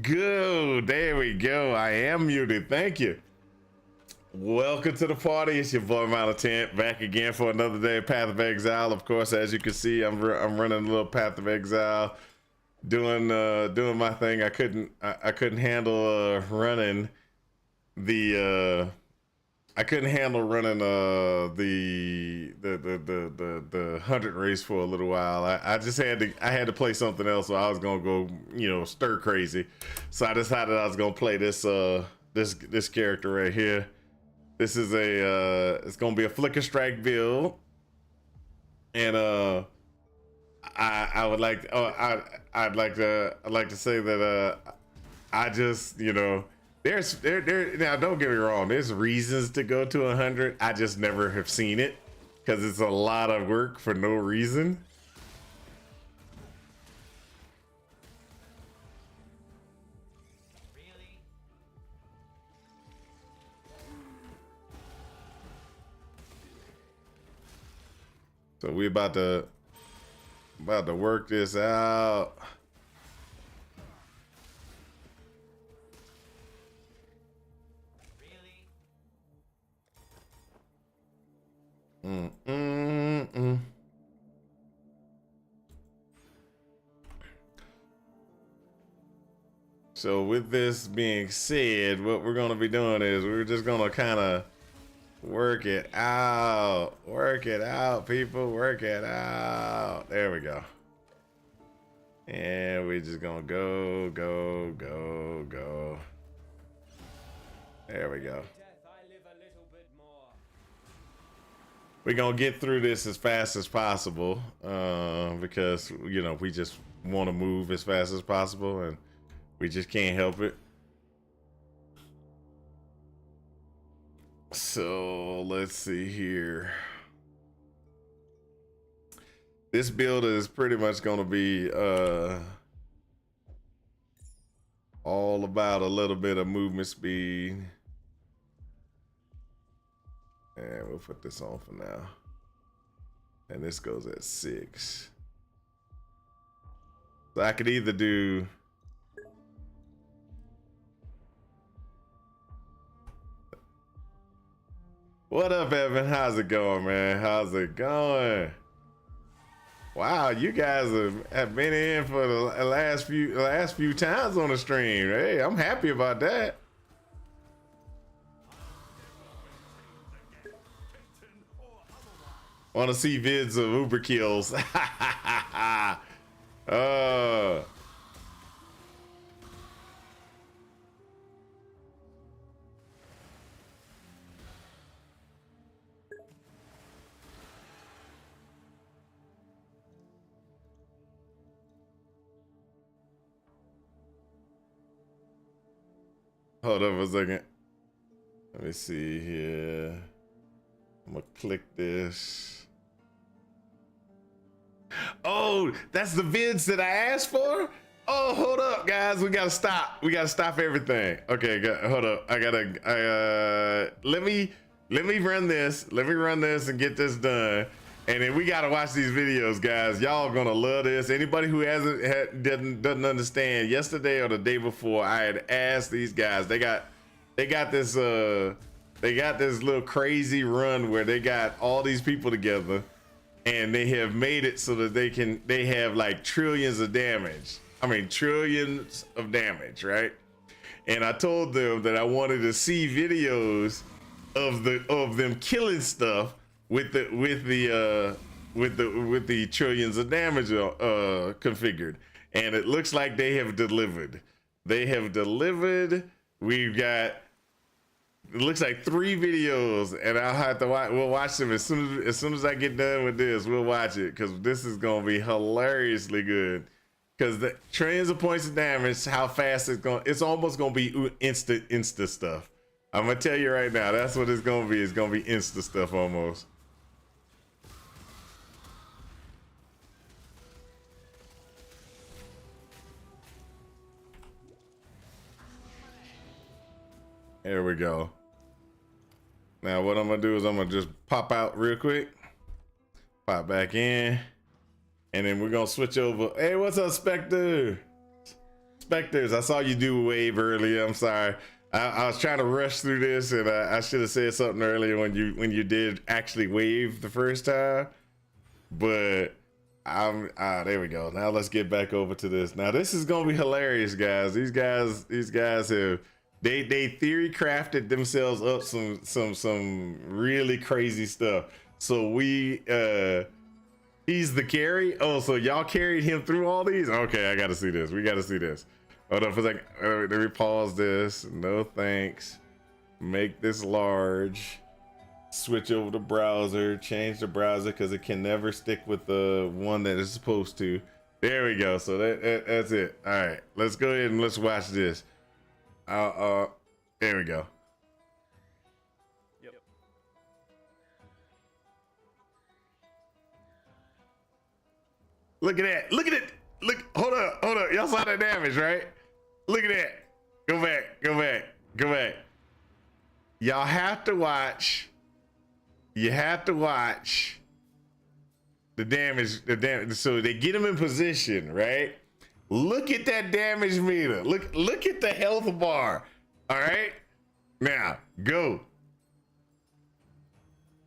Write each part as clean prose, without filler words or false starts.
go. There we go. I am muted. Thank you. Welcome to the party. It's your boy Tent back again for another day of Path of Exile. Of course, as you can see, I'm running a little Path of Exile, doing my thing. I couldn't handle running the the 100 race for a little while. I just had to play something else, so I was gonna go stir crazy. So I decided I was gonna play this this character right here. This is it's gonna be a Flicker Strike build, and I'd like to say that I just there now, don't get me wrong, there's reasons to go to 100. I just never have seen it because it's a lot of work for no reason. So we about to work this out. So with this being said, what we're gonna be doing is we're just gonna kind of work it out, people, work it out. There we go. And we're just gonna go. There we go. We're gonna get through this as fast as possible because we just want to move as fast as possible, and we just can't help it. So let's see here. This build is pretty much going to be all about a little bit of movement speed. And we'll put this on for now. And this goes at 6. So I could either do what up, Evan? How's it going, man? How's it going? Wow, you guys have been in for the last few times on the stream. Hey, I'm happy about that. Want to see vids of Uber kills? Hold up a second. Let me see here. I'm gonna click this. Oh, that's the vids that I asked for? Oh, hold up, guys. We gotta stop. We gotta stop everything. Okay, hold up. Let me run this. Let me run this and get this done. And then we gotta watch these videos, guys. Y'all gonna love this. Anybody who doesn't understand, yesterday or the day before, I had asked these guys. They got this little crazy run where they got all these people together, and they have made it so that they have like trillions of damage. I mean, trillions of damage, right? And I told them that I wanted to see videos of them killing stuff with the trillions of damage configured, and it looks like they have delivered. We've got, it looks like 3 videos, and I'll have to watch. We'll watch them as soon as I get done with this. We'll watch it because this is gonna be hilariously good. Because the trillions of points of damage, how fast it's almost gonna be insta stuff. I'm gonna tell you right now, that's what it's gonna be. It's gonna be insta stuff almost. There we go. Now what I'm gonna do is I'm gonna just pop out real quick, pop back in, and then we're gonna switch over. Hey, what's up, Spectre? Spectres, I saw you do a wave earlier. I'm sorry. I was trying to rush through this, and I should have said something earlier when you did actually wave the first time. But there we go. Now let's get back over to this. Now this is gonna be hilarious, guys. These guys have they theory crafted themselves up some really crazy stuff. So he's the carry. Oh, so y'all carried him through all these? Okay, I gotta see this. We gotta see this. Hold on for a second. Let me pause this. No thanks. Make this large. Switch over the browser. Change the browser because it can never stick with the one that it's supposed to. There we go. So that's it. All right, let's go ahead and let's watch this. There we go. Yep. Look at that. Look at it. Look. Hold up. Y'all saw that damage, right? Look at that. Go back. Y'all have to watch. You have to watch the damage. So they get him in position, right? Look at that damage meter. Look at the health bar. All right. Now go.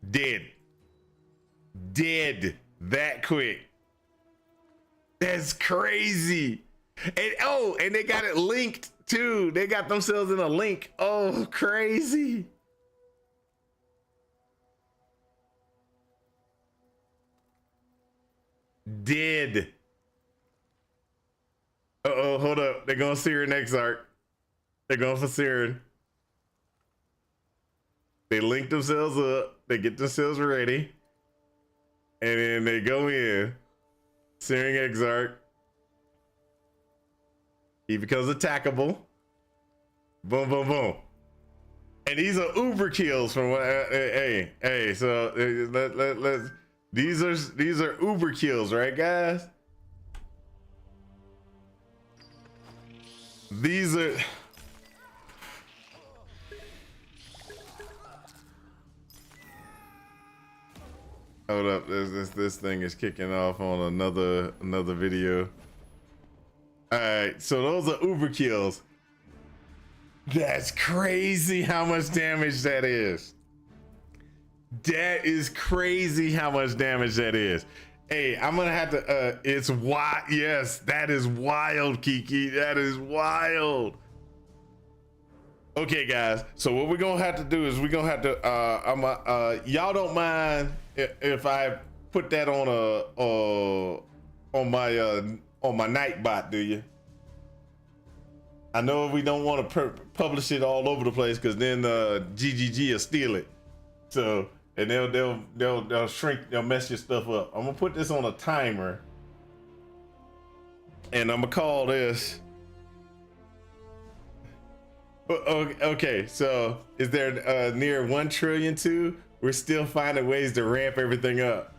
Dead that quick. That's crazy. And they got it linked too. They got themselves in a link. Oh, crazy. Dead. Uh-oh, hold up. They're going Siren Exarch. They're going for Siren. They link themselves up. They get themselves ready. And then they go in. Siren Exarch. He becomes attackable. Boom, boom, boom. And these are uber kills from what hey, so let's these are uber kills, right guys? These are hold up, this thing is kicking off on another video. All right, so those are uber kills. That's crazy how much damage that is. That is crazy how much damage that is. Hey, I'm gonna have to it's wild. Yes, that is wild, Kiki. That is wild. Okay guys, so what we're gonna have to do is we're gonna have to y'all don't mind if I put that on my Nightbot, do you? I know we don't want to publish it all over the place because then GGG will steal it. So and they'll shrink, they'll mess your stuff up. I'm gonna put this on a timer, and I'm gonna call this. Okay, so is there near 1 trillion too? We're still finding ways to ramp everything up.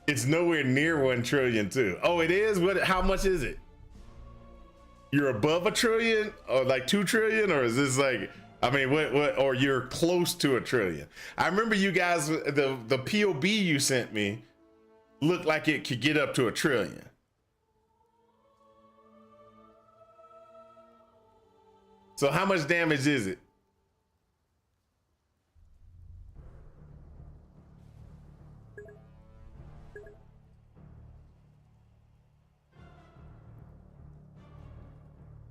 It's nowhere near 1 trillion too. Oh, it is? What? How much is it? You're above 1 trillion or like 2 trillion, or is this like, I mean, what, or you're close to 1 trillion? I remember you guys, the POB you sent me looked like it could get up to 1 trillion. So how much damage is it?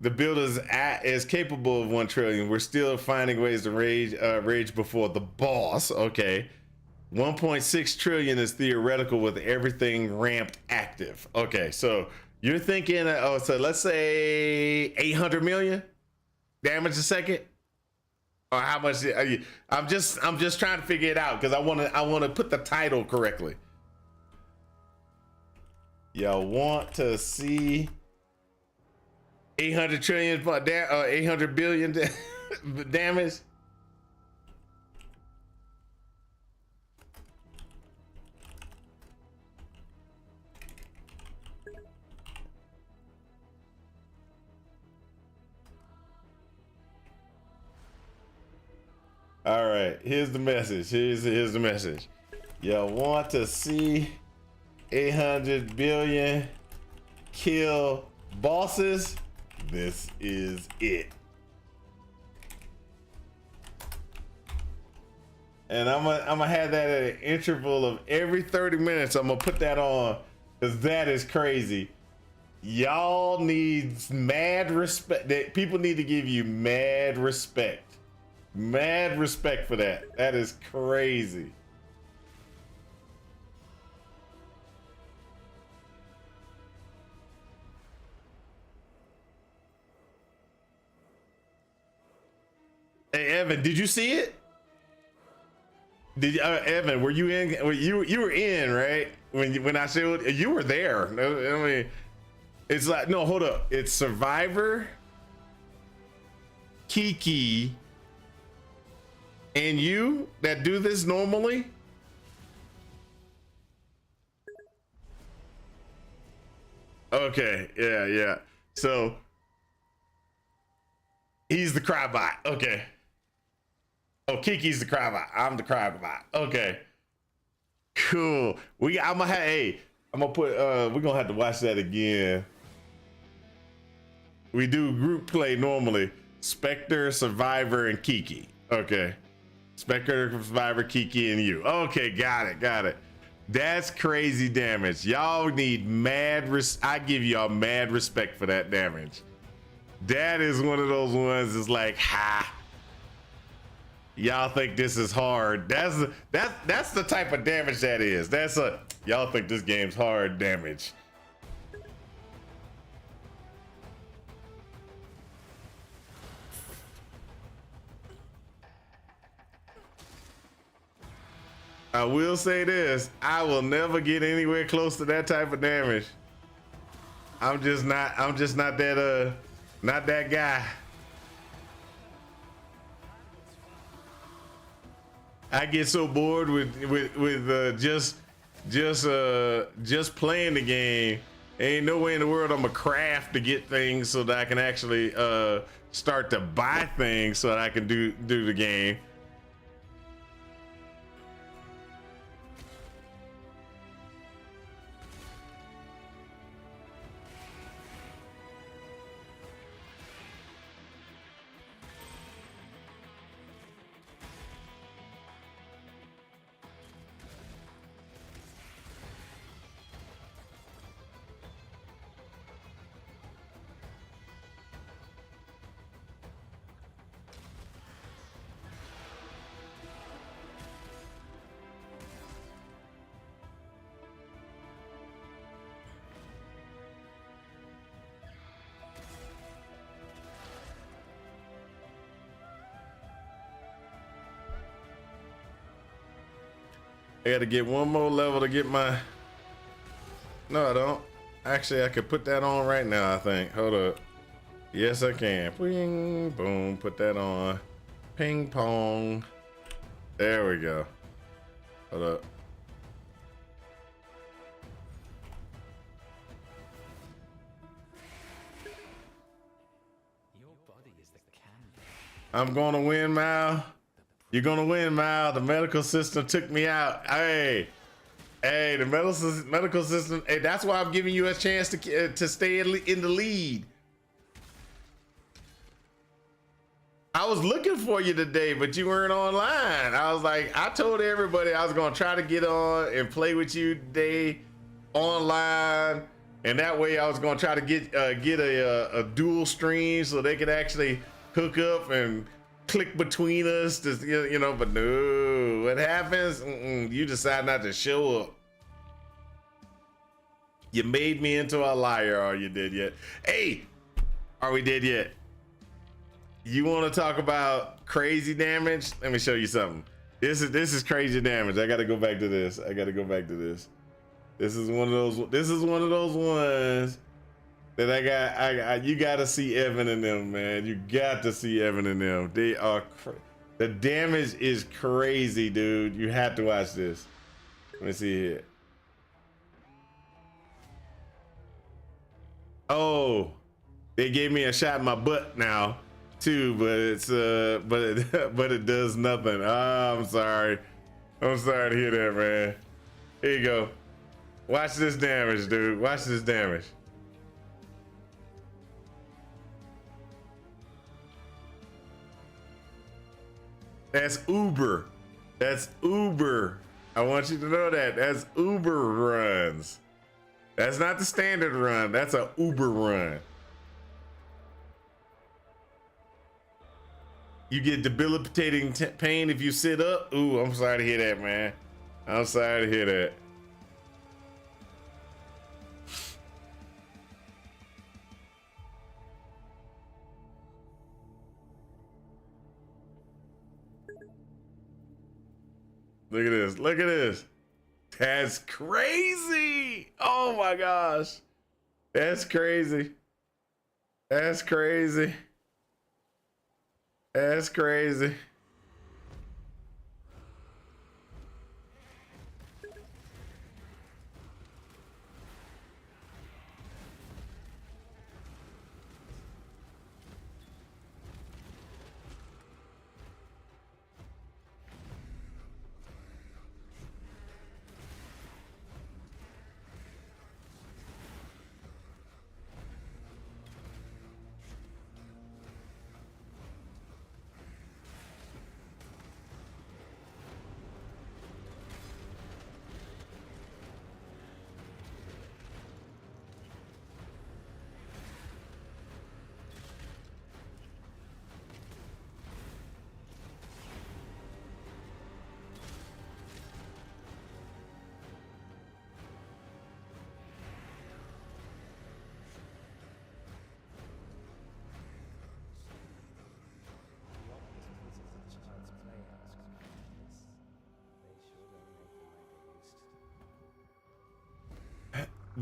The build is capable of 1 trillion. We're still finding ways to rage before the boss. Okay. 1.6 trillion is theoretical with everything ramped active. Okay, so you're thinking, oh, so let's say 800 million damage a second, or how much? I'm just trying to figure it out because I want to put the title correctly. Y'all want to see 800 trillion, 800 billion damage? All right, here's the message. Here's the message. Y'all want to see 800 billion kill bosses? This is it. And I'm gonna have that at an interval of every 30 minutes. I'm gonna put that on because that is crazy. Y'all need mad respect. People need to give you mad respect. Mad respect for that. That is crazy. Hey Evan, did you see it? Did Evan? Were you in? You were in, right? When I showed you were there. I mean, it's like no, hold up. It's Survivor, Kiki, and you that do this normally. Okay, yeah. So he's the crybot. Okay. Oh, Kiki's the crybot. I'm the crybot. Okay. Cool. I'm gonna put we're gonna have to watch that again. We do group play normally. Spectre, Survivor, and Kiki. Okay. Spectre, Survivor, Kiki, and you. Okay, got it. That's crazy damage. Y'all need I give y'all mad respect for that damage. That is one of those ones that's like, ha. Y'all think this is hard. That's the type of damage that is. Y'all think this game's hard damage. I will say this, I will never get anywhere close to that type of damage. I'm just not that guy. I get so bored with just playing the game. Ain't no way in the world I'm a craft to get things so that I can actually start to buy things so that I can do the game. I gotta get one more level to get my... No, I don't. Actually, I could put that on right now, I think. Hold up. Yes, I can. Bing, boom, put that on. Ping pong. There we go. Hold up. Your body is the candy. I'm gonna win, Mal. You're gonna win, Mal. The medical system took me out. Hey, the medical system. Hey, that's why I'm giving you a chance to stay in the lead. I was looking for you today, but you weren't online. I was like, I told everybody I was gonna try to get on and play with you today online, and that way I was gonna try to get a dual stream so they could actually hook up and click between us to, you know, but no, what happens? You decide not to show up. You made me into a liar. Are you dead yet? Hey, are we dead yet? You want to talk about crazy damage? Let me show you something. This is crazy damage. I got to go back to this. This is one of those ones that you got to see Evan and them, man. You got to see Evan and them. They are the damage is crazy, dude. You have to watch this. Let me see here. Oh, they gave me a shot in my butt now too, but it's but it does nothing. Oh, I'm sorry to hear that, man. Here you go. Watch this damage, dude. Watch this damage. That's Uber. That's Uber. I want you to know that. That's Uber runs. That's not the standard run. That's a Uber run. You get debilitating pain if you sit up. Ooh, I'm sorry to hear that, man. I'm sorry to hear that. Look at this. Look at this. That's crazy. Oh my gosh. That's crazy. That's crazy. That's crazy.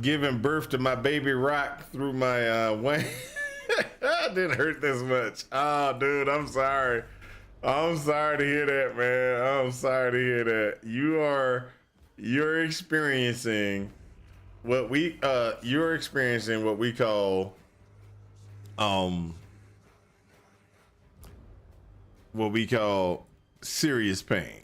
Giving birth to my baby rock through my wing. Didn't hurt this much. Oh, dude, I'm sorry. I'm sorry to hear that, man. I'm sorry to hear that. You're experiencing what we call what we call serious pain.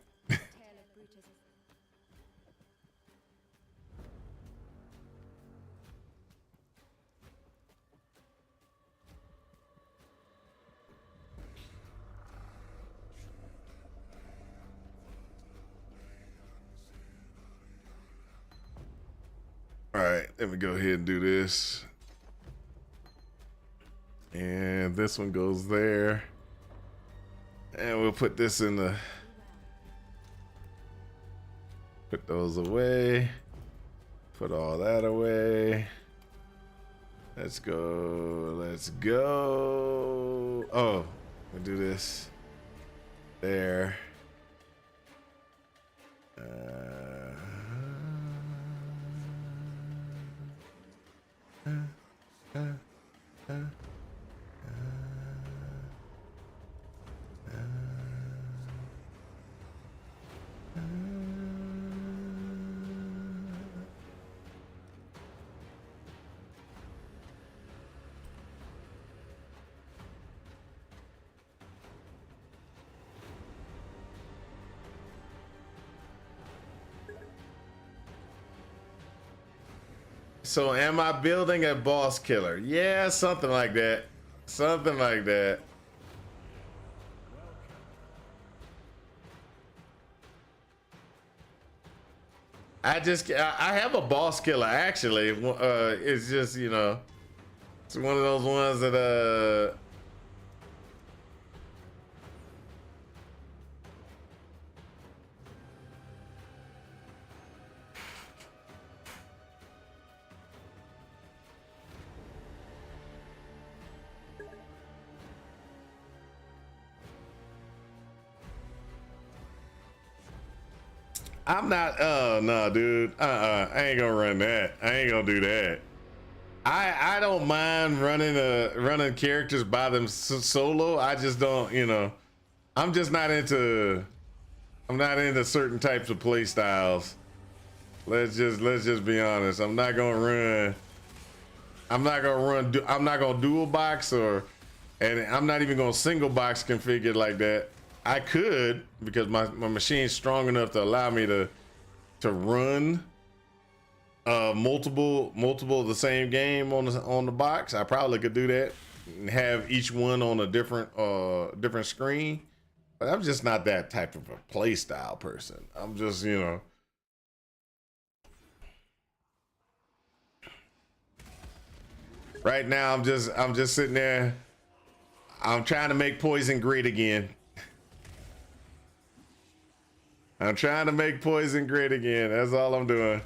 All right, let me go ahead and do this. And this one goes there. And we'll put this in the, put those away. Put all that away. Let's go, let's go. Oh, we'll do this there. So am I building a boss killer? Yeah, something like that. Something like that. I have a boss killer actually. It's just, you know, it's one of those ones that I'm not, oh no, dude. I ain't gonna run that. I ain't gonna do that. I don't mind running characters by them solo. I just don't, you know, I'm just not into, I'm not into certain types of play styles. Let's just be honest. I'm not gonna dual box and I'm not even gonna single box configure like that. I could, because my machine's strong enough to allow me to run multiple of the same game on the box. I probably could do that and have each one on a different screen. I'm just not that type of a play style person. I'm just, you know. Right now, I'm just sitting there. I'm trying to make poison great again. I'm trying to make poison great again. That's all I'm doing.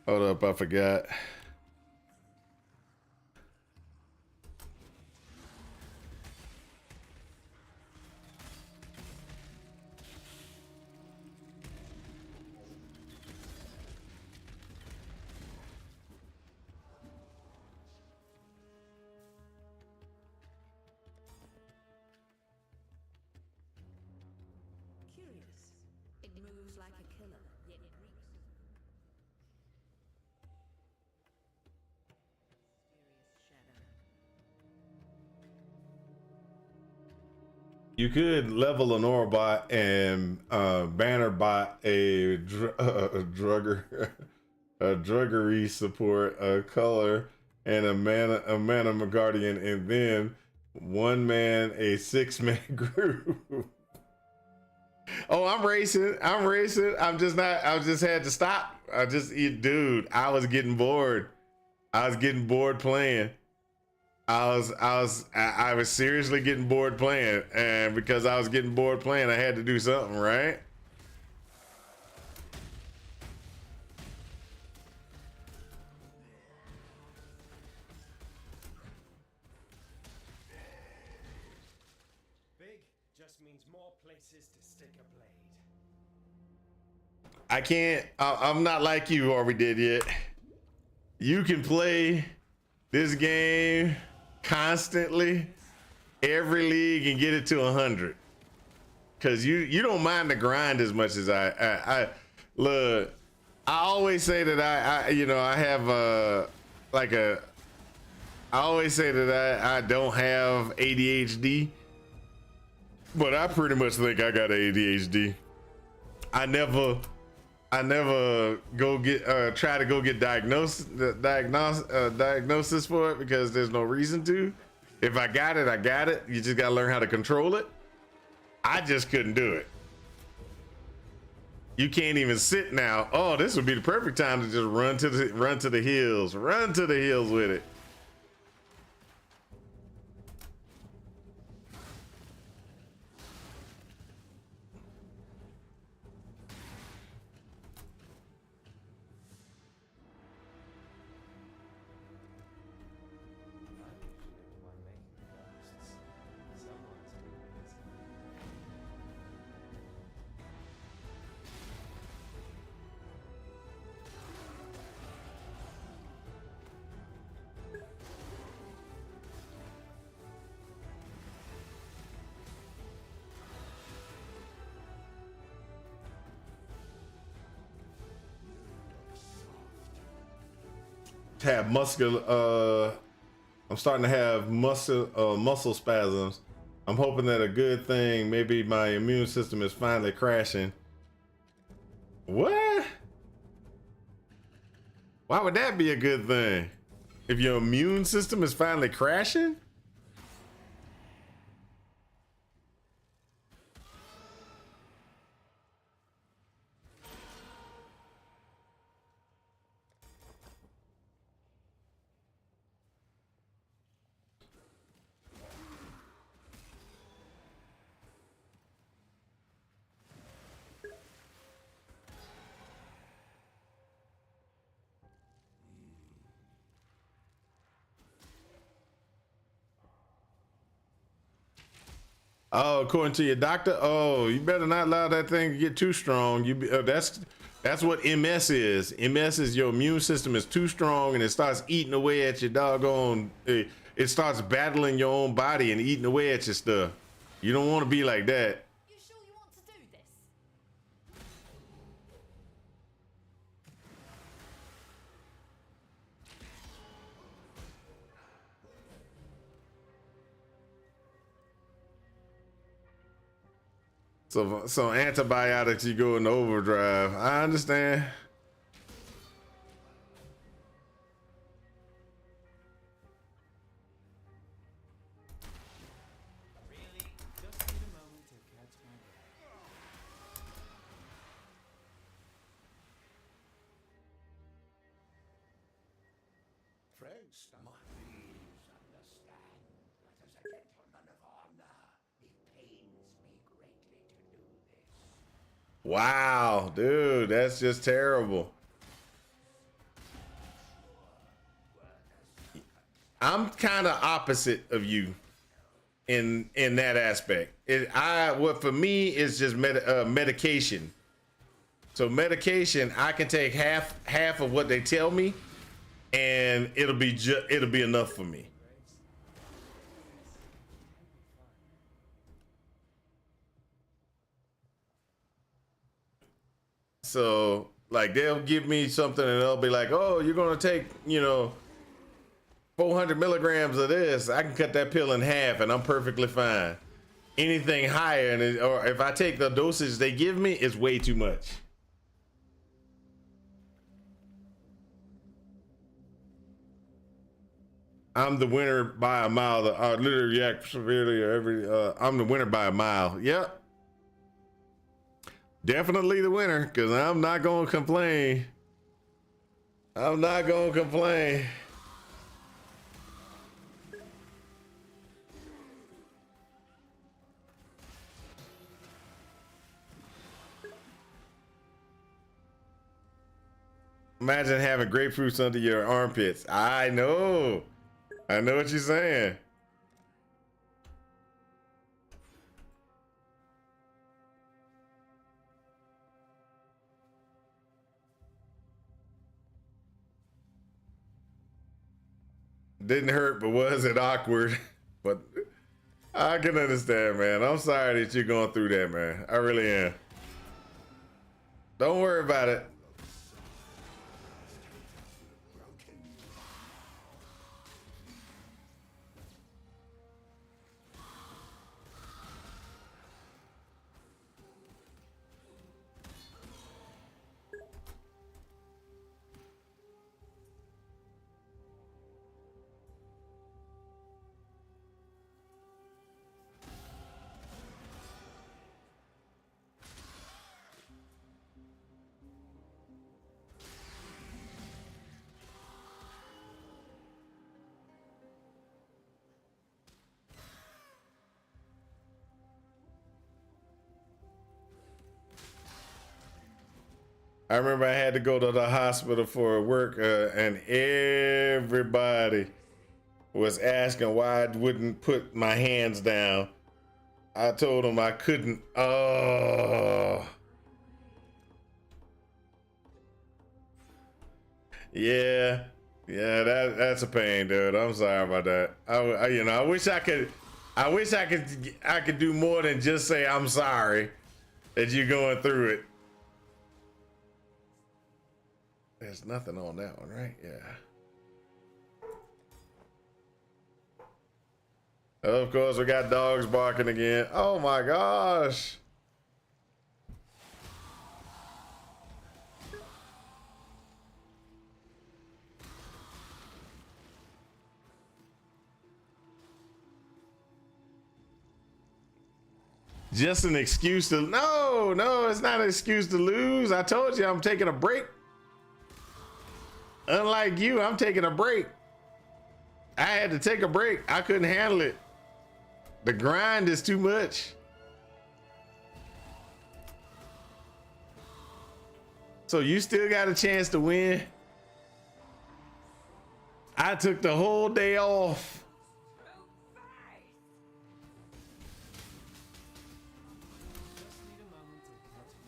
Hold up, I forgot. Curious. It moves like a killer, yet breathes. Mysterious shadow. You could level an Orbot and banner bot a drugger, a druggery support, a color, and a mana guardian, and then one man a 6-man group. Oh, I'm racing. I'm racing. I'm just not. I just had to stop. Dude, I was getting bored. I was getting bored playing. I was seriously getting bored playing, and because I was getting bored playing, I had to do something, right? Big just means more places to stick a blade. I can't. I'm not like you, or we did yet. You can play this game constantly, every league, and get it to 100. Cause you don't mind the grind as much as I look. I always say that I you know I have like a. I always say that I don't have ADHD, but I pretty much think I got ADHD. I never go get try to go get diagnosis for it because there's no reason to. If I got it, I got it. You just gotta learn how to control it. I just couldn't do it. You can't even sit now. Oh, this would be the perfect time to just run to the hills. Run to the hills with it. Have muscle I'm starting to have muscle spasms. I'm hoping that a good thing, maybe my immune system is finally crashing. What? Why would that be a good thing? If your immune system is finally crashing? Oh, according to your doctor, oh, you better not allow that thing to get too strong. That's what MS is. MS is your immune system is too strong and it starts eating away at your doggone. It starts battling your own body and eating away at your stuff. You don't want to be like that. You sure you want to do this? So antibiotics, you go into overdrive. I understand. Really? Just need a moment to catch my breath. Friends, please understand that as a gentleman of honor, it pains me greatly to do this. Wow, dude, that's just terrible. I'm kind of opposite of you in that aspect. What for me is just medication. So medication, I can take half of what they tell me, and it'll be enough for me. So like they'll give me something and they'll be like, oh, you're gonna take 400 milligrams of this. I can cut that pill in half and I'm perfectly fine. Anything higher, or if I take the dosage they give me, it's way too much. I'm the winner by a mile. I literally react severely I'm the winner by a mile. Yep. Definitely the winner, because I'm not going to complain. I'm not going to complain. Imagine having grapefruits under your armpits. I know. I know what you're saying. Didn't hurt, but was it awkward? But I can understand, man. I'm sorry that you're going through that, man. I really am. Don't worry about it. I remember I had to go to the hospital for work, and everybody was asking why I wouldn't put my hands down. I told them I couldn't. Oh, yeah, yeah. That's a pain, dude. I'm sorry about that. I wish I could. I wish I could do more than just say I'm sorry that you're going through it. There's nothing on that one, right? Yeah. Of course, we got dogs barking again. Oh my gosh. Just an excuse to, no, it's not an excuse to lose. I told you I'm taking a break. Unlike you, I'm taking a break. I had to take a break. I couldn't handle it. The grind is too much. So you still got a chance to win. I took the whole day off. Just need a moment to catch my breath.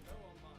Go on, man.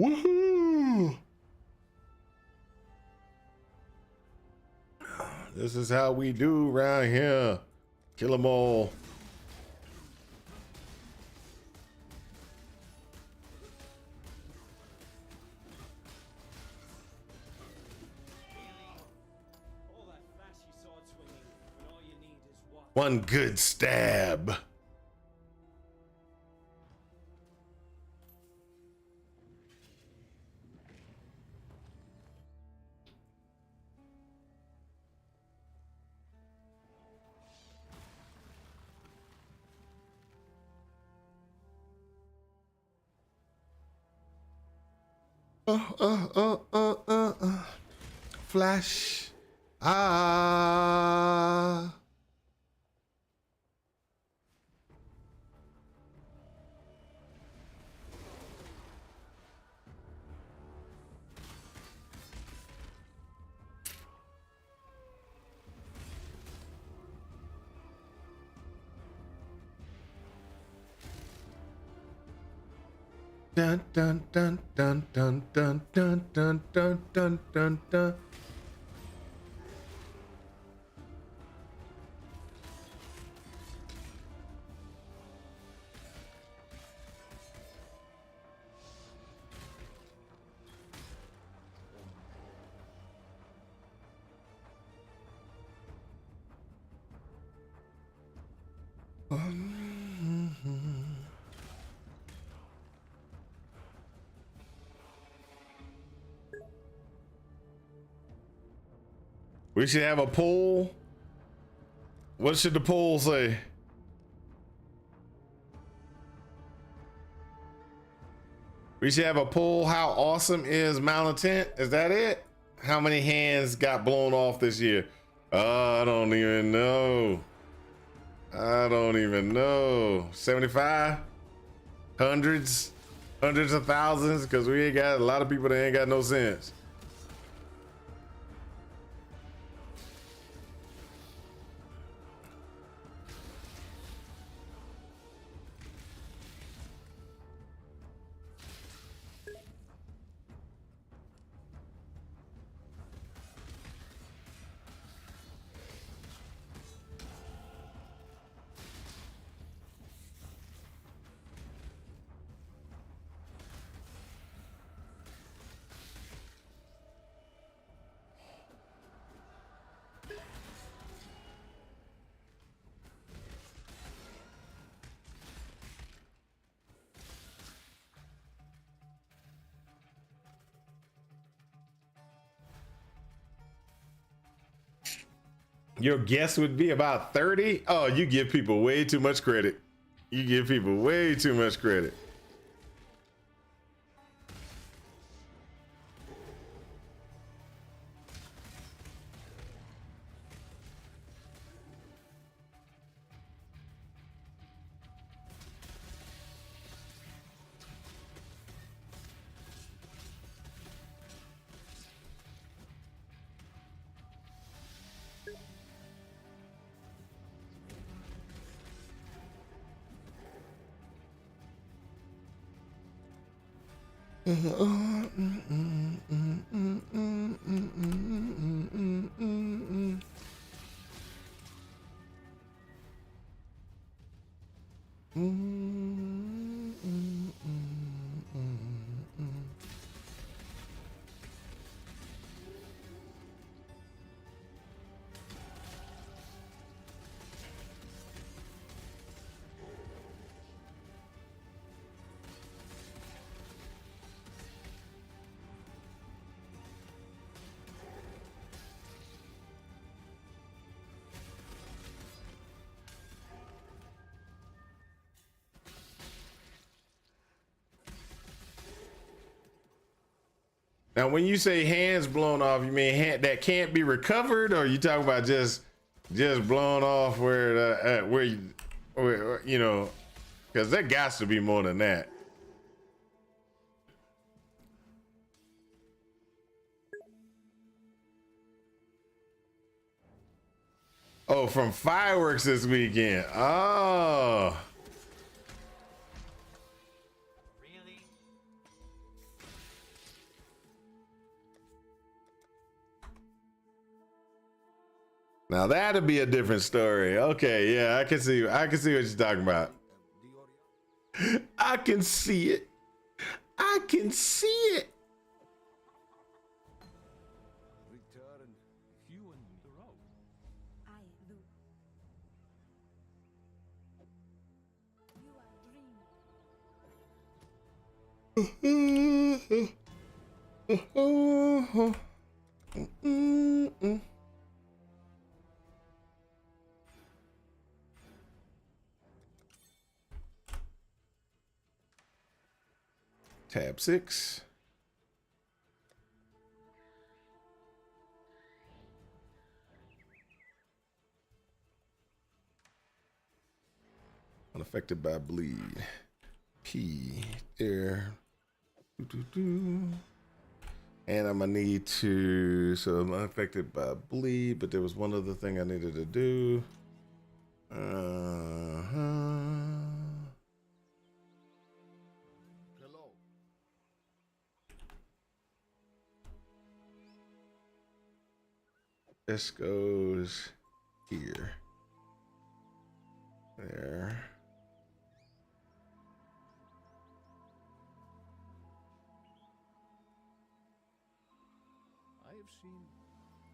Woohoo! This is how we do around here. Kill them all. All that flashy sword swinging when all you need is one. One good stab. Flash. Ah. Dun dun dun dun dun dun dun dun dun dun dun dun. We should have a poll. What should the poll say? We should have a poll. How awesome is Mountain Tent? Is that it? How many hands got blown off this year? I don't even know. I don't even know. 75? Hundreds? Hundreds of thousands? Because we ain't got a lot of people that ain't got no sense. Your guess would be about 30? Oh, you give people way too much credit. You give people way too much credit. Now, when you say hands blown off, you mean hand that can't be recovered, or you talking about just blown off where you know, because there got to be more than that. Oh, from fireworks this weekend. Oh. Really? Now that'd be a different story. Okay, yeah, I can see what you're talking about. I can see it. I can see it. Return. You and the road. I do. You are dreaming. Tab 6. Unaffected by bleed. P. There. And I'm gonna need to, so I'm unaffected by bleed, but there was one other thing I needed to do. Hello. This goes here. There. I have seen.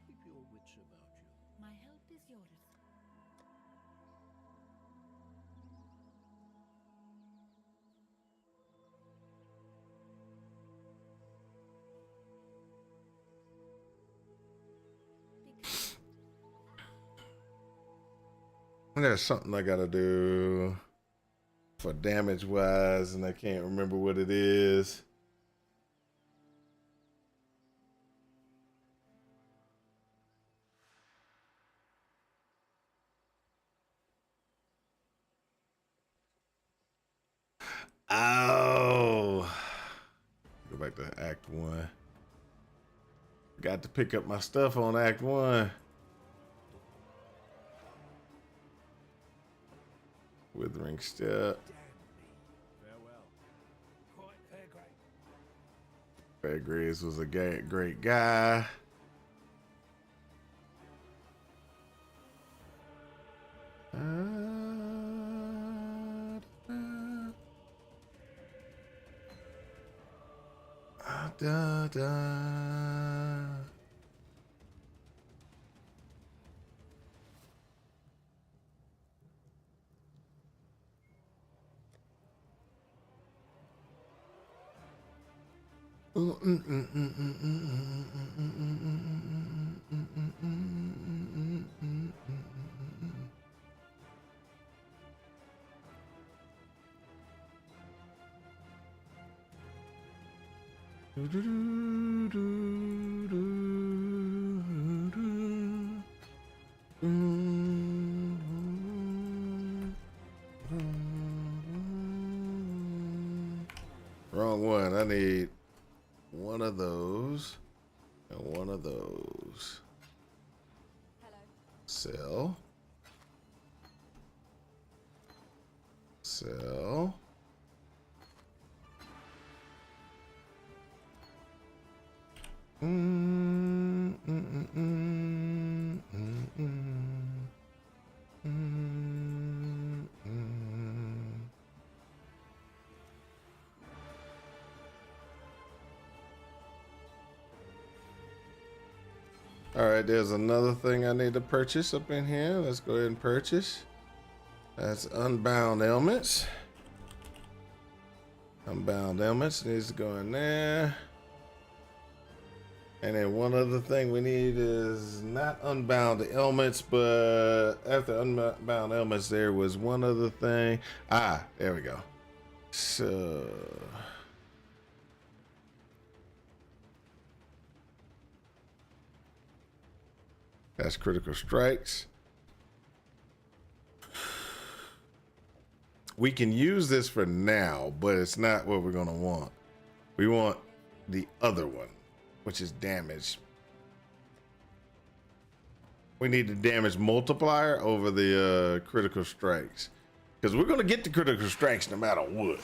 Keep your wits about you. My help is yours. There's something I gotta do for damage wise, and I can't remember what it is. Oh, go back to Act 1. Got to pick up my stuff on Act 1. Withering Step. Farewell. Quite fair, great. Fairgraves was a great guy. Da, da. Wrong one. I need one of those and one of those. Hello. Sell. Sell. All right, there's another thing I need to purchase up in here. Let's go ahead and purchase. That's Unbound Ailments. Unbound Ailments needs to go in there. And then one other thing we need is not Unbound Ailments, but after Unbound Ailments, there was one other thing. Ah, there we go. So... that's Critical Strikes. We can use this for now, but it's not what we're gonna want. We want the other one, which is damage. We need the damage multiplier over the Critical Strikes, because we're gonna get the Critical Strikes no matter what.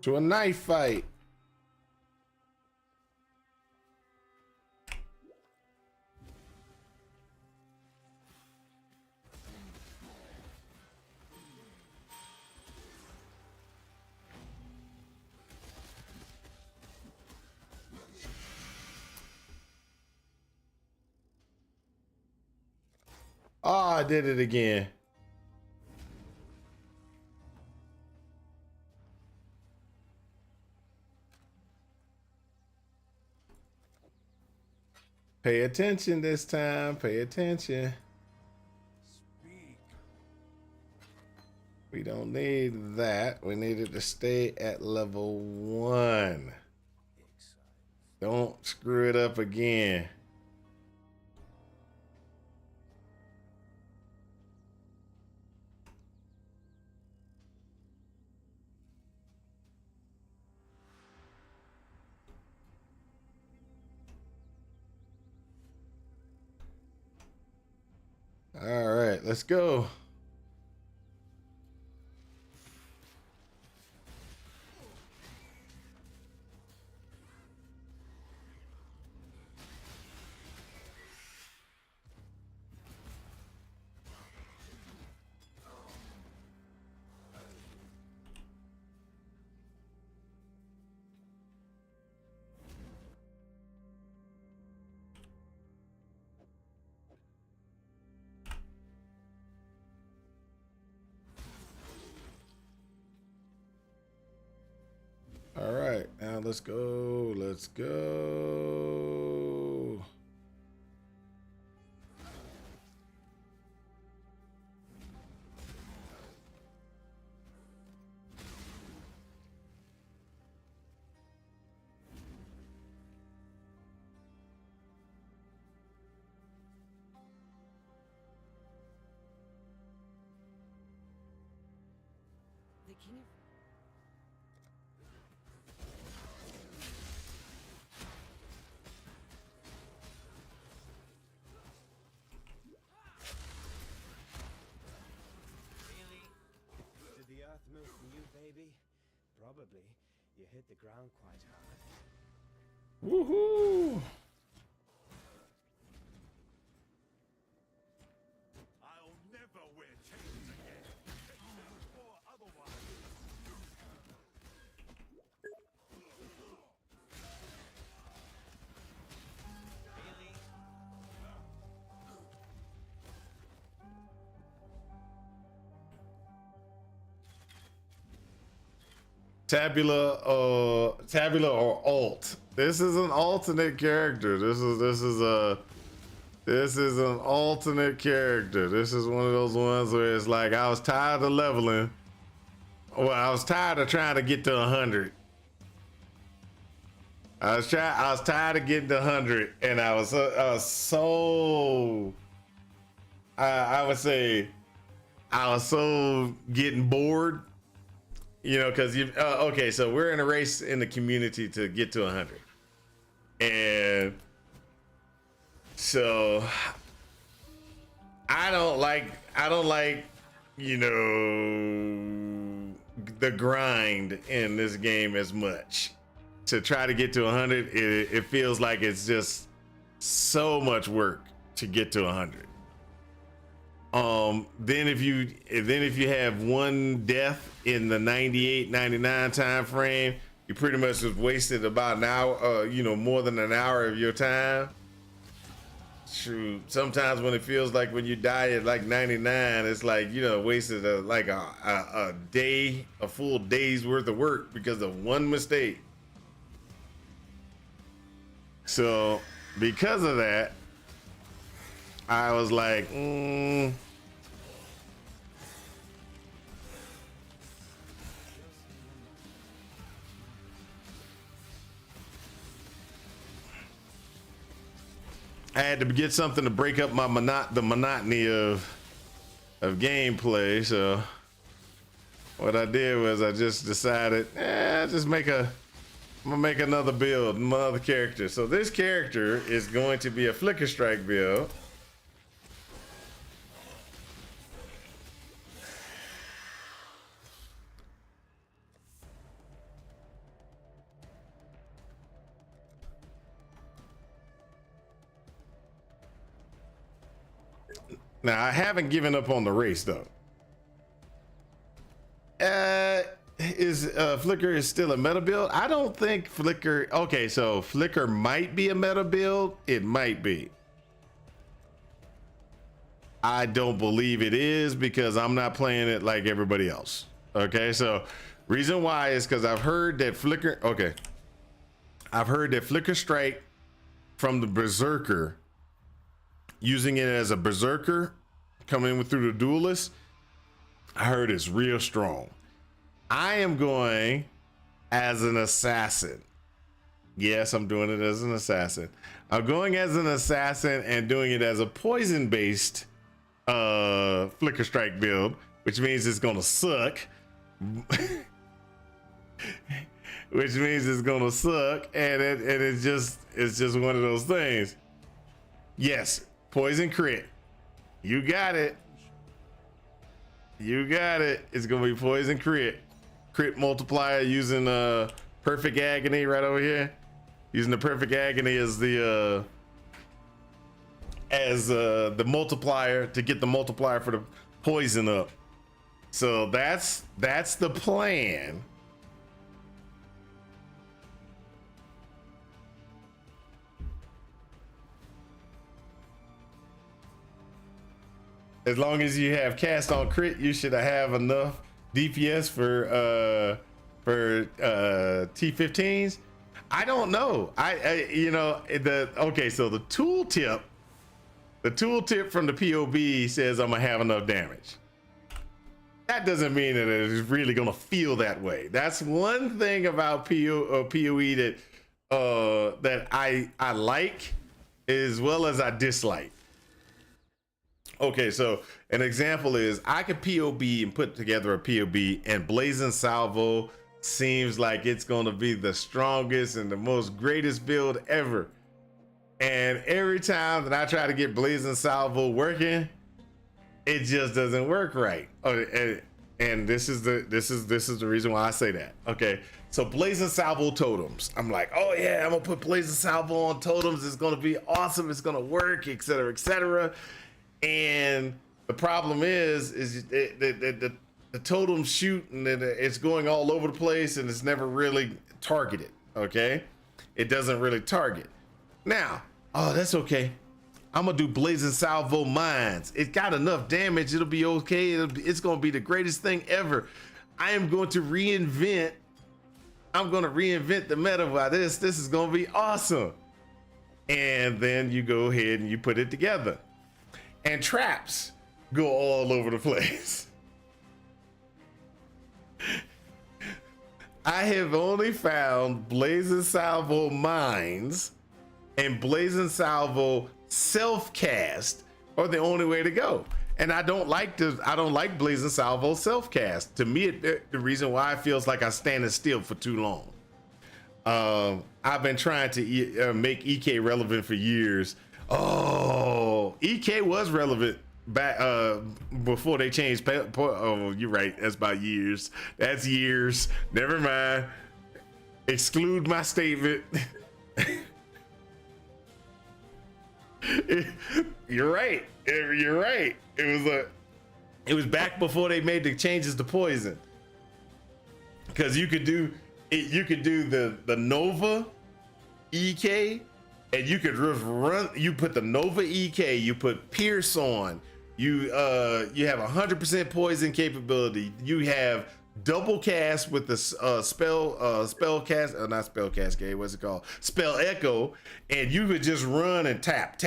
To a knife fight. Oh, I did it again. Pay attention this time. Pay attention. Speak. We don't need that. We needed to stay at level 1. Exile. Don't screw it up again. All right, let's go. All right, now let's go. Let's go. The king of Did the earth move for you, baby? Probably. You hit the ground quite hard. Woohoo! I'll never wear chains again. Or otherwise. Tabula or alt. This is an alternate character. This is an alternate character. This is one of those ones where it's like I was tired of leveling. Well, I was tired of trying to get to 100. I was tired of getting to 100, and I would say I was so getting bored. You know, because okay, so we're in a race in the community to get to 100, and so I don't like you know the grind in this game as much. To try to get to 100, it feels like it's just so much work to get to 100. Then if you have one death in the 98, 99 time frame, you pretty much just wasted about an hour, more than an hour of your time. Shoot, sometimes when it feels like when you die at like 99, it's like, wasted a day, a full day's worth of work because of one mistake. So because of that, I was like, I had to get something to break up my the monotony of gameplay. So what I did was I just decided, I'm gonna make another build, another character. So this character is going to be a Flicker Strike build. Now I haven't given up on the race though. Is Flicker is still a meta build? I don't think Flicker. Okay, so Flicker might be a meta build. It might be. I don't believe it is because I'm not playing it like everybody else. Okay, so reason why is because I've heard that Flicker. Okay, I've heard that Flicker Strike from the Berserker, using it as a Berserker coming in through the Duelist. I heard it's real strong. I am going as an assassin. Yes, I'm doing it as an assassin. I'm going as an assassin and doing it as a poison based Flicker Strike build, which means it's gonna suck. Which means it's gonna suck, and it's just one of those things. Yes, poison crit. You got it. You got it. It's gonna be poison crit. Crit multiplier using perfect agony right over here. Using the perfect agony as the multiplier to get the multiplier for the poison up. So that's the plan. As long as you have cast on crit, you should have enough DPS for T15s. I don't know. Okay, so the tooltip from the POB says I'm gonna have enough damage. That doesn't mean that it's really gonna feel that way. That's one thing about PoE that I like as well as I dislike. Okay, so an example is I could POB and put together a POB, and Blazing Salvo seems like it's going to be the strongest and the most greatest build ever. And every time that I try to get Blazing Salvo working, it just doesn't work right. And this is the reason why I say that. Okay, so Blazing Salvo totems. I'm like, oh yeah, I'm gonna put Blazing Salvo on totems. It's gonna be awesome. It's gonna work, etc., etc. And the problem is the totems shoot and it's going all over the place and it's never really targeted. Okay, it doesn't really target. Now, oh, that's okay. I'm gonna do Blazing Salvo Mines. It got enough damage. It'll be okay. It's gonna be the greatest thing ever. I am going to reinvent. I'm gonna reinvent the meta by this. This is gonna be awesome. And then you go ahead and you put it together. And traps go all over the place. I have only found Blazing Salvo Mines and Blazing Salvo self-cast are the only way to go. And I don't like Blazing Salvo self-cast. To me, the reason why it feels like I'm standing still for too long. I've been trying to make EK relevant for years. Oh, EK was relevant back before they changed. Oh, you're right. That's about years. That's years. Never mind. Exclude my statement. You're right. You're right. It was back before they made the changes to poison. Because you could do the Nova EK. And you could run. You put the Nova EK. You put Pierce on. You have 100% poison capability. You have double cast with the spell cast. Not spell cascade. What's it called? Spell echo. And you would just run and tap.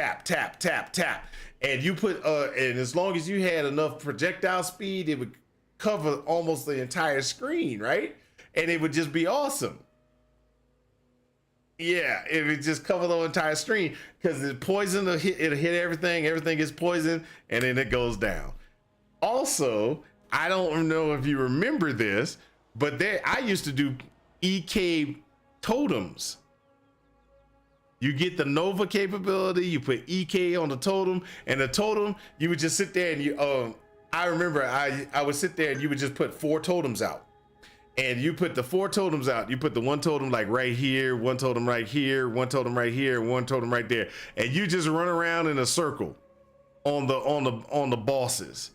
And you put and as long as you had enough projectile speed, it would cover almost the entire screen, right? And it would just be awesome. Yeah, it would just cover the entire screen because the poison it'll hit everything. Everything is poison, and then it goes down. Also, I don't know if you remember this, but I used to do EK totems. You get the Nova capability, you put EK on the totem, and the totem you would just sit there and you. I remember I would sit there and you would just put 4 totems out. And you put the 4 totems out. You put the one totem like right here, one totem right here, one totem right here, one totem right there. And you just run around in a circle. on the bosses,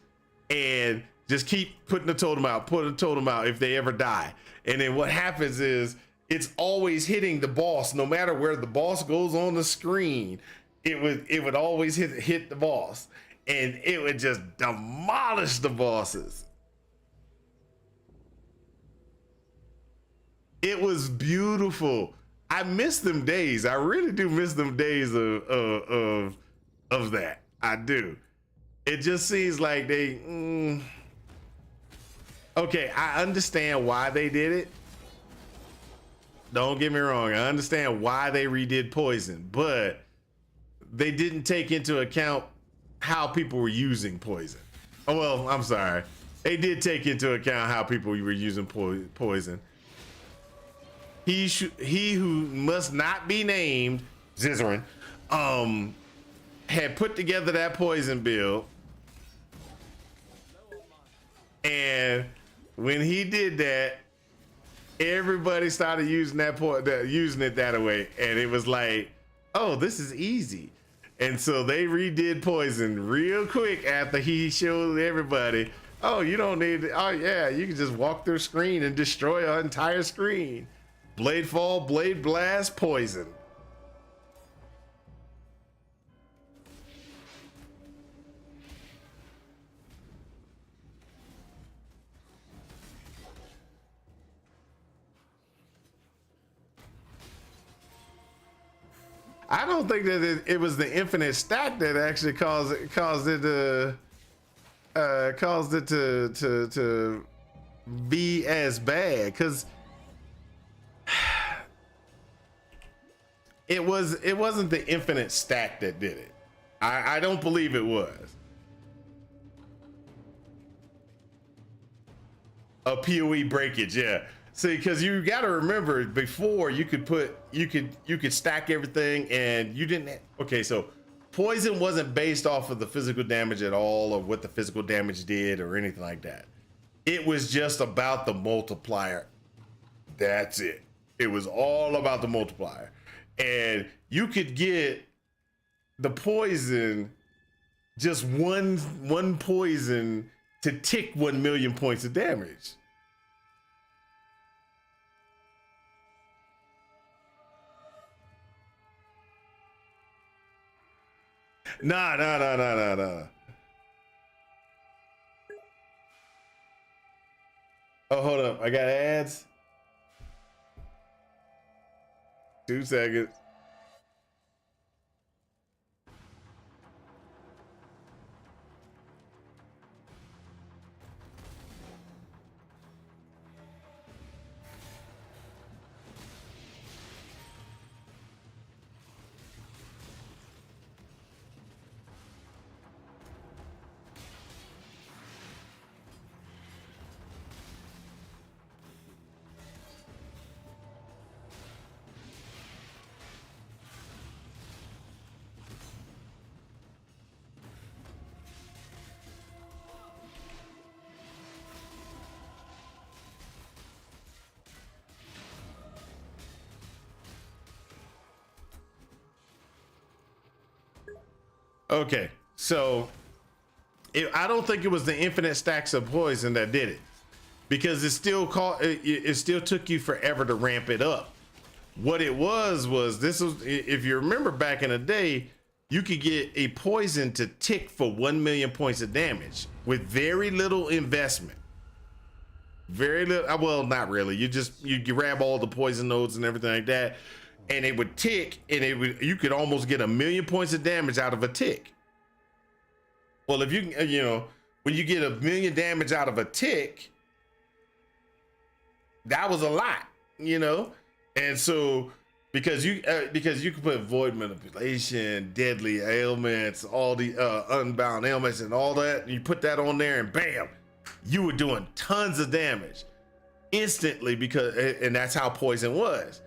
and just keep putting the totem out, putting the totem out if they ever die. And then what happens is it's always hitting the boss, no matter where the boss goes on the screen. It would always hit the boss, and it would just demolish the bosses. It was beautiful. I miss them days. I really do miss them days of that. I do. It just seems like they. Okay, I understand why they did it. Don't get me wrong. I understand why they redid Poison, but they didn't take into account how people were using Poison. Oh, well, I'm sorry. They did take into account how people were using Poison. He who must not be named, Zizarin, had put together that Poison build, and when he did that, everybody started using using it that way, and it was like, oh, this is easy. And so they redid Poison real quick after he showed everybody, oh, you don't need it. Oh yeah, you can just walk through screen and destroy an entire screen. Blade Fall, Blade Blast, Poison. I don't think that it was the infinite stack that actually caused it to be as bad, because it wasn't the infinite stack that did it. I don't believe it was. A PoE breakage, yeah. See, because you got to remember, before you could stack everything, and you didn't. Okay, so Poison wasn't based off of the physical damage at all, or what the physical damage did, or anything like that. It was just about the multiplier. That's it. It was all about the multiplier, and you could get the poison, just one poison to tick 1 million points of damage. Nah. Oh, hold up. I got ads. 2 seconds. Okay, so I don't think it was the infinite stacks of poison that did it, because it still took you forever to ramp it up. What it was this was, if you remember back in the day, you could get a poison to tick for 1 million points of damage with very little investment. Very little. Well, not really. You grab all the poison nodes and everything like that, and it would tick, and you could almost get 1 million points of damage out of a tick. Well, if when you get 1 million damage out of a tick, that was a lot, and so because you can put void manipulation, deadly ailments, all the unbound ailments, and all that, and you put that on there, and bam, you were doing tons of damage instantly, and that's how poison was.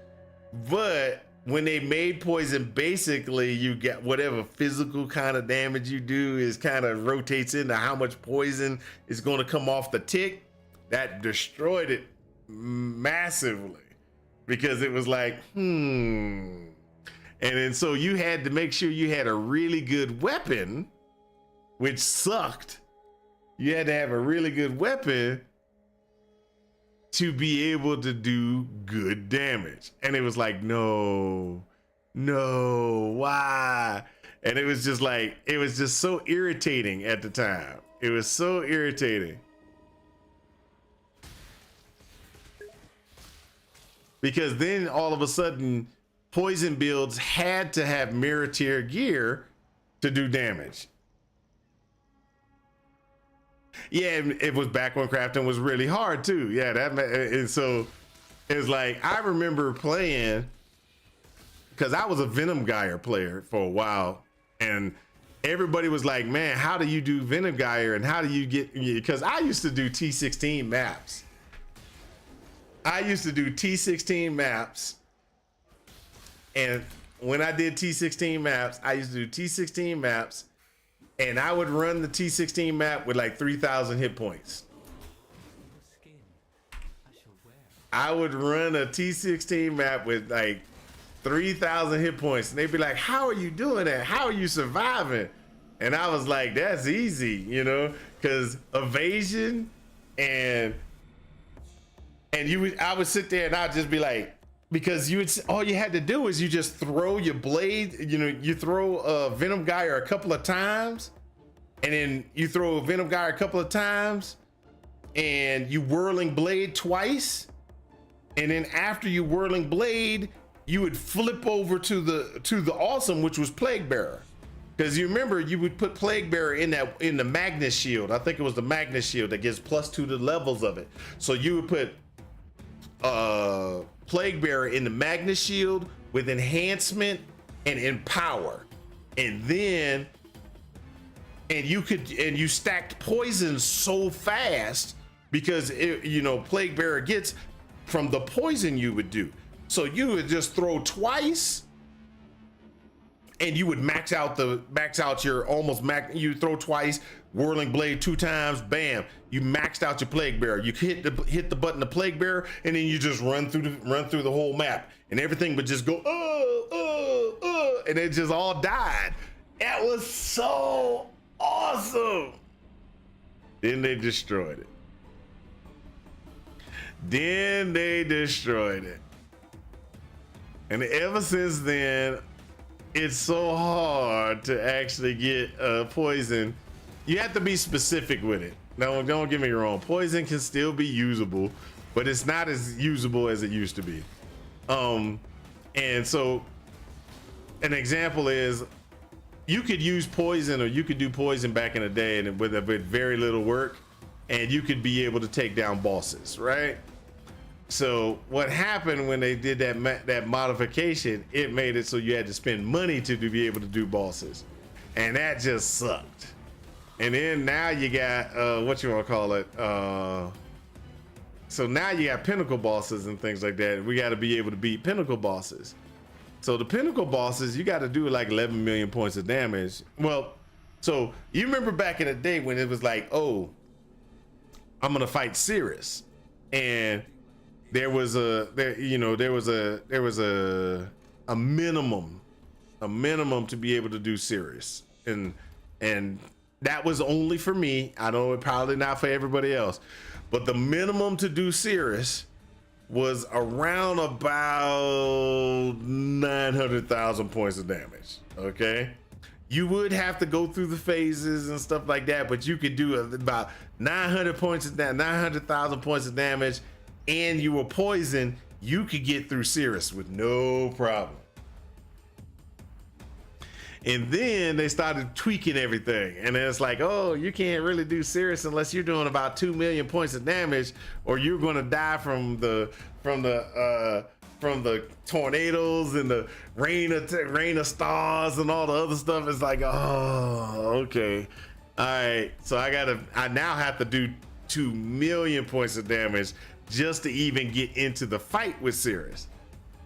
But when they made poison, basically you get whatever physical kind of damage you do is kind of rotates into how much poison is going to come off the tick. That destroyed it massively, because it was like, and then so you had to make sure you had a really good weapon which sucked. You had to have a really good weapon to be able to do good damage. And it was like, no, why? And it was just like, it was just so irritating at the time. It was so irritating. Because then all of a sudden, poison builds had to have mirror tier gear to do damage. Yeah, it was back when crafting was really hard too. Yeah, and so it's like, I remember playing, because I was a Venom Geyer player for a while, and everybody was like, man, how do you do Venom Geyer, and how do you get, because I used to do T16 maps. And when I did T16 maps, I used to do T16 maps, and I would run the T16 map with like 3,000 hit points. Skin I shall wear. I would run a T16 map with like 3,000 hit points, and they'd be like, how are you doing that? How are you surviving? And I was like, that's easy, you know, because evasion and I would sit there and I'd just be like, because all you had to do is you just throw your blade, you know, you throw a Venom Geyer a couple of times, and then you throw a Venom Geyer a couple of times, and you whirling blade twice, and then after you whirling blade, you would flip over to the awesome, which was Plague Bearer. Because you remember, you would put Plague Bearer in the Magnus Shield. I think it was the Magnus Shield that gives +2 to the levels of it. So you would put Plague Bearer in the Magnus Shield with enhancement and empower, and you stacked poison so fast because Plague Bearer gets from the poison you would do. So you would just throw twice, and you would max out your you throw twice, whirling blade 2 times, bam, you maxed out your Plague Bearer. You hit the button to Plague Bearer, and then you just run through the whole map, and everything would just go and it just all died. That was so awesome. Then they destroyed it. And ever since then, it's so hard to actually get poison. You have to be specific with it. No, don't get me wrong. Poison can still be usable, but it's not as usable as it used to be. And so an example is, you could use poison, or you could do poison back in the day, and with very little work, and you could be able to take down bosses, right? So what happened when they did that modification, it made it so you had to spend money to be able to do bosses, and that just sucked. And then now you got what you want to call it, so now you got pinnacle bosses and things like that. We got to be able to beat pinnacle bosses. So the pinnacle bosses, you got to do like 11 million points of damage. Well, so you remember back in the day when it was like, oh, I'm gonna fight Cirrus, and there was a minimum to be able to do Cirrus, and that was only for me. I know it probably not for everybody else, but the minimum to do Cirrus was around about 900,000 points of damage. Okay, you would have to go through the phases and stuff like that, but you could do about 900,000 points of damage, and you were poisoned. You could get through Cirrus with no problem. And then they started tweaking everything, and it's like, oh, you can't really do Cirrus unless you're doing about 2 million points of damage, or you're going to die from the tornadoes and the rain of stars and all the other stuff. It's like, oh, okay, all right. So I now have to do 2 million points of damage just to even get into the fight with Cirrus.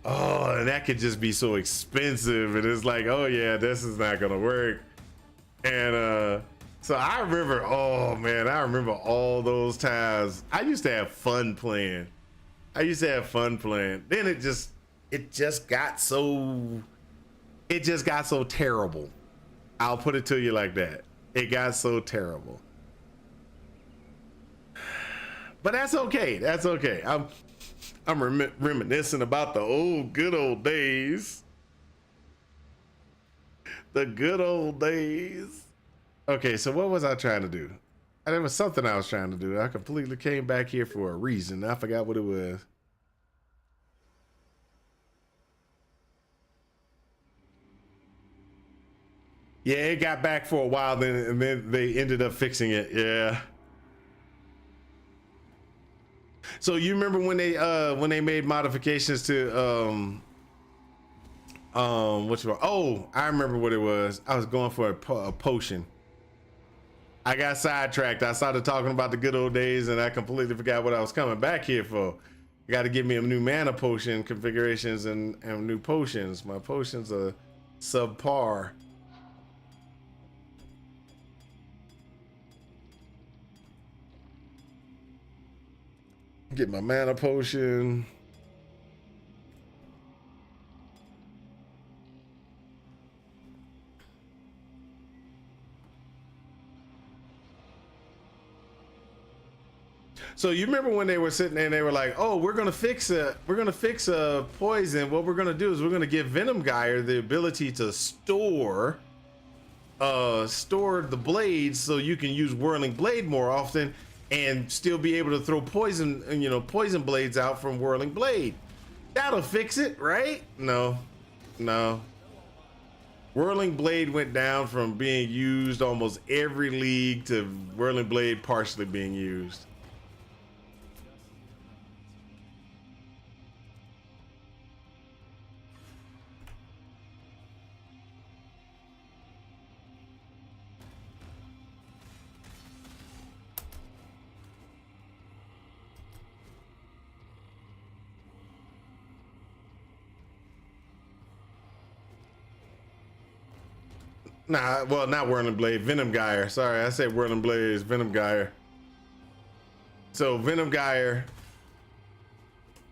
Oh, and that could just be so expensive, and it's like, oh yeah, this is not gonna work. And so I remember, oh man, I remember all those times. I used to have fun playing. Then it just got so terrible. I'll put it to you like that. It got so terrible. But that's okay. That's okay. I'm reminiscing about the good old days. The good old days. Okay, so what was I trying to do? There was something I was trying to do. I completely came back here for a reason. I forgot what it was. Yeah, it got back for a while, and then they ended up fixing it. Yeah. So you remember when they made modifications to what you want? Oh, I remember what it was. I was going for a potion. I got sidetracked. I started talking about the good old days, and I completely forgot what I was coming back here for. You got to give me a new mana potion configurations and new potions. My potions are subpar. Get my mana potion. So you remember when they were sitting there and they were like, "Oh, we're gonna fix a poison. What we're gonna do is we're gonna give Venom Geyer the ability to store the blades so you can use Whirling Blade more often and still be able to throw poison blades out from Whirling Blade. That'll fix it, right? No. Whirling Blade went down from being used almost every league to Whirling Blade partially being used. Nah, well, not Whirling Blade, Venom Geyer. Sorry, I said Whirling Blade is Venom Geyer. So Venom Geyer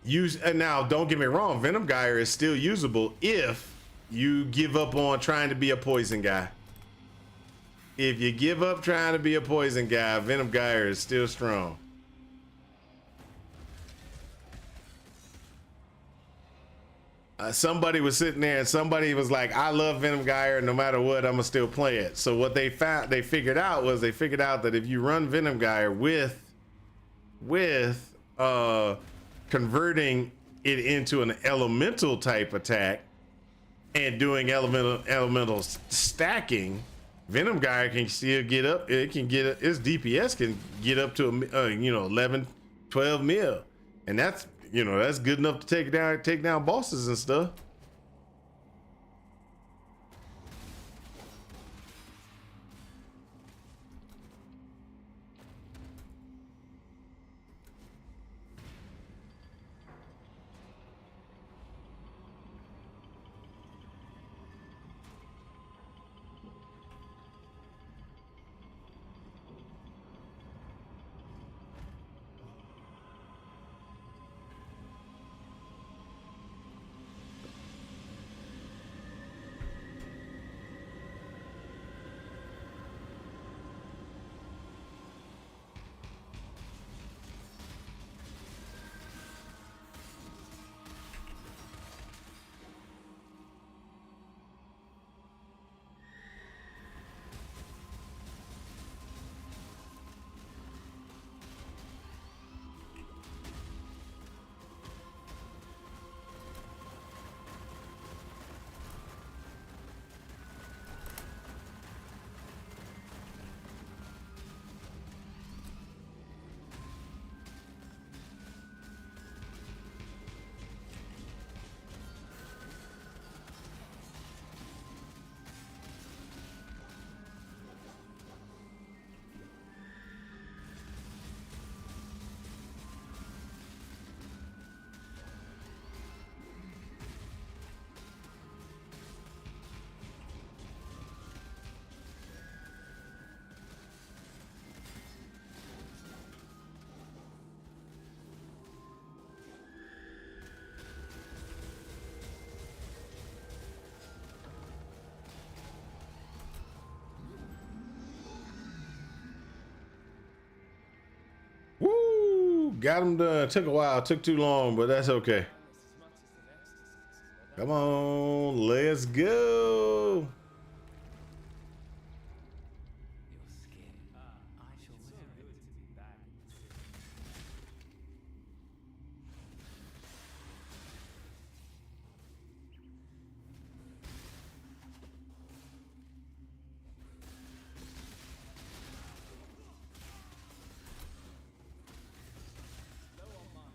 and now don't get me wrong, Venom Geyer is still usable if you give up on trying to be a poison guy. If you give up trying to be a poison guy, Venom Geyer is still strong. Somebody was sitting there and somebody was like, I love Venom Geyer, no matter what, I'm gonna still play it. So what they figured out that if you run Venom Geyer with converting it into an elemental type attack and doing elemental stacking, Venom Geyer can still get up. Its DPS can get up to 11, 12 mil, and that's good enough to take down bosses and stuff. got him done. Took a while. Took too long, but that's okay. Come on, let's go. Your skin. I shall wear it. Good to be back. Low on mine.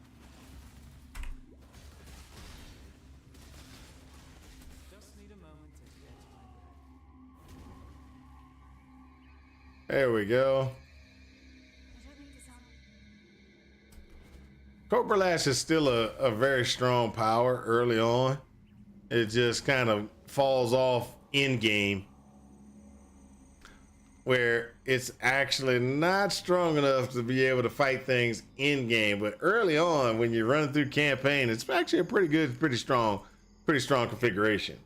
Just need a moment to get my breath. There we go. I don't mean to sound. Cobra Lash is still a very strong power early on. It just kind of falls off in game, where it's actually not strong enough to be able to fight things in game. But early on, when you're running through campaign, it's actually a pretty good, pretty strong configuration.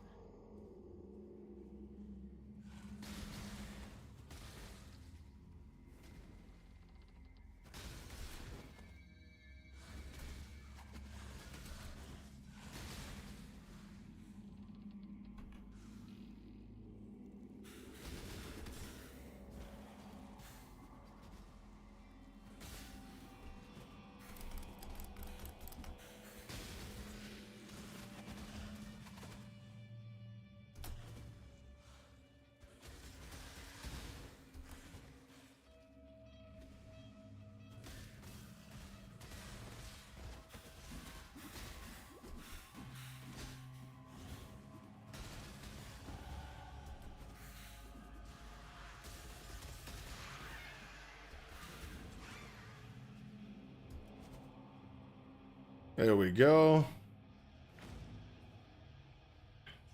There we go.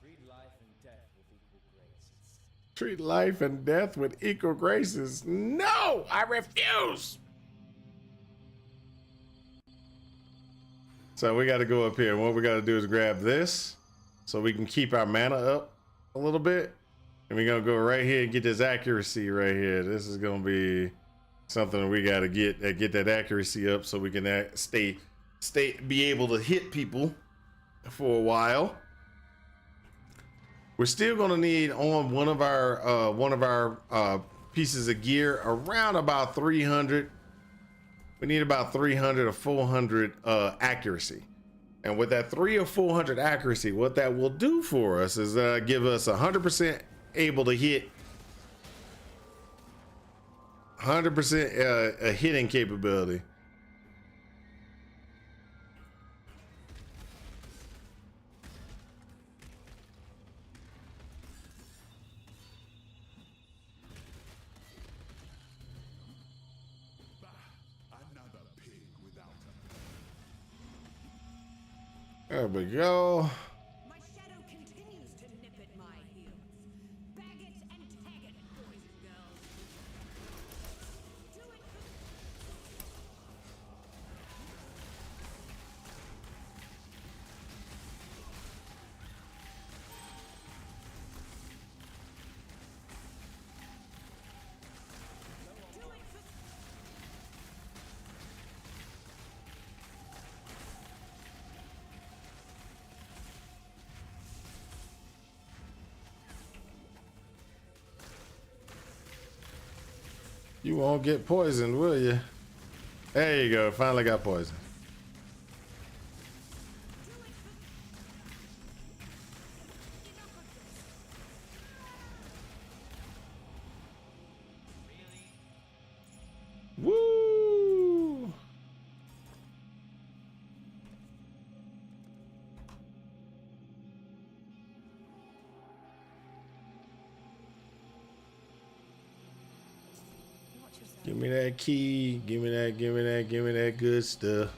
Treat life and death with equal graces. Treat life and death with equal graces. No, I refuse. So we got to go up here. What we got to do is grab this so we can keep our mana up a little bit. And we're going to go right here and get this accuracy right here. This is going to be something we got to get that accuracy up so we can be able to hit people for a while. We're still going to need on one of our pieces of gear around about 300. We need about 300 or 400 accuracy. And with that 300 or 400 accuracy, what that will do for us is give us 100% able to hit, 100% a hitting capability. Another pig without a There we go. My shadow continues to nip at my heels. Bag it and tag it, boys and girls. Do it for You won't get poisoned, will you? There you go. Finally got poisoned. Woo! watch yourself. Give me that key. Give me that. Give me that. Give me that good stuff.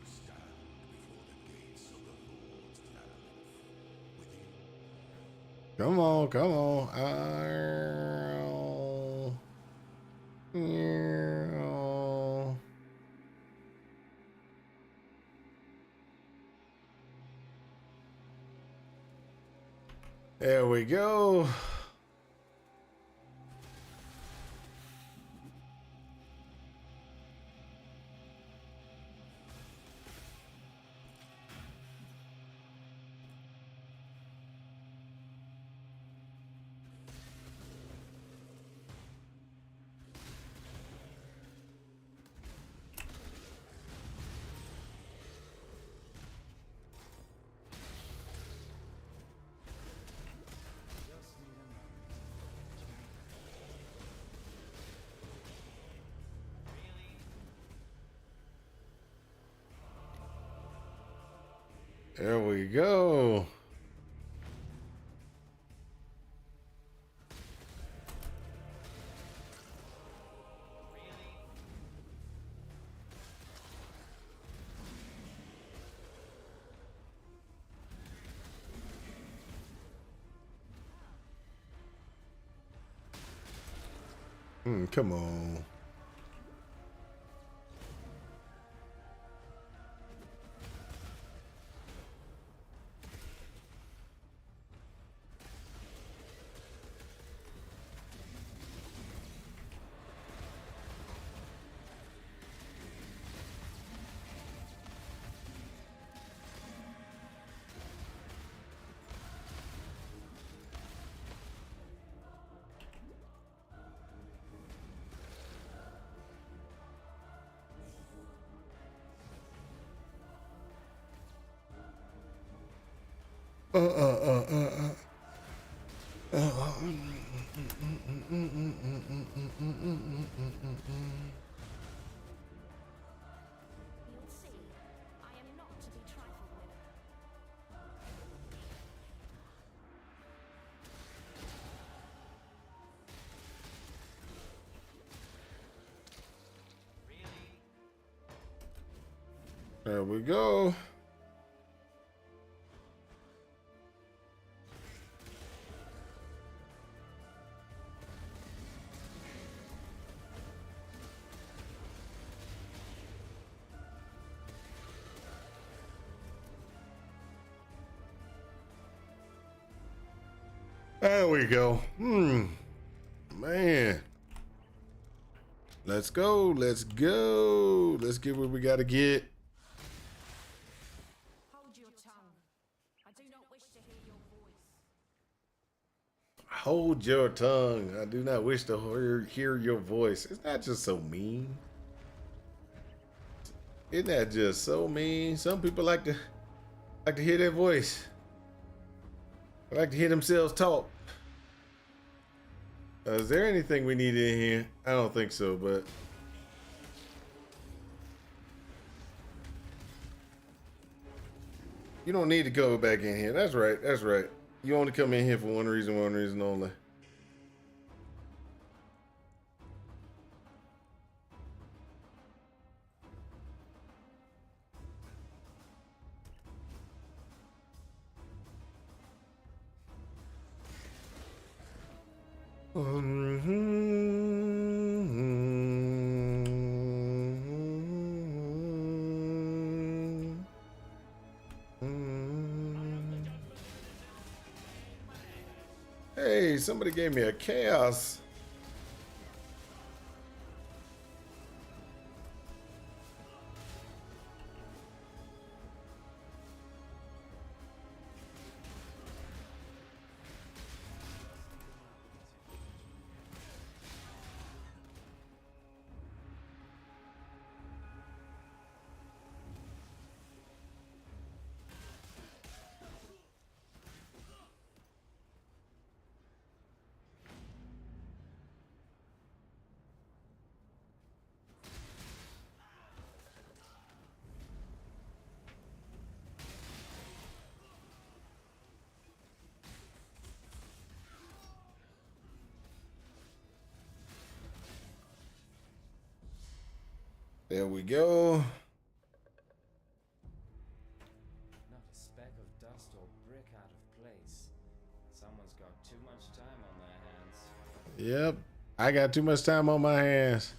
stand before the gates of the Lord's labyrinth. Within Come on. Come on. There we go. There we go. Come on. You'll see, I am not to be trifled with. There we go. There we go. Man. Let's go. Let's go. Let's get what we got to get. Hold your tongue. I do not wish to hear your voice. Hold your tongue. I do not wish to hear your voice. It's not just so mean. Isn't that just so mean? Some people like to hear their voice. I like to hear themselves talk. Is there anything we need in here? I don't think so, but you don't need to go back in here. That's right. That's right. You only come in here for one reason only. Hey, somebody gave me a chaos. There we go. Not a speck of dust or brick out of place. Someone's got too much time on their hands. Yep. I got too much time on my hands.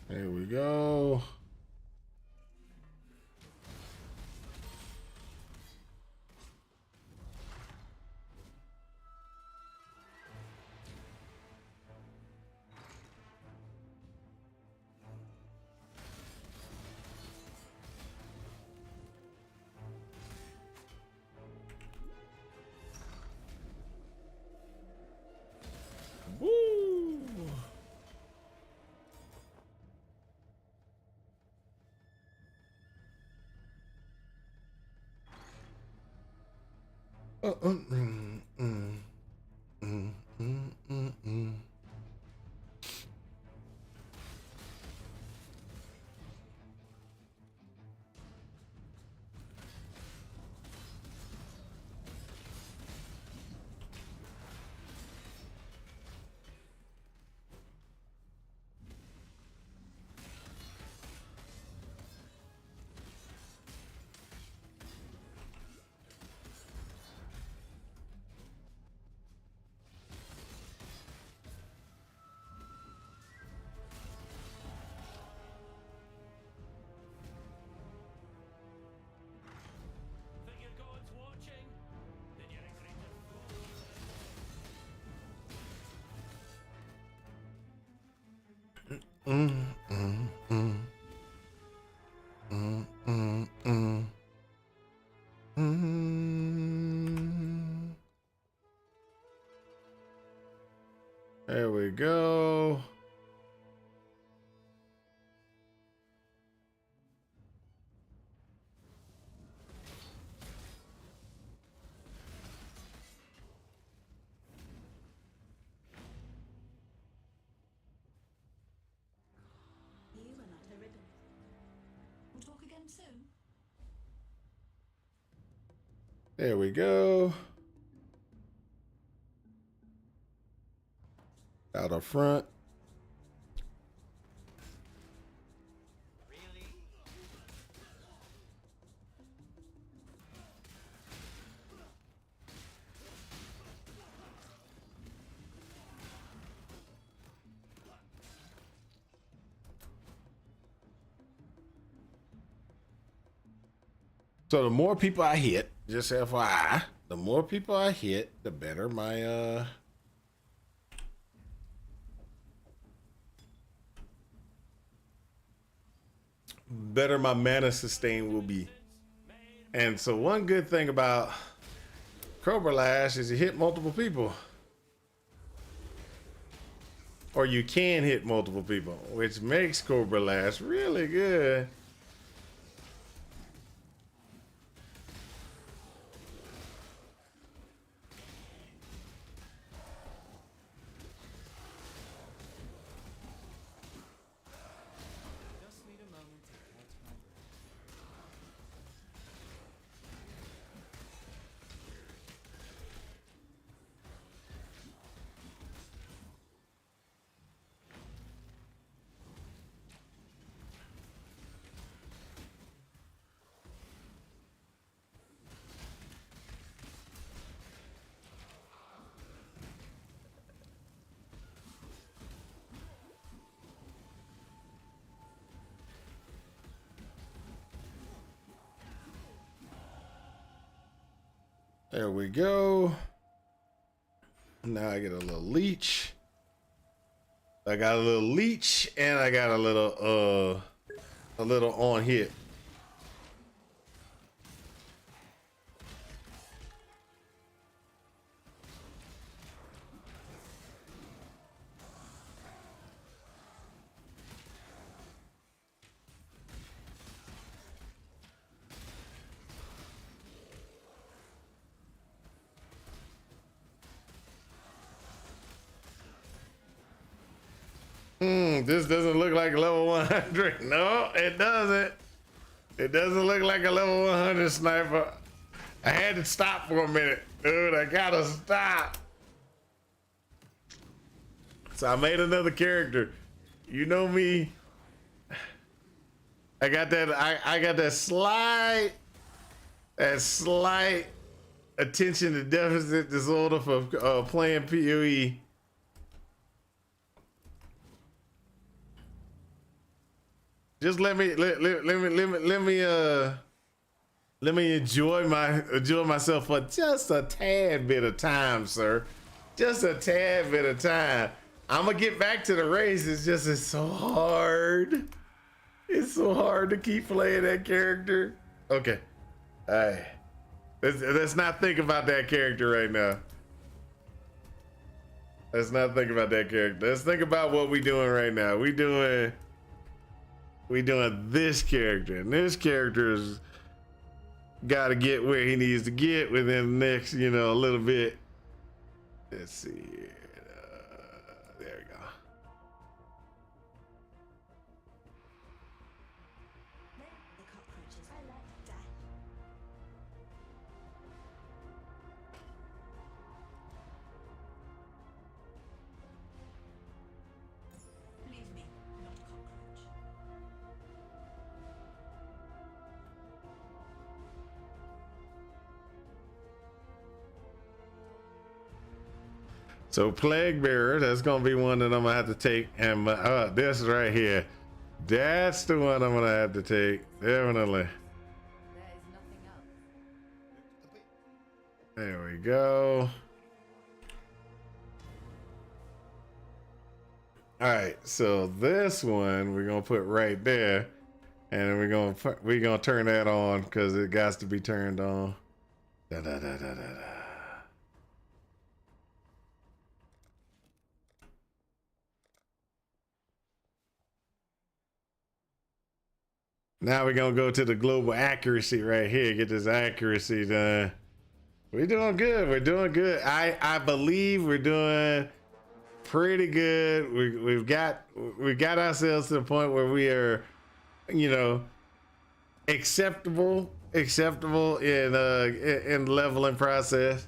There we go. Woo! Mm, mm, mm, mm. Think your God's watching? Then you're a greater fool. Mm, mm, mm. Mm, mm, mm. Mm. There we go. You are not a ribbon. We'll talk again soon. There we go. Out up front. So the more people I hit, just FYI, the more people I hit, the better my better my mana sustain will be. And so one good thing about Cobra Lash is you hit multiple people. Or you can hit multiple people, which makes Cobra Lash really good. Just need a moment to catch my breath. There we go. Now I get a little leech. I got a little leech and I got a little on hit. This doesn't look like a level 100. No, it doesn't. It doesn't look like a level 100 sniper. I had to stop for a minute. Dude, I gotta stop. So I made another character. You know me. I got that I got that slight attention to deficit disorder for playing PoE. Just let me enjoy myself for just a tad bit of time, sir. Just a tad bit of time. I'm gonna get back to the race. It's so hard. It's so hard to keep playing that character. Okay. All right. Let's not think about that character right now. Let's not think about that character. Let's think about what we doing right now. We doing this character, and this character's got to get where he needs to get within the next, a little bit. Let's see here. There we go. The cockroaches. I like death. Leave me, not cockroach. So Plague Bearer, that's gonna be one that I'm gonna have to take, and this right here, that's the one I'm gonna have to take, definitely. There is nothing else. There we go. All right, so this one we're gonna put right there, and we're gonna turn that on because it got to be turned on. Da, da, da, da, da, da. Now we're gonna go to the global accuracy right here. Get this accuracy done. We're doing good. We're doing good. I believe we're doing pretty good. We've got ourselves to the point where we are, acceptable in the leveling process.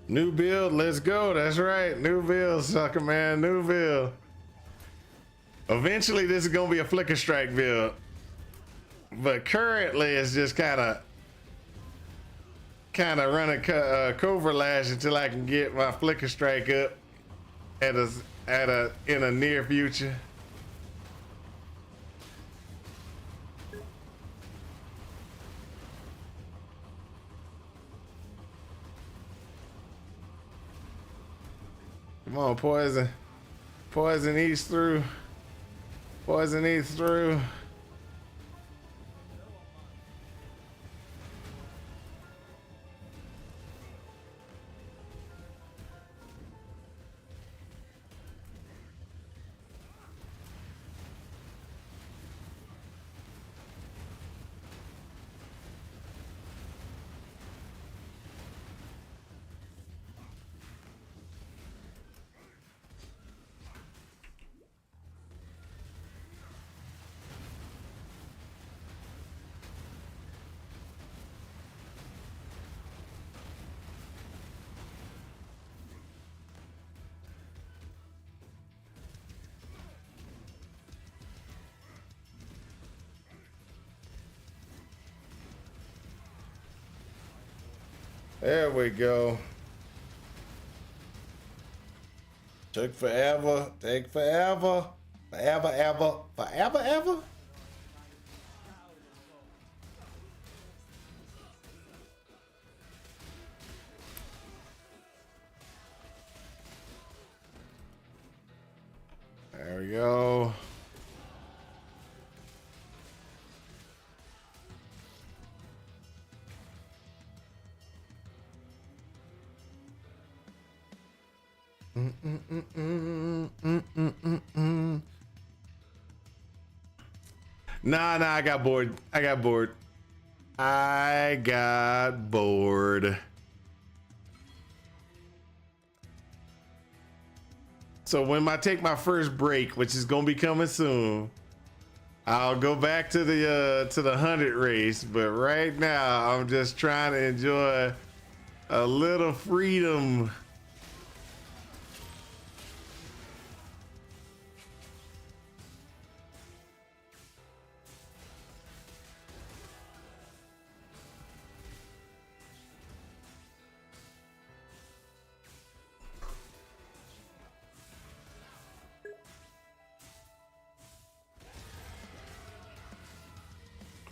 New build, let's go. That's right. New build, sucker man. New build. Eventually, this is gonna be a flicker strike build, but currently, it's just kind of running cover lash until I can get my flicker strike up in a near future. Come on, poison. Poison eats through. Poison eats through. There we go. Took forever. Take forever. Forever, ever. Forever, ever. There we go. Nah, I got bored. I got bored. So when I take my first break, which is gonna be coming soon, I'll go back to the 100 race. But right now, I'm just trying to enjoy a little freedom.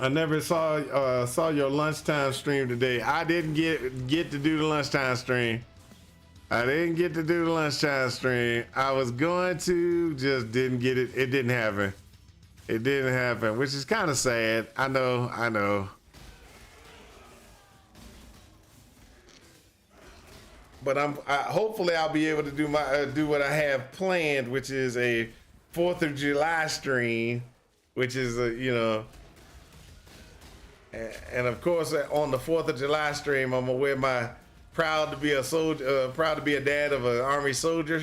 I never saw your lunchtime stream today. I didn't get to do the lunchtime stream. I didn't get to do the lunchtime stream. I was going to, just didn't get it. It didn't happen. It didn't happen, which is kind of sad. I know. But hopefully I'll be able to do do what I have planned, which is a 4th of July stream, which is you know. And of course, on the 4th of July stream, I'm gonna wear my proud to be a soldier, proud to be a dad of an Army soldier.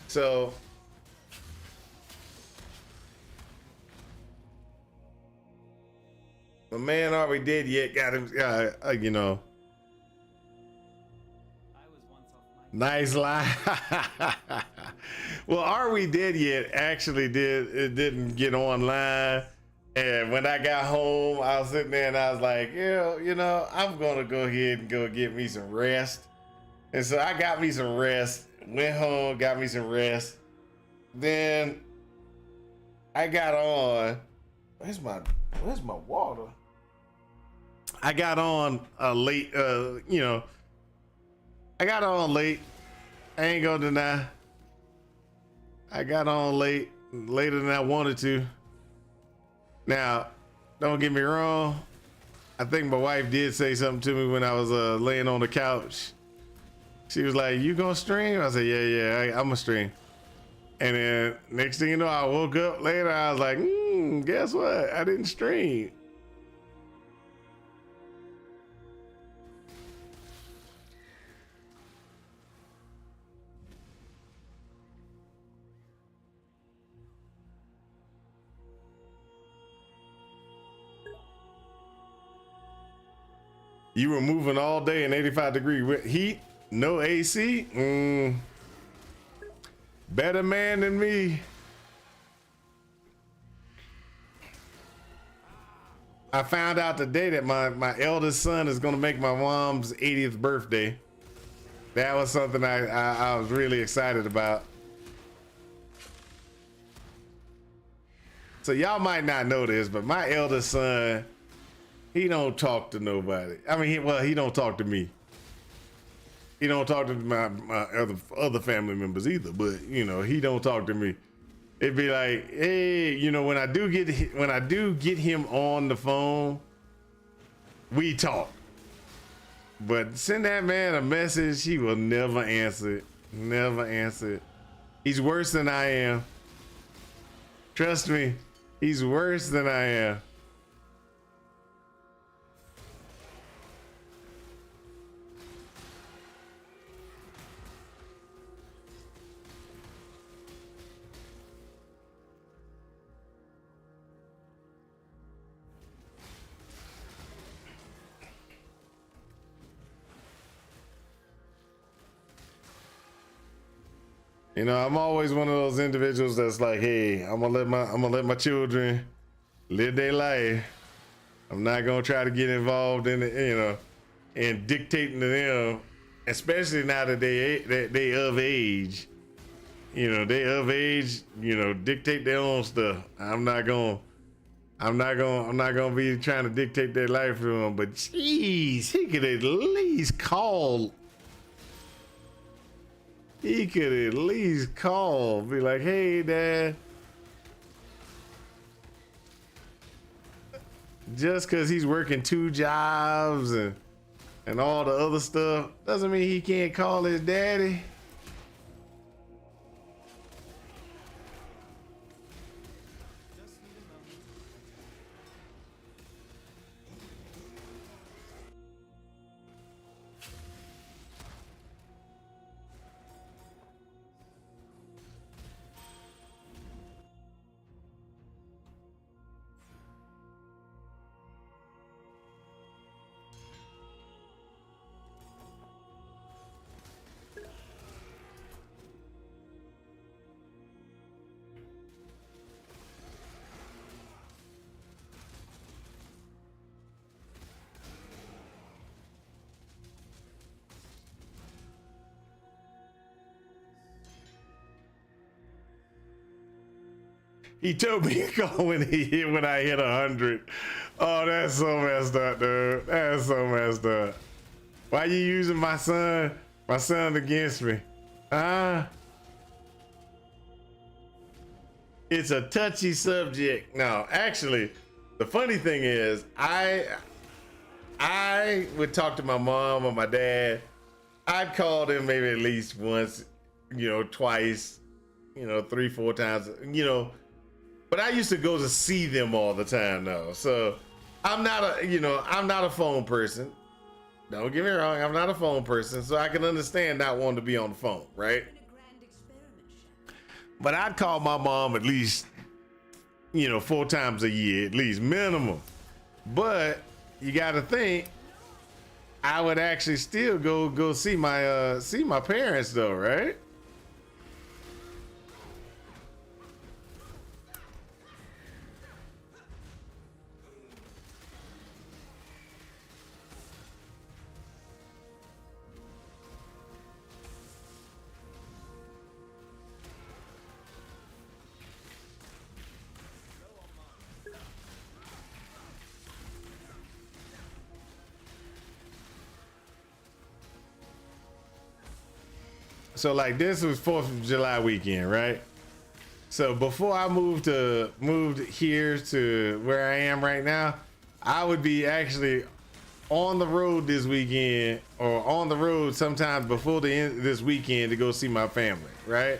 So the man Are We Dead Yet got him, you know. Nice lie. Well, Are We Dead Yet actually didn't get online. And when I got home, I was sitting there and I was like, yeah, you know, I'm gonna go ahead and go get me some rest. And so I got me some rest, went home, got me some rest. Then I got on, where's my water? I got on late, you know, I got on late. I ain't gonna deny. I got on late, later than I wanted to. Now, don't get me wrong. I think my wife did say something to me when I was laying on the couch. She was like, "You gonna stream?" I said, "Yeah, I'm gonna stream." And then next thing you know, I woke up later. I was like, guess what? I didn't stream. You were moving all day in 85-degree heat, no AC. Better man than me. I found out today that my eldest son is gonna make my mom's 80th birthday. That was something I was really excited about. So y'all might not know this, but my eldest son, he don't talk to nobody. I mean, he don't talk to me. He don't talk to my other family members either, but you know, he don't talk to me. It'd be like, hey, you know, when I do get him on the phone, we talk. But send that man a message, he will never answer it. Never answer it. He's worse than I am. Trust me, he's worse than I am. You know, I'm always one of those individuals that's like, hey, I'm gonna let my children live their life. I'm not gonna try to get involved in it, you know, and dictating to them, especially now that they of age. You know, they of age, you know, dictate their own stuff. I'm not gonna be trying to dictate their life to them, but geez, he could at least call. He could at least call, be like, hey, Dad. Just because he's working 2 jobs and all the other stuff doesn't mean he can't call his daddy. He told me to call when I hit 100. Oh, that's so messed up, dude. That's so messed up. Why you using my son against me? It's a touchy subject. No, actually, the funny thing is, I would talk to my mom or my dad. I'd call them maybe at least once, twice, 3, 4 times, but I used to go to see them all the time though. So I'm not a phone person. Don't get me wrong. I'm not a phone person. So I can understand not wanting to be on the phone, right? But I'd call my mom at least, 4 times a year, at least minimum. But you got to think, I would actually still go see my parents though, right? So like this was 4th of July weekend, right? So before I moved here to where I am right now, I would be actually on the road this weekend or on the road sometime before the end of this weekend to go see my family, right?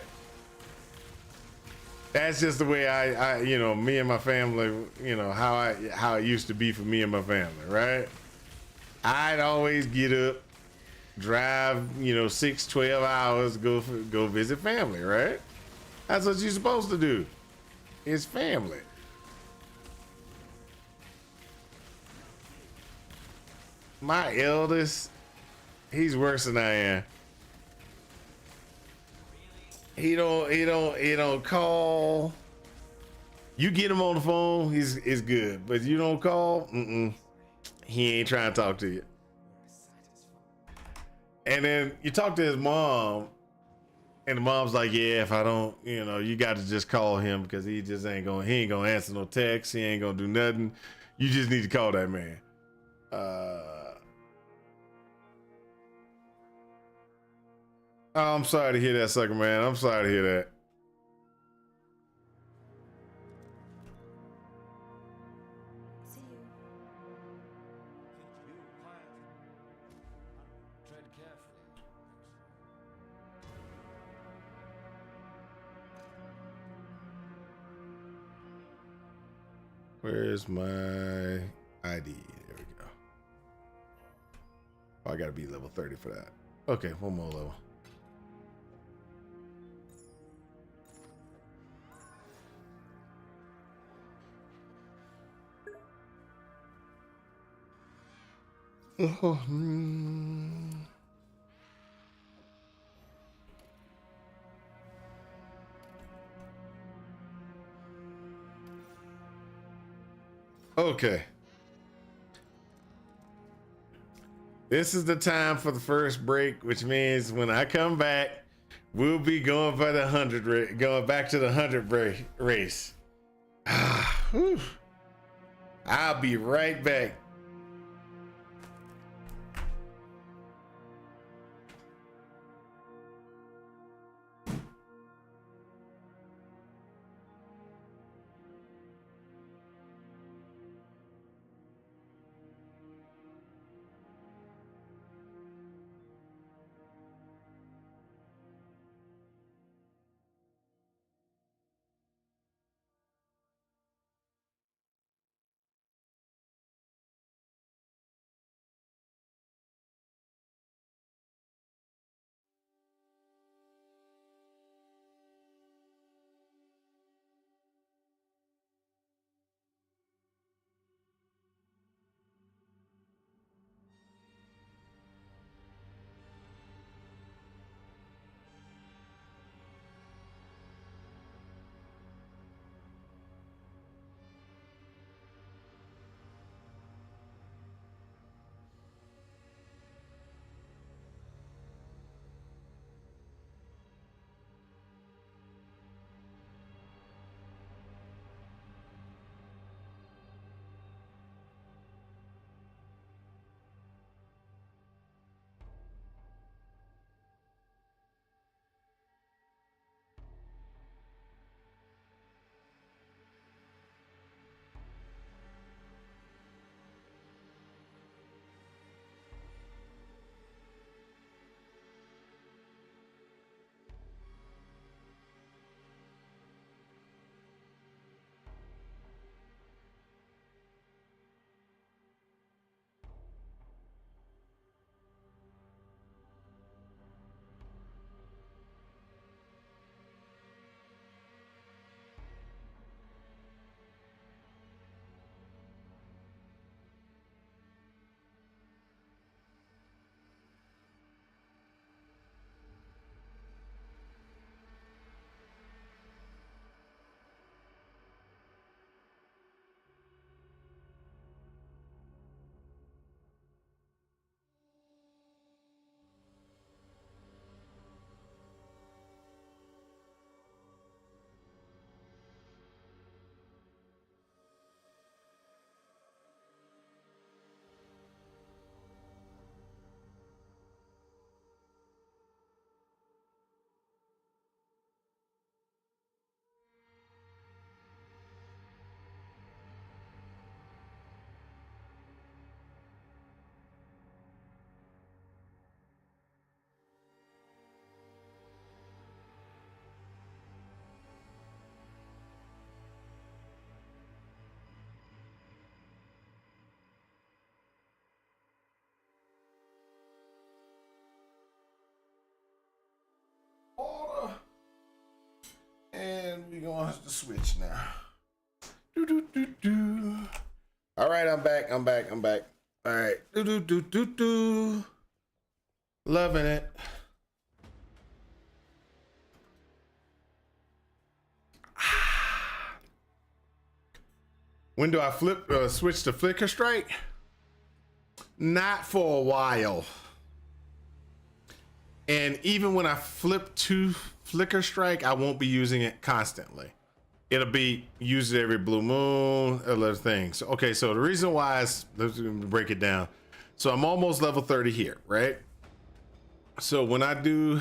That's just the way I me and my family, how it used to be for me and my family, right? I'd always get up, drive 6, 12 hours, go visit family, right? That's what you're supposed to do. It's family. My eldest, he's worse than I am. He don't call. You get him on the phone, he's good, but you don't call, he ain't trying to talk to you. And then you talk to his mom, and the mom's like, yeah, if I don't, you got to just call him because he ain't gonna answer no text. He ain't gonna do nothing. You just need to call that man. Oh, I'm sorry to hear that, sucker man. I'm sorry to hear that. See you. Tread carefully. Where's my ID? There we go. Oh, I gotta be level 30 for that. Okay, one more level. Oh, Okay. This is the time for the first break, which means when I come back, we'll be going by the 100 going back to the 100 race. Whew. I'll be right back. it's the switch now. Do, do, do, do. All right, I'm back. I'm back. I'm back. All right. Do, do, do, do, do. Loving it. When do I switch to Flicker Strike? Not for a while. And even when I flip to Flicker Strike, I won't be using it constantly. It'll be used every blue moon, other things. Okay, so the reason why is, let's break it down. So I'm almost level 30 here, right? So when I do,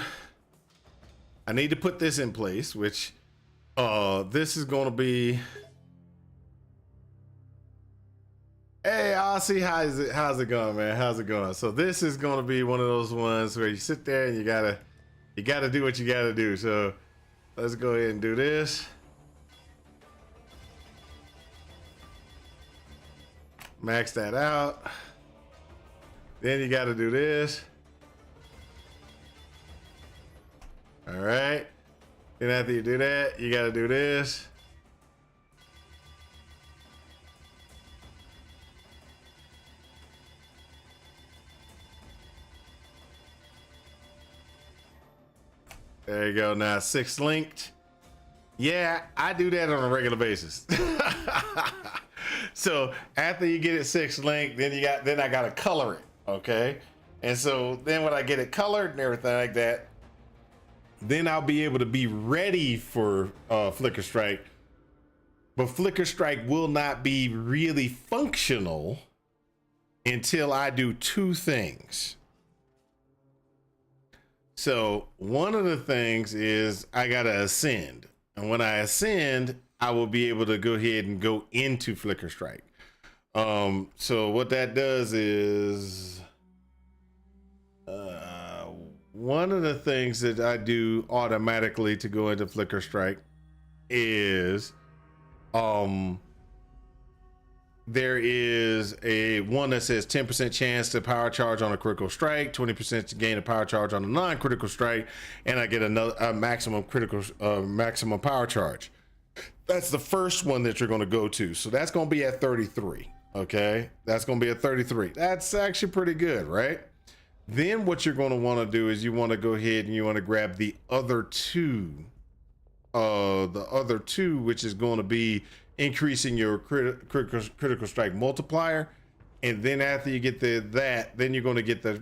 I need to put this in place, which this is going to be, hey, I'll see how's it going, man? How's it going? So this is going to be one of those ones where you sit there and you gotta do what you gotta do. So let's go ahead and do this. Max that out. Then you got to do this. All right. Then after you do that, you got to do this. There you go. Now 6 linked. Yeah, I do that on a regular basis. So after you get it 6 linked, then I gotta color it, okay? And so then when I get it colored and everything like that, then I'll be able to be ready for Flicker Strike. But Flicker Strike will not be really functional until I do 2 things. So one of the things is I gotta ascend. And when I ascend, I will be able to go ahead and go into Flicker Strike. So what that does is, one of the things that I do automatically to go into Flicker Strike is, there is a one that says 10% chance to power charge on a critical strike, 20% to gain a power charge on a non-critical strike, and I get a maximum power charge. That's the first one that you're going to go to. So that's going to be at 33. Okay. That's going to be at 33. That's actually pretty good, right? Then what you're going to want to do is you want to go ahead and you want to grab the other two, which is going to be increasing your critical strike multiplier. And then after you get that, then you're going to get the,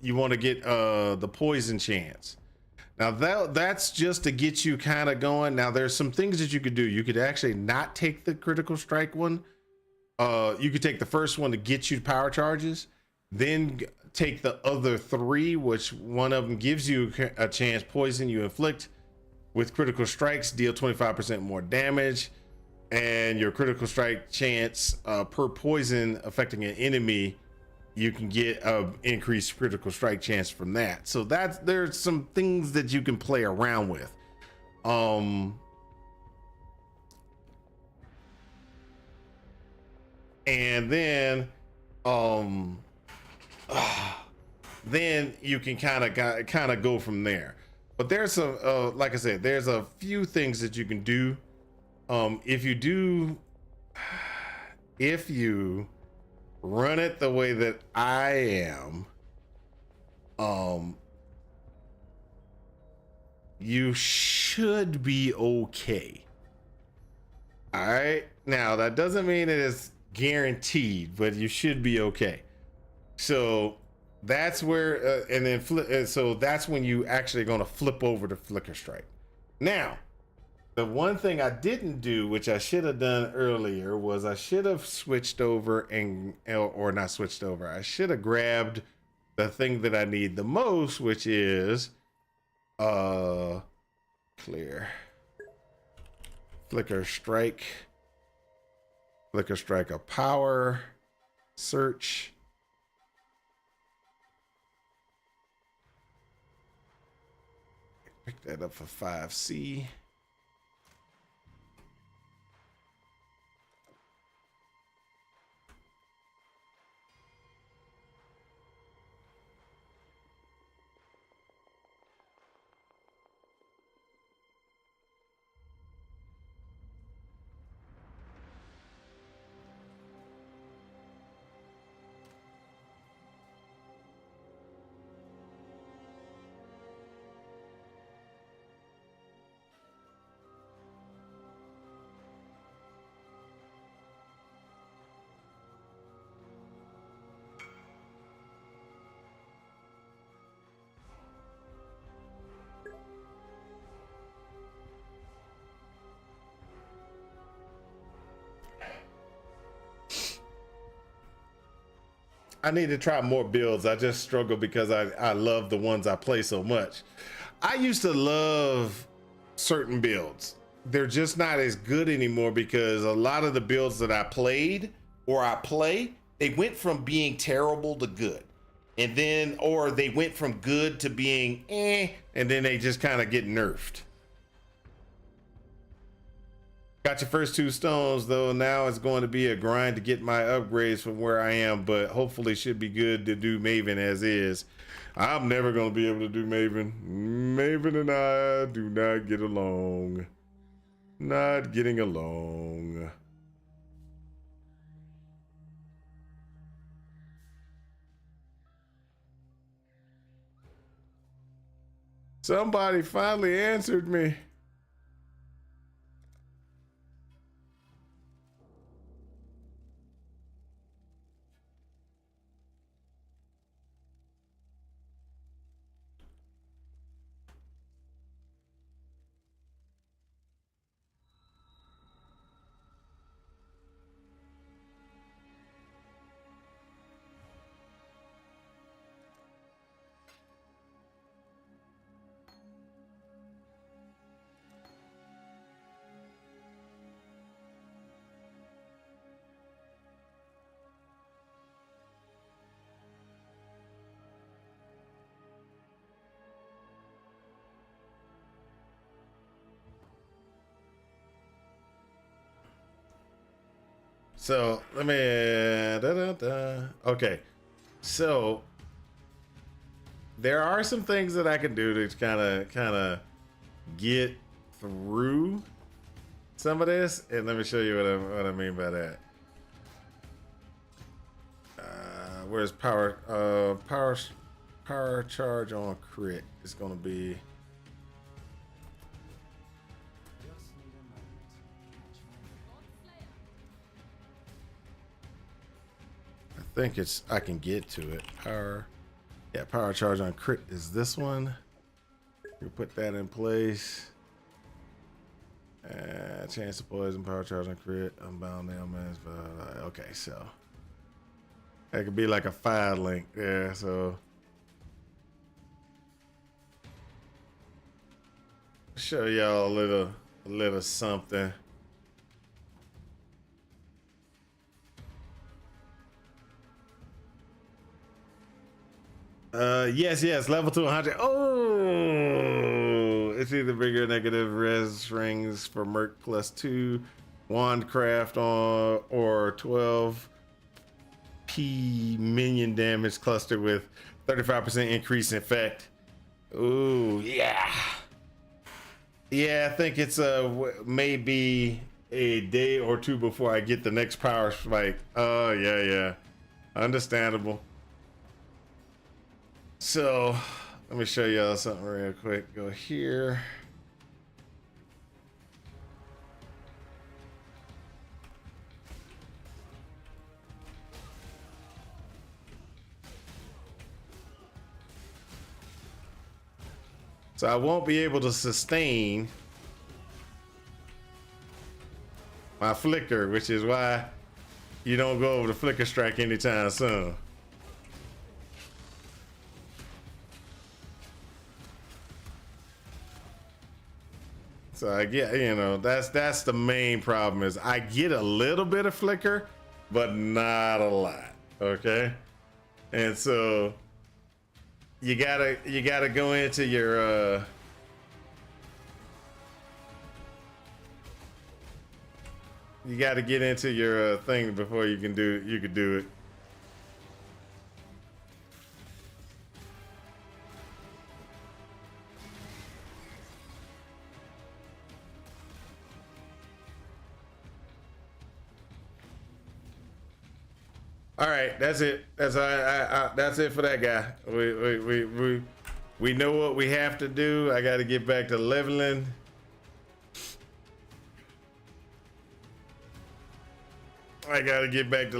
you want to get the poison chance. Now that's just to get you kind of going. Now there's some things that you could do. You could actually not take the critical strike one. You could take the first one to get you power charges, then take the other 3, which one of them gives you a chance. Poison you inflict with critical strikes, deal 25% more damage, and your critical strike chance per poison affecting an enemy, you can get a increased critical strike chance from that. So there's some things that you can play around with. And then then you can kind of go from there. But there's some like I said, there's a few things that you can do. If you run it the way that I am, you should be okay. All right. Now that doesn't mean it is guaranteed, but you should be okay. So that's where, and then so that's when you actually going to flip over to Flicker Strike. Now, the one thing I didn't do, which I should have done earlier, was I should have switched over or not switched over. I should have grabbed the thing that I need the most, which is clear Flicker Strike of power, search. Pick that up for 5C. I need to try more builds. I just struggle because I love the ones I play so much. I used to love certain builds. They're just not as good anymore because a lot of the builds that I played or I play, they went from being terrible to good. And then, or they went from good to being and then they just kind of get nerfed. Got your first 2 stones though. Now it's going to be a grind to get my upgrades from where I am, but hopefully should be good to do Maven as is. I'm never going to be able to do Maven. Maven and I do not get along. Not getting along. Somebody finally answered me. So let me okay. So there are some things that I can do to kind of get through some of this, and let me show you what I mean by that. Where's power charge on crit? It's gonna be. I think it's, I can get to it. Power charge on crit is this one. You put that in place. Chance to poison, power charge on crit, unbound ailments. Okay, so that could be like a 5 link there. So show y'all a little something. Yes, level 2 100. Oh, it's either bigger negative res rings for Merc +2, Wandcraft on, or 12 P minion damage cluster with 35% increase in effect. Ooh, yeah. Yeah, I think it's maybe a day or 2 before I get the next power spike. Oh, yeah. Understandable. So let me show y'all something real quick. Go here. So I won't be able to sustain my flicker, which is why you don't go over the flicker strike anytime soon. So I get, that's the main problem is I get a little bit of flicker, but not a lot. Okay. And so you gotta go into your, you gotta get into your thing before you can do it. All right, that's it. That's it for that guy. We know what we have to do. I got to get back to leveling. If I don't get back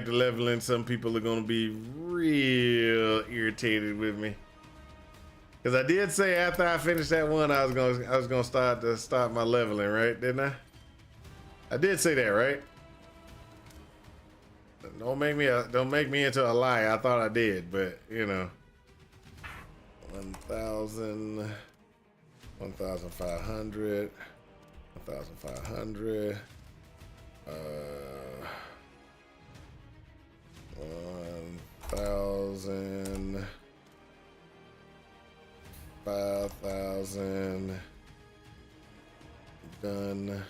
to leveling, some people are gonna be real irritated with me. Cause I did say after I finished that one, I was gonna start my leveling, right? Didn't I? I did say that, right? Don't make me into a liar. I thought I did, but you know. 1,000, 1,500, 1,500. 1,000, 5,000. Done.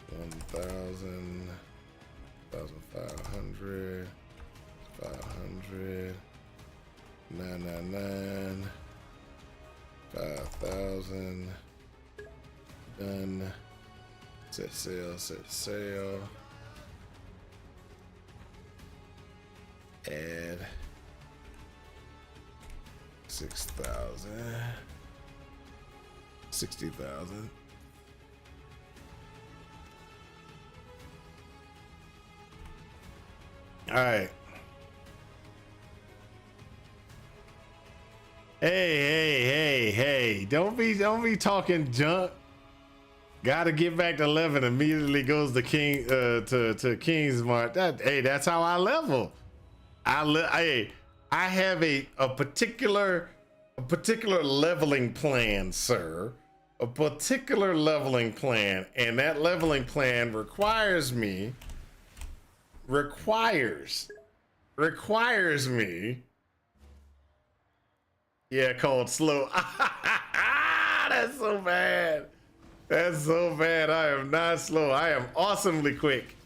1,000, 1,500, 500, 999, 5,000. Done. Set sail, set sail. Add 6,000, 60,000. All right. Hey. Don't be talking junk. Gotta get back to 11. Immediately goes to King to King's March. That's how I level. I have a particular leveling plan, sir. A particular leveling plan, and that leveling plan requires me. Requires me. Yeah, called slow. That's so bad. That's so bad. I am not slow. I am awesomely quick.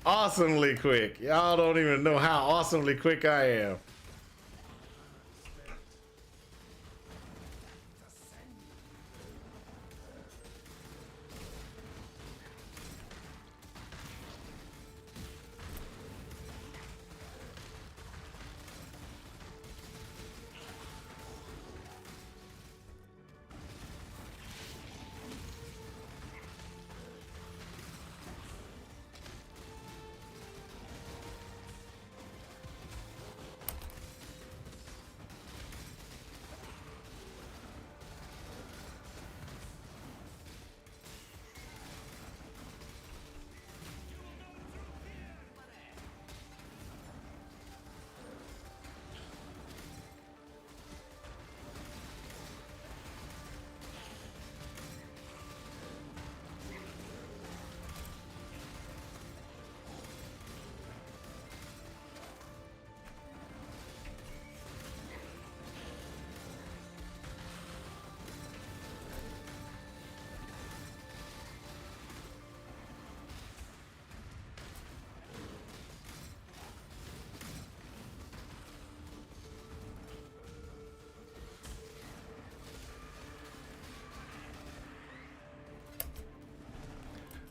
Awesomely quick. Y'all don't even know how awesomely quick I am.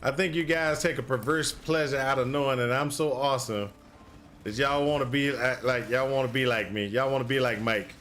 I think you guys take a perverse pleasure out of knowing that I'm so awesome that y'all want to be like y'all want to be like me. Y'all want to be like Mike.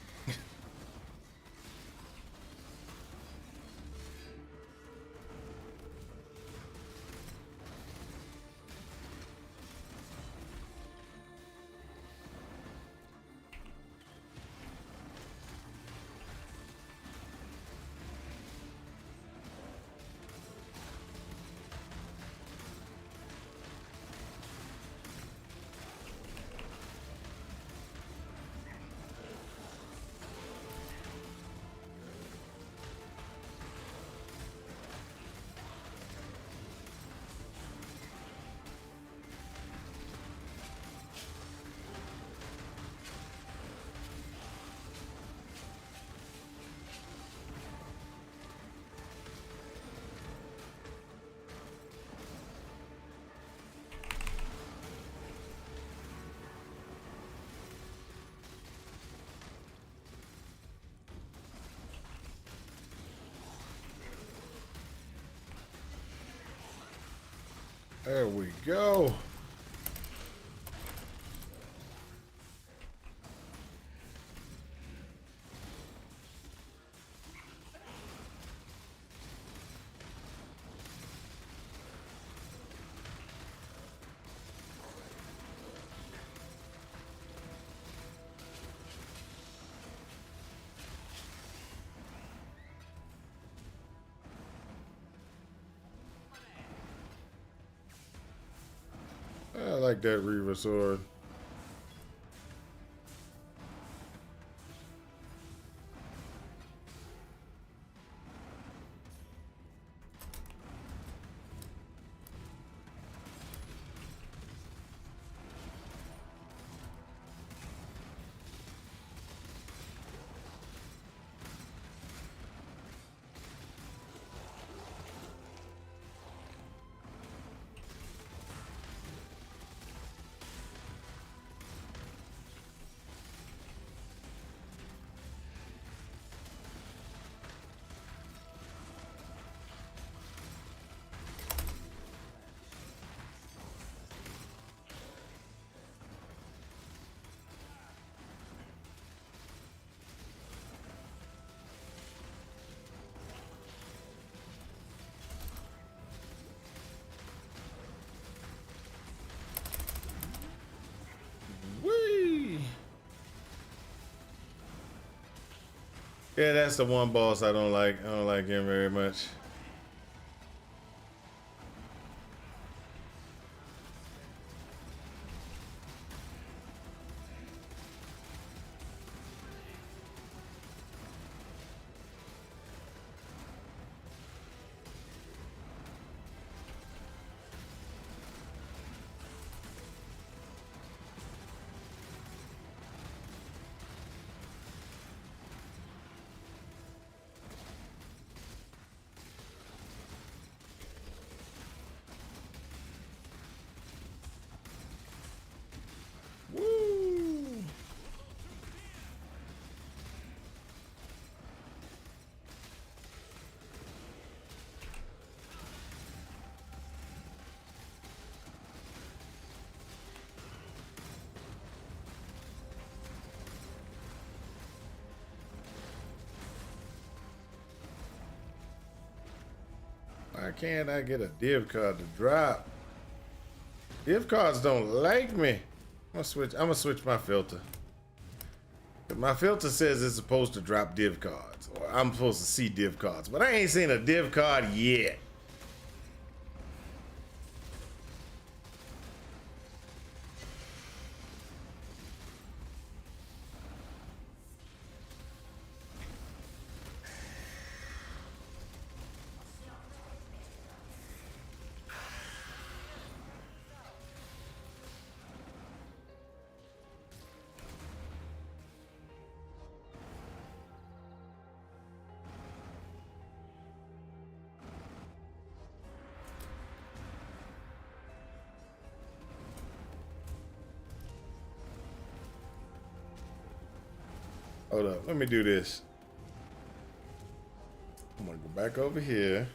There we go. like that Reaver sword. Whee! Yeah, that's the one boss I don't like. I don't like him very much. Woo! Why can't I get a div card to drop? Div cards don't like me. I'm gonna switch my filter. My filter says it's supposed to drop div cards, or I'm supposed to see div cards, but I ain't seen a div card yet. Hold up, let me do this. I'm gonna go back over here.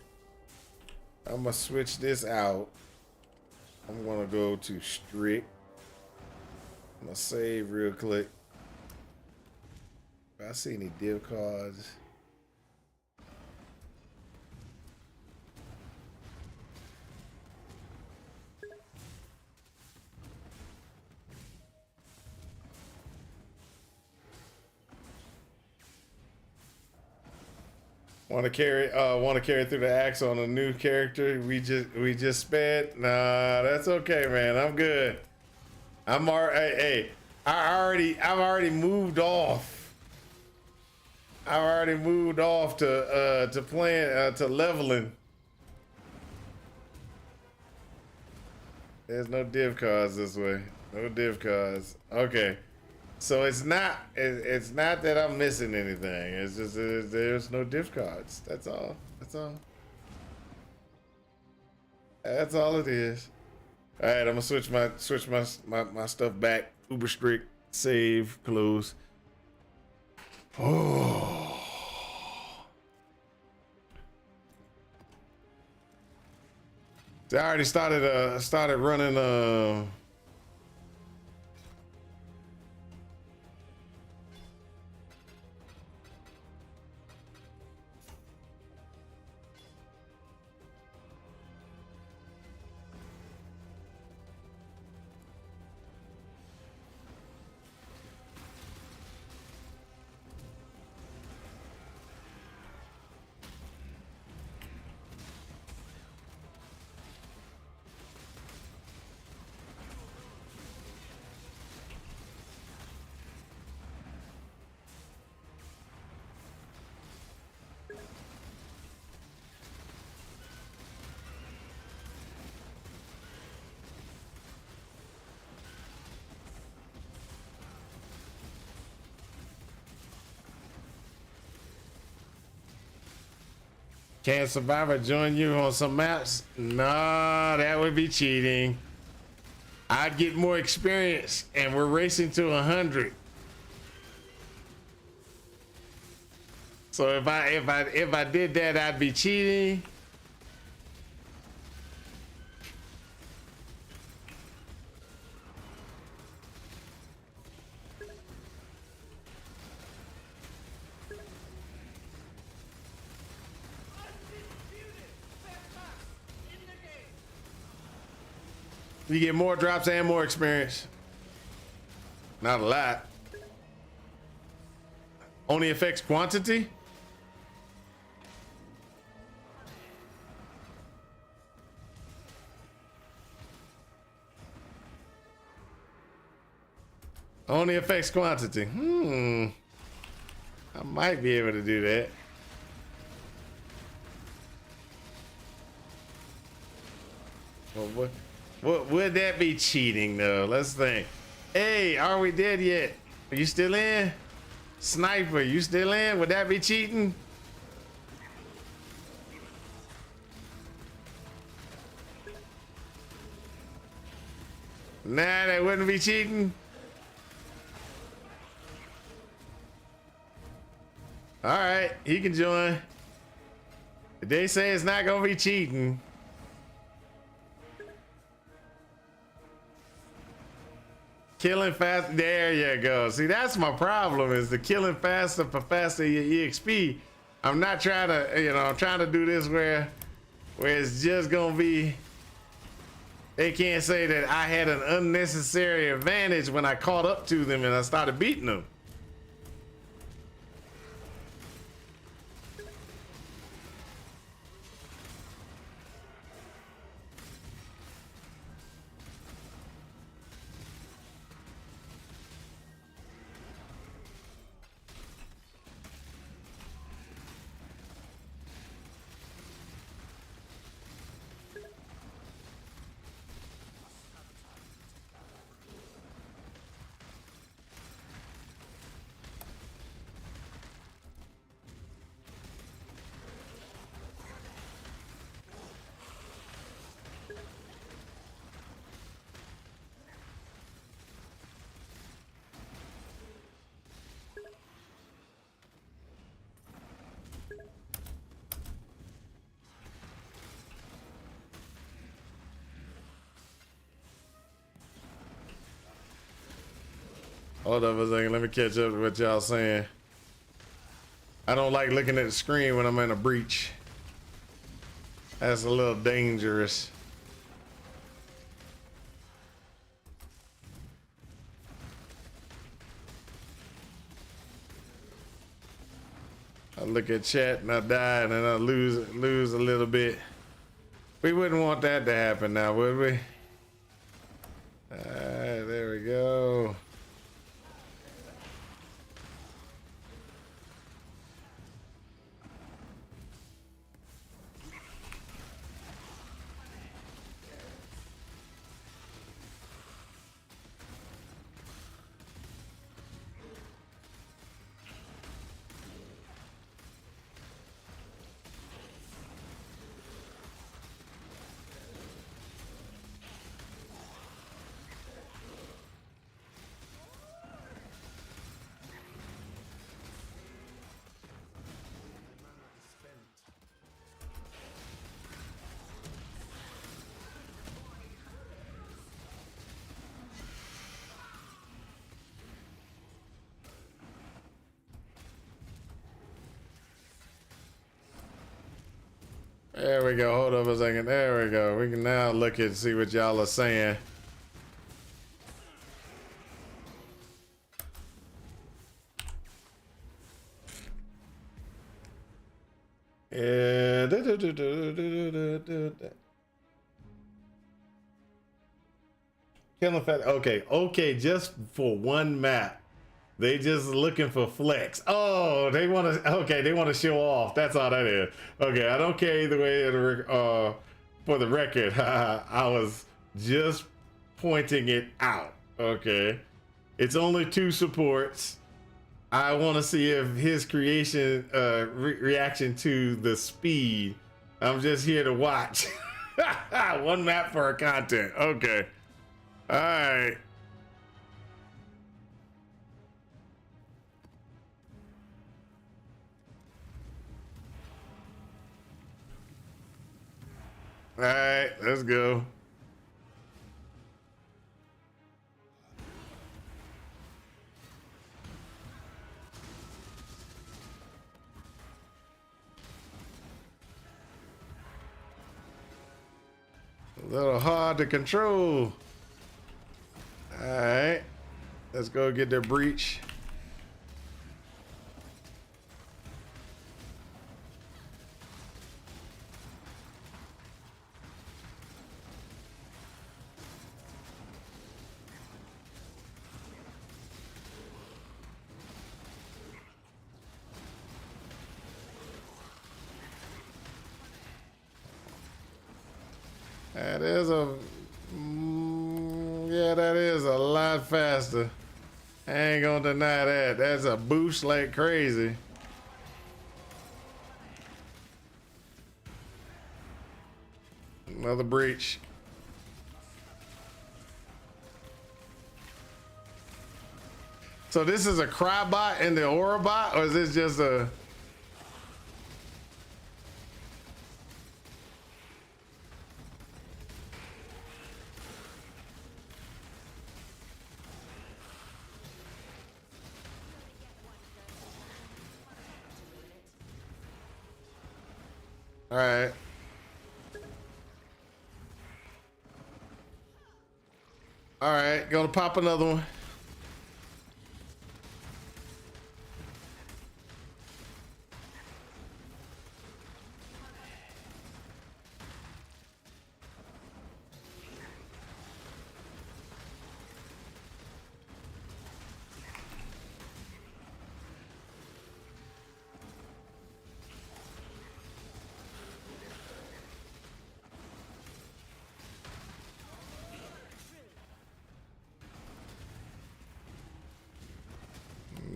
I'm gonna switch this out. I'm gonna go to strict. I'm gonna save real quick. If I see any div cards. Want to carry through the axe on a new character we just sped? Nah, that's okay, man. I'm good. I'm already. Hey, I've already moved off. I've already moved off to playing to leveling. There's no div cards this way. No div cards. Okay. So it's not that I'm missing anything. It's just there's no div cards. That's all. That's all. That's all it is. All right, I'm gonna switch my stuff back. Uber strict, save, close. Oh. I already started running Can Survivor join you on some maps? No, that would be cheating. I'd get more experience, and we're racing to 100. So if I did that, I'd be cheating. You get more drops and more experience. Not a lot. Only affects quantity? Only affects quantity. I might be able to do that. Well, what would that be cheating though? Let's think. Hey, are we dead yet? Are you still in? Sniper, you still in? Would that be cheating? Nah, that wouldn't be cheating. All right, he can join. They say it's not gonna be cheating. Killing fast, there you go. See, that's my problem, is the killing faster for faster your EXP. I'm not trying to, you know, I'm trying to do this where it's just gonna be, they can't say that I had an unnecessary advantage when I caught up to them and I started beating them. Hold up a second, let me catch up to what y'all saying. I don't like looking at the screen when I'm in a breach. That's a little dangerous. I look at chat and I die and then I lose a little bit. We wouldn't want that to happen now, would we? Alright, there we go. There we go. Hold up a second. There we go. We can now look and see what y'all are saying. Yeah. Killing fat. Okay. Okay. Just for one map. They just looking for flex. Oh, they want to. Okay, they want to show off. That's all that is. Okay, I don't care either way. For the record, I was just pointing it out. Okay, it's only 2 supports. I want to see if his creation reaction to the speed. I'm just here to watch. One map for our content. Okay. All right. All right, let's go. A little hard to control. All right, let's go get the breach. That is yeah, that is a lot faster. I ain't gonna deny that. That's a boost like crazy. Another breach. So this is a Crybot and the Aura bot, or is this just a... All right. All right, gonna pop another one.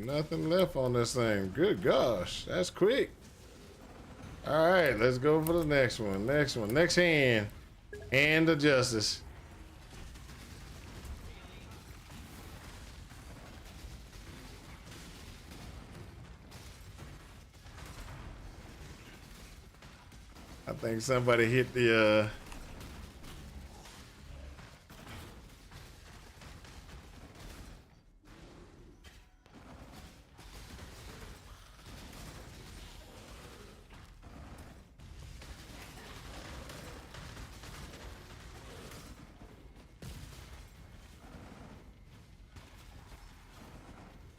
Nothing left on this thing. Good gosh, that's quick. All right, let's go for the next one. Next one. Next hand. Hand of justice. I think somebody hit the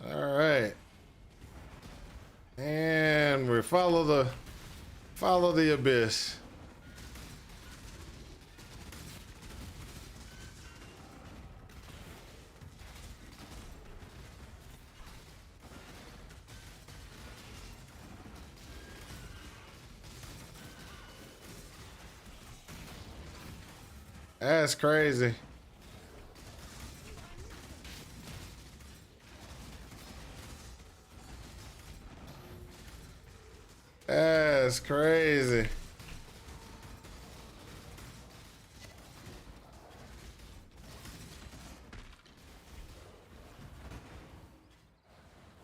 all right. And we follow the abyss. That's crazy. That's crazy.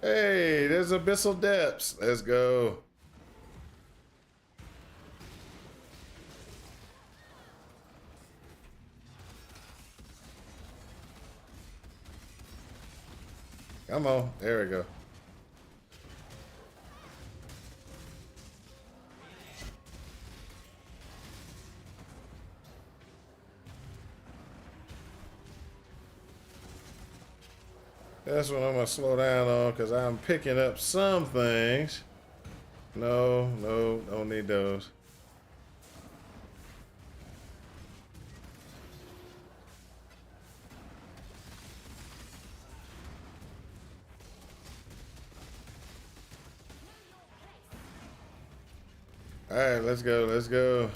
Hey, there's abyssal depths. Let's go. Come on, there we go. That's what I'm gonna slow down on because I'm picking up some things. No, don't need those. All right, let's go, let's go.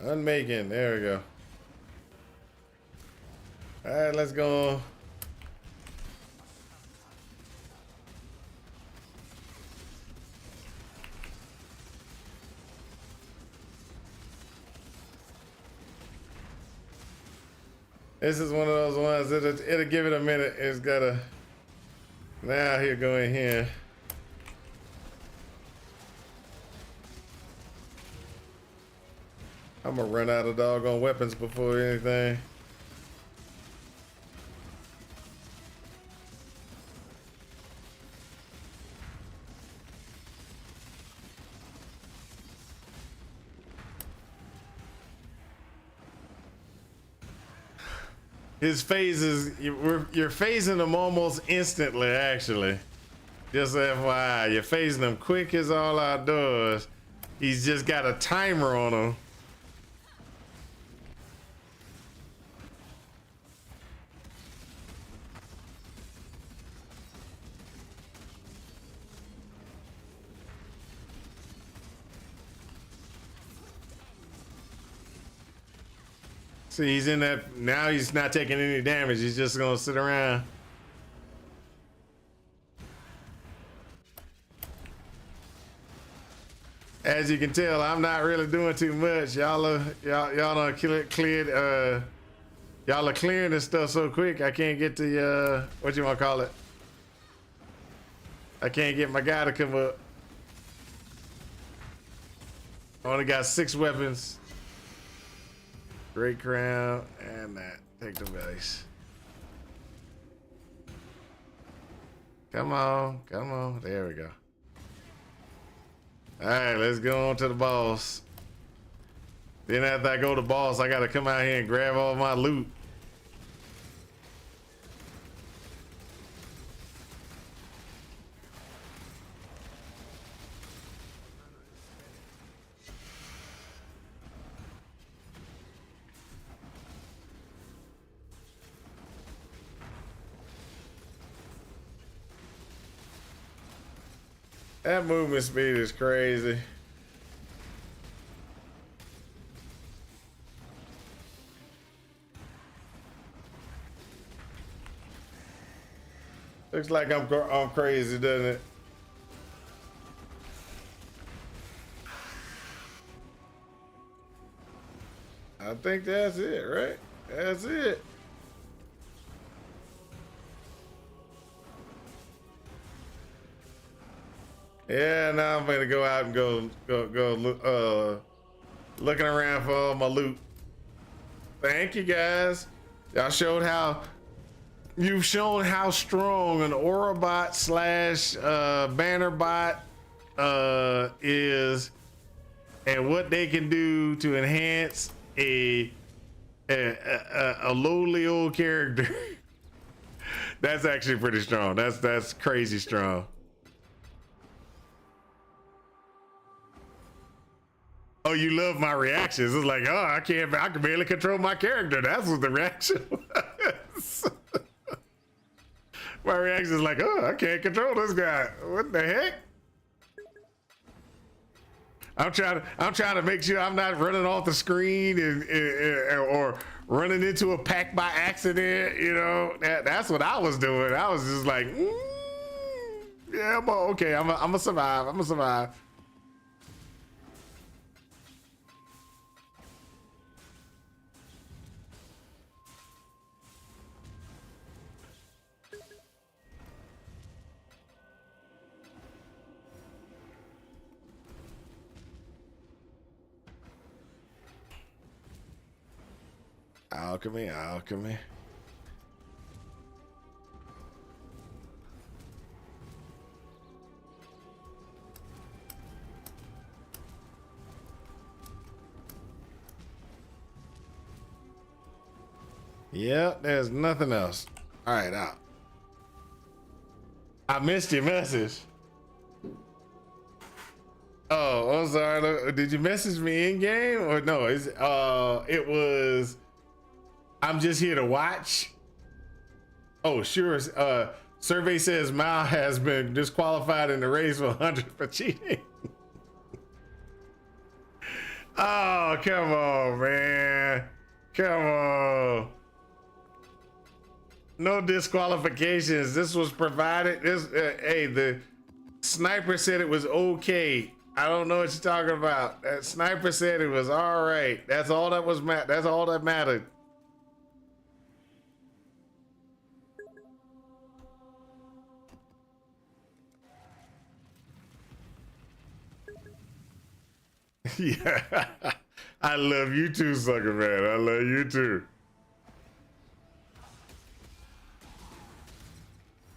Unmaking. There we go. All right, let's go. This is one of those ones that it'll give it a minute. It's gotta. Now here, go in here. I'm gonna run out of doggone weapons before anything. His phases, you're phasing them almost instantly, actually. Just FYI, you're phasing them quick as all outdoors. He's just got a timer on him. See, he's in that, now he's not taking any damage. He's just gonna sit around. As you can tell, I'm not really doing too much. Y'all done cleared, y'all are clearing this stuff so quick, I can't get to, what you wanna call it? I can't get my guy to come up. I only got 6 weapons. Great crown and that. Take the base. Come on, come on. There we go. All right, let's go on to the boss. Then after I go to boss, I gotta come out here and grab all my loot. That movement speed is crazy. Looks like I'm crazy, doesn't it? I think that's it, right? That's it. Yeah, now I'm gonna go out and go looking around for all my loot. Thank you guys. Y'all showed how, you've shown how strong an aura bot slash banner bot is, and what they can do to enhance a lowly old character. That's actually pretty strong. That's crazy strong. Oh, you love my reactions. It's like, oh, I can barely control my character. That's what the reaction was. My reaction is like, oh, I can't control this guy. What the heck? I'm trying to make sure I'm not running off the screen or running into a pack by accident. You know, that's what I was doing. I was just like, yeah, okay, I'm gonna survive. I'm gonna survive. Alchemy, alchemy. Yep, there's nothing else. All right, out. I missed your message. Oh, I'm sorry. Did you message me in game or no? It was. I'm just here to watch. Oh, sure. Survey says Mao has been disqualified in the race for 100 for cheating. Oh Oh, come on, man. Come on. No disqualifications. This was provided. This, hey, the sniper said it was okay. I don't know what you're talking about. That sniper said it was all right. That's all that was. That's all that mattered. Yeah, I love you too, sucker man. I love you too.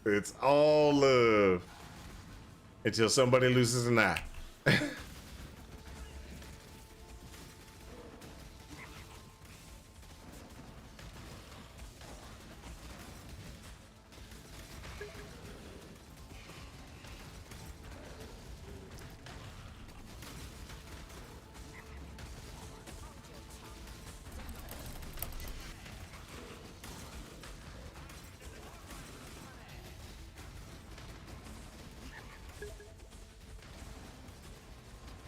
It's all love until somebody loses an eye.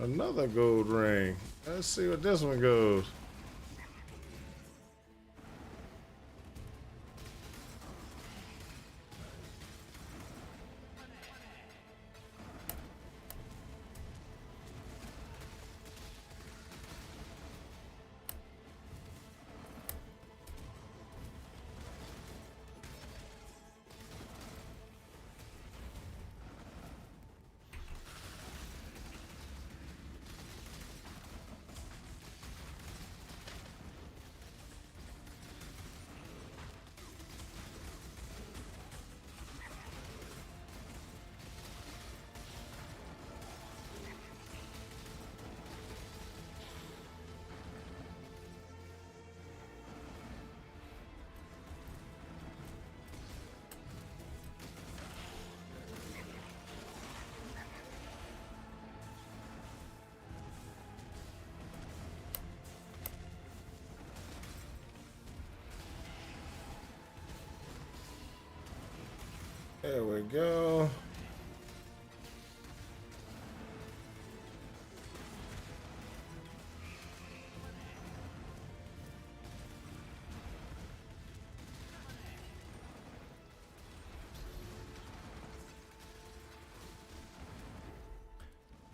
Another gold ring. Let's see what this one goes. There we go.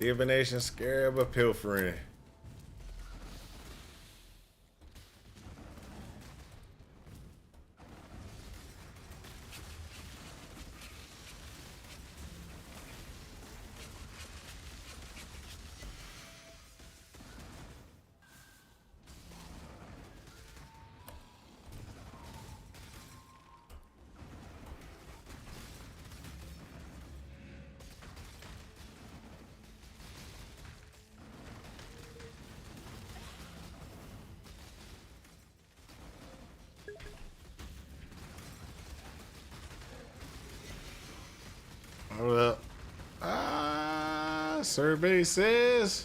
Divination, Scarab, or Pilfering. Hold up. Survey says.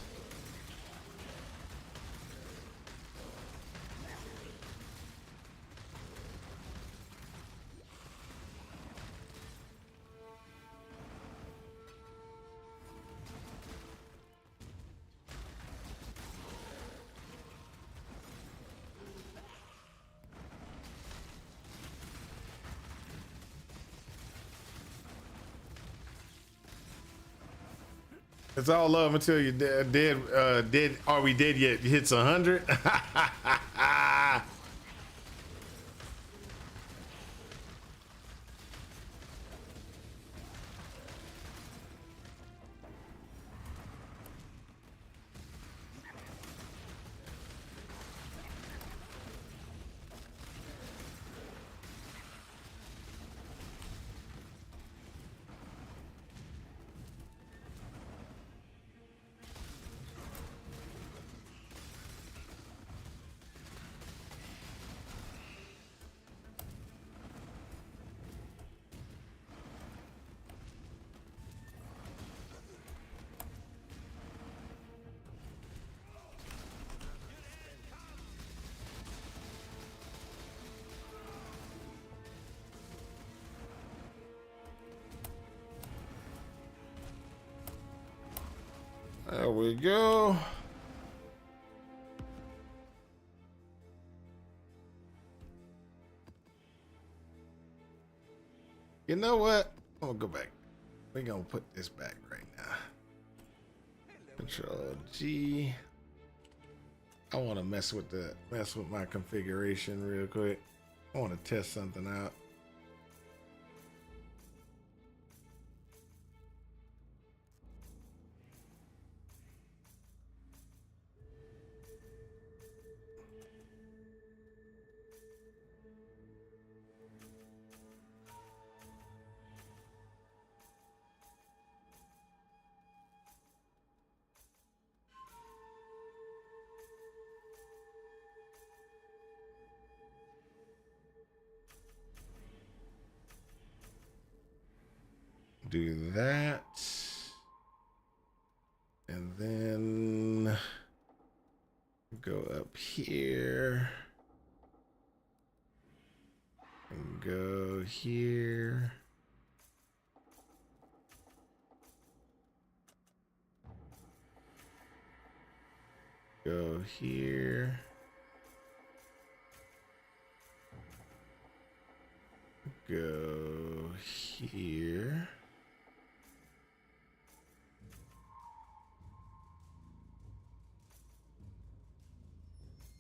It's all love until you dead. Are we dead yet? Hits 100. There we go. You know what? I'm gonna go back. We're gonna put this back right now. Control G. I want to mess with my configuration real quick. I want to test something out. Do that. And then go up here. And go here. Go here. Go here.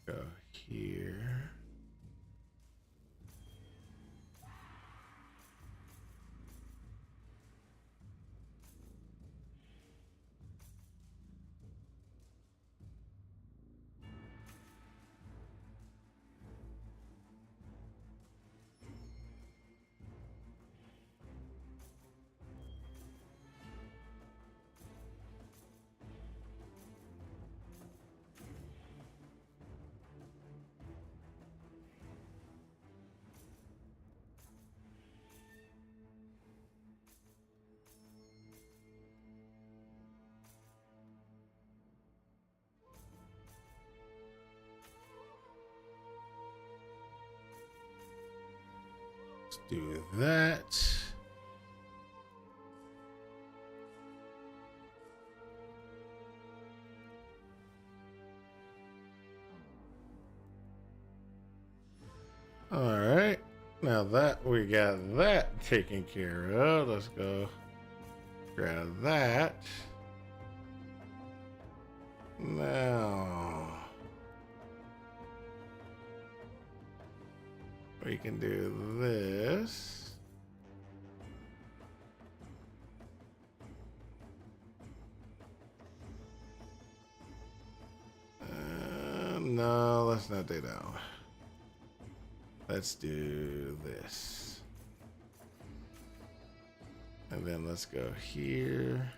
Go here. Let's do that. All right. Now that we got that taken care of, let's go grab that. Now we can do this. No, let's not do that one. Let's do this. And then let's go here.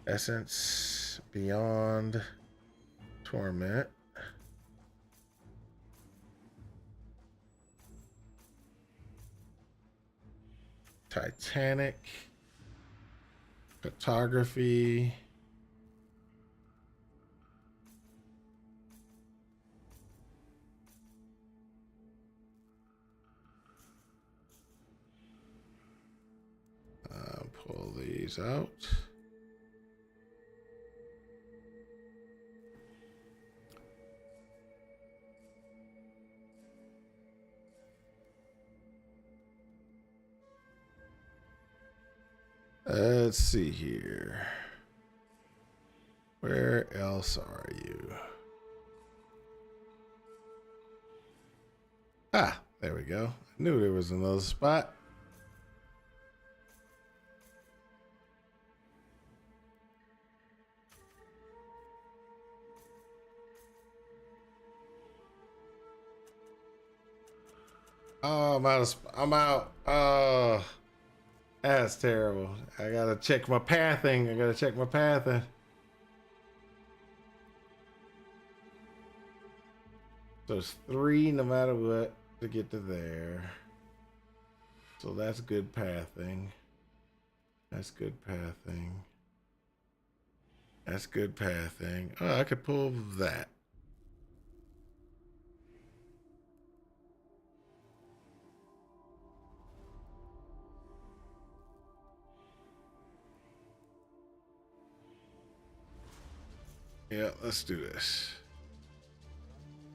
Essence Beyond Torment. Titanic. Photography. Pull these out. Let's see here. Where else are you? Ah, there we go. I knew there was another spot. Oh, I'm out. Oh, that's terrible. I gotta check my pathing. So it's 3 no matter what to get to there. So that's good pathing. That's good pathing. Oh, I could pull that. Yeah, let's do this.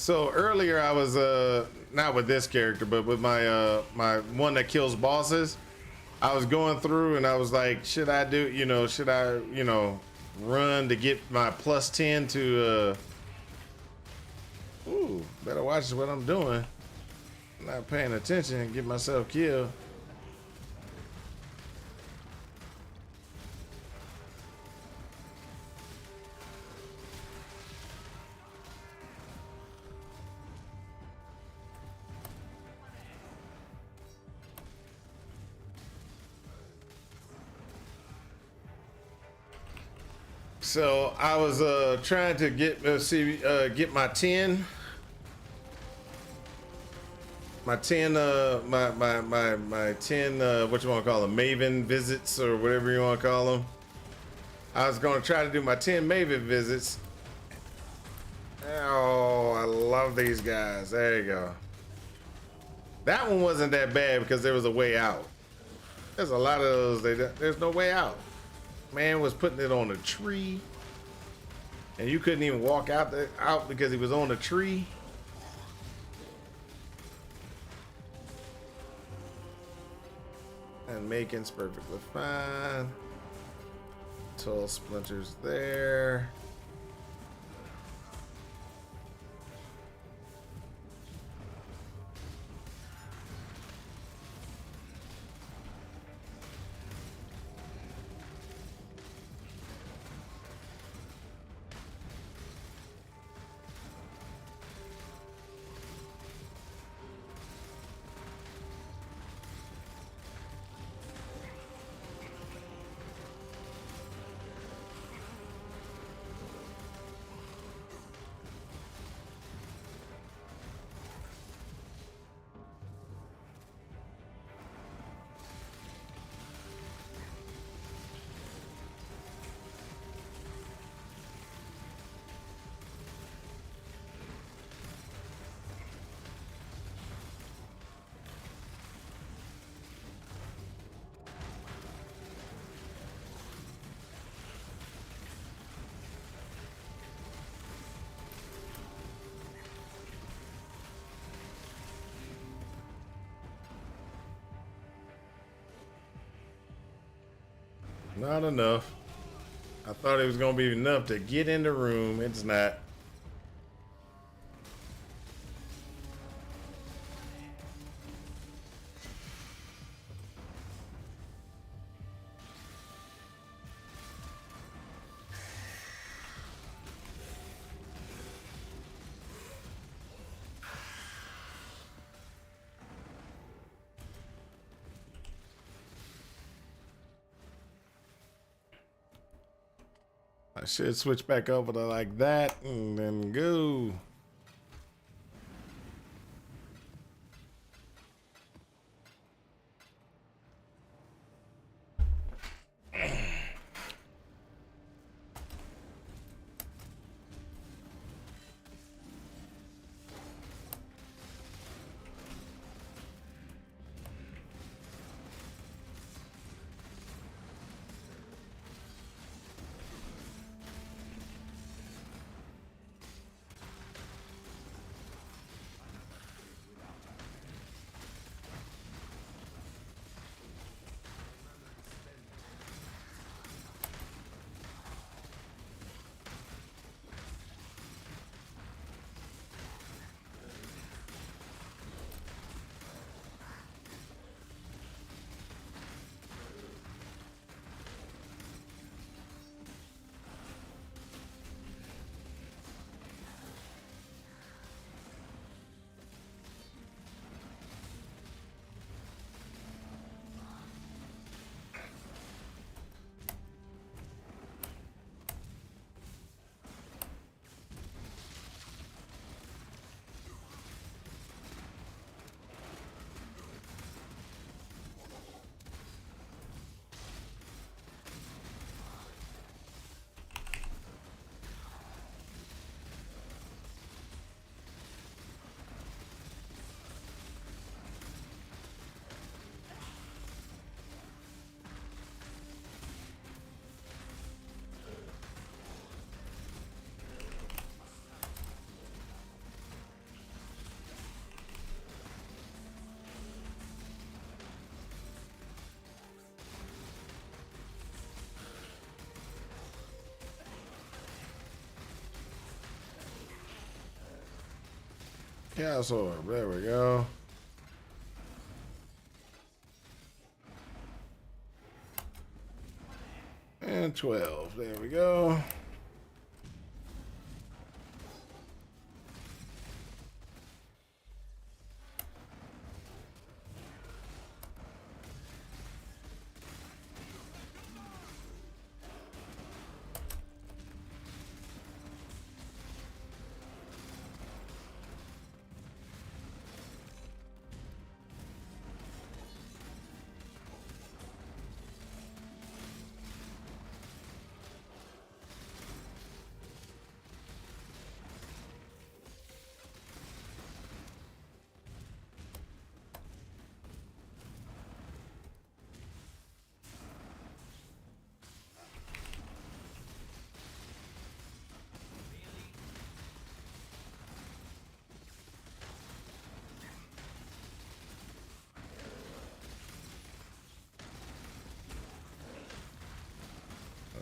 So earlier I was not with this character, but with my my one that kills bosses. I was going through and I was like, should I do, should I, run to get my +10 to ooh, better watch what I'm doing. I'm not paying attention and get myself killed. So I was trying to get get my 10 my 10 my 10 what you want to call them, Maven visits or whatever you want to call them. I was going to try to do my 10 Maven visits. Oh, I love these guys. There you go. That one wasn't that bad because there was a way out. There's a lot of those. There's no way out. Man was putting it on a tree, and you couldn't even walk out because he was on a tree. And Macon's perfectly fine. Tall splinters there. Not enough. I thought it was gonna be enough to get in the room. It's not. I should switch back over to like that and then go. Chaos Orb. There we go. And 12. There we go.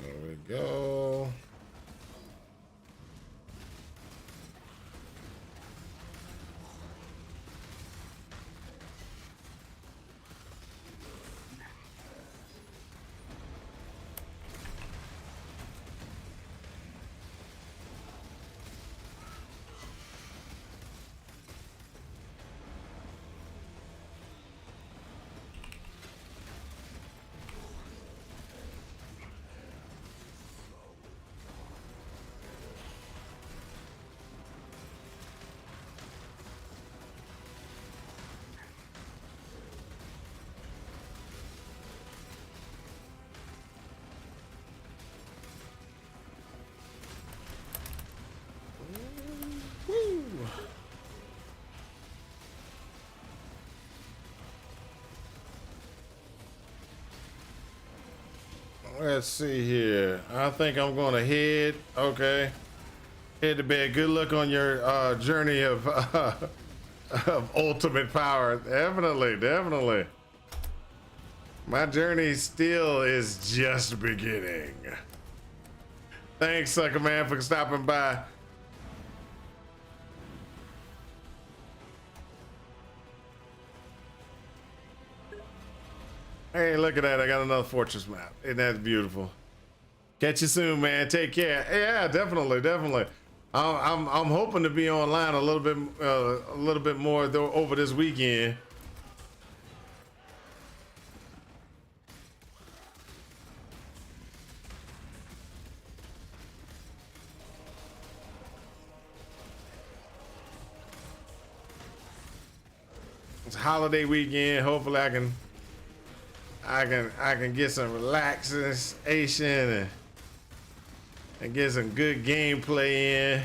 There we go. Woo. Let's see here. I think I'm gonna head. Okay. Head to bed. Good luck on your journey of of ultimate power. Definitely, definitely. My journey still is just beginning. Thanks, Sucker Man, for stopping by. Hey, look at that. I got another fortress map. Isn't that beautiful? Catch you soon, man. Take care. Yeah, definitely, definitely. I'm hoping to be online a little bit more though over this weekend. It's holiday weekend. Hopefully, I can get some relaxation and get some good gameplay in.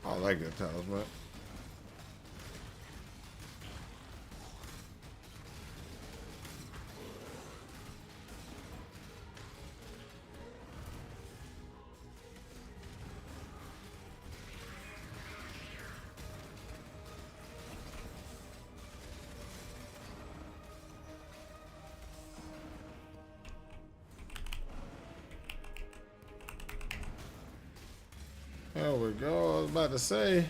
I like that talisman. There we go. I was about to say.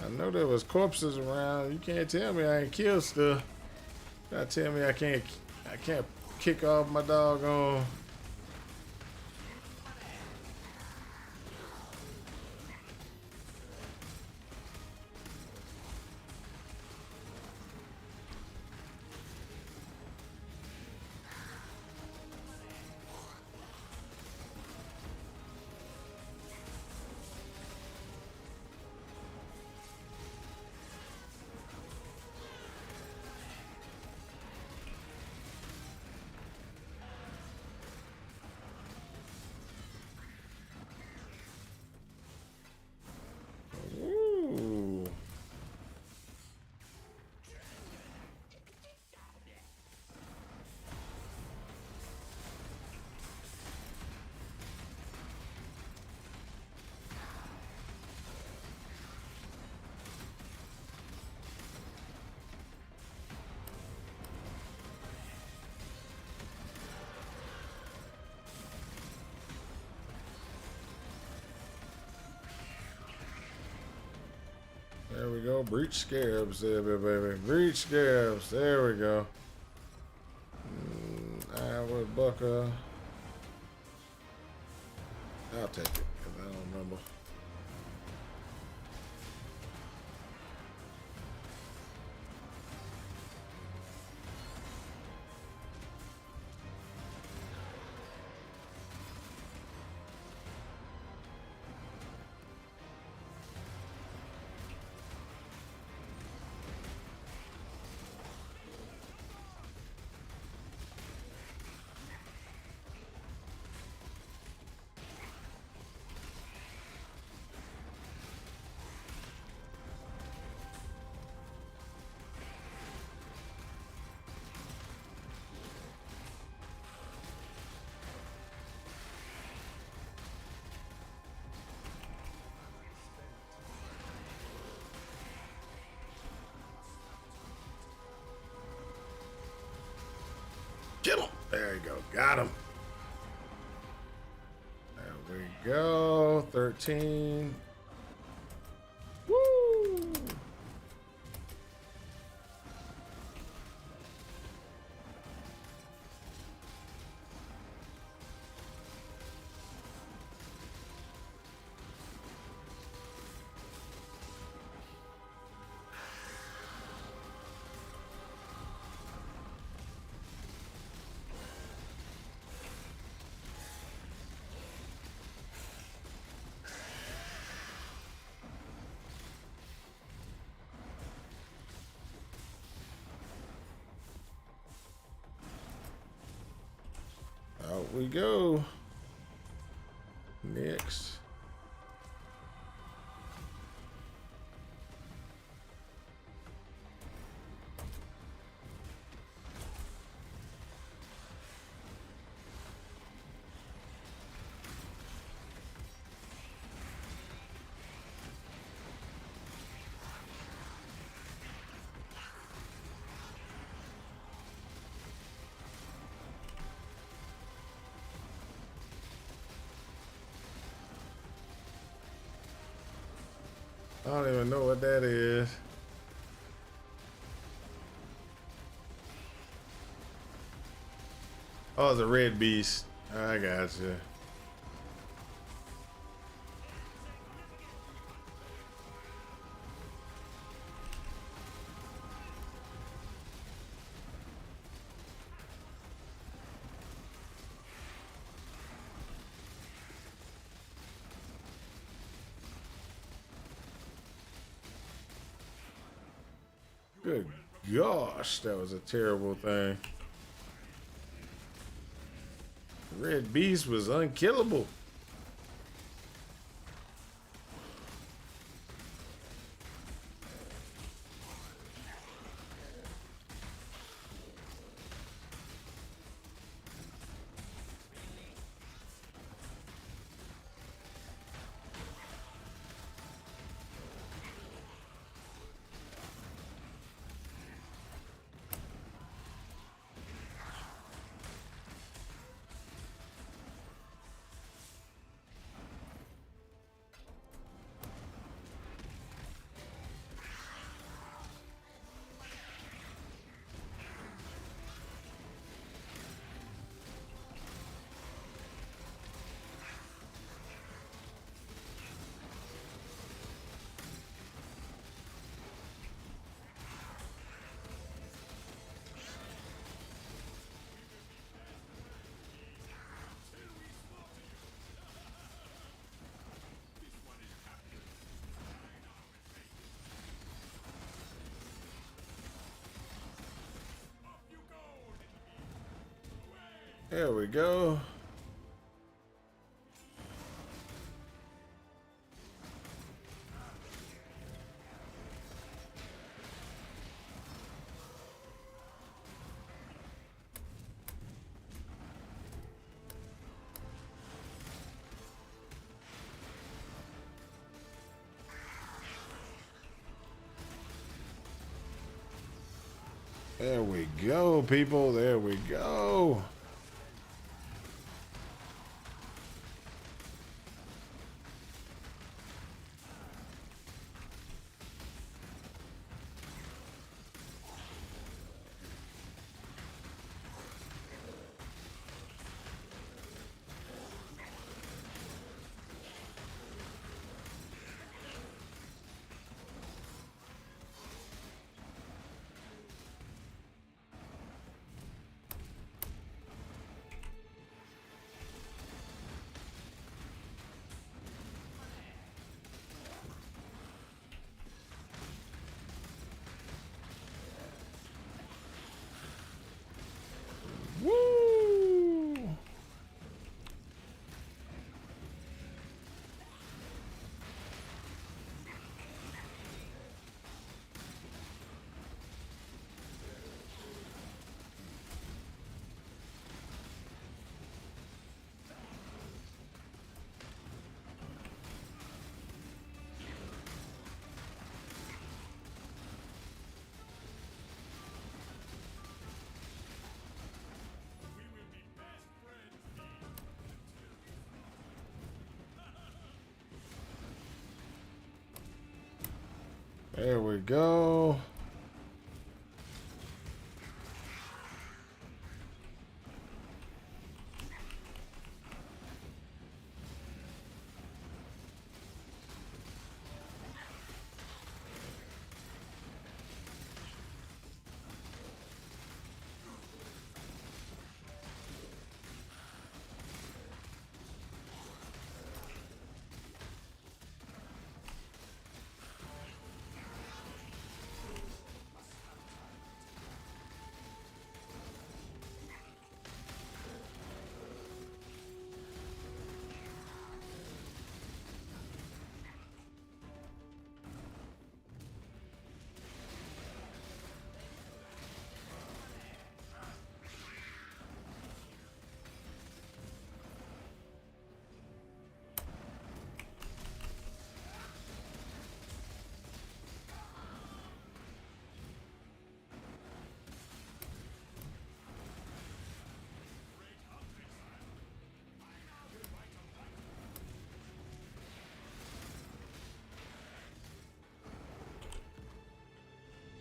I know there was corpses around. You can't tell me I ain't killed stuff. You gotta tell me I can't kick off my doggone. go. Breach scarabs there, baby. Breach scarabs. There we go. Iowa Bucker. I'll take it because I don't remember. Get him. There you go. Got him. There we go. 13. Woo! Out we go. Next. I don't even know what that is. Oh, it's a red beast. I got you. Good gosh, that was a terrible thing. Red Beast was unkillable. There we go. There we go, people. There we go. There we go.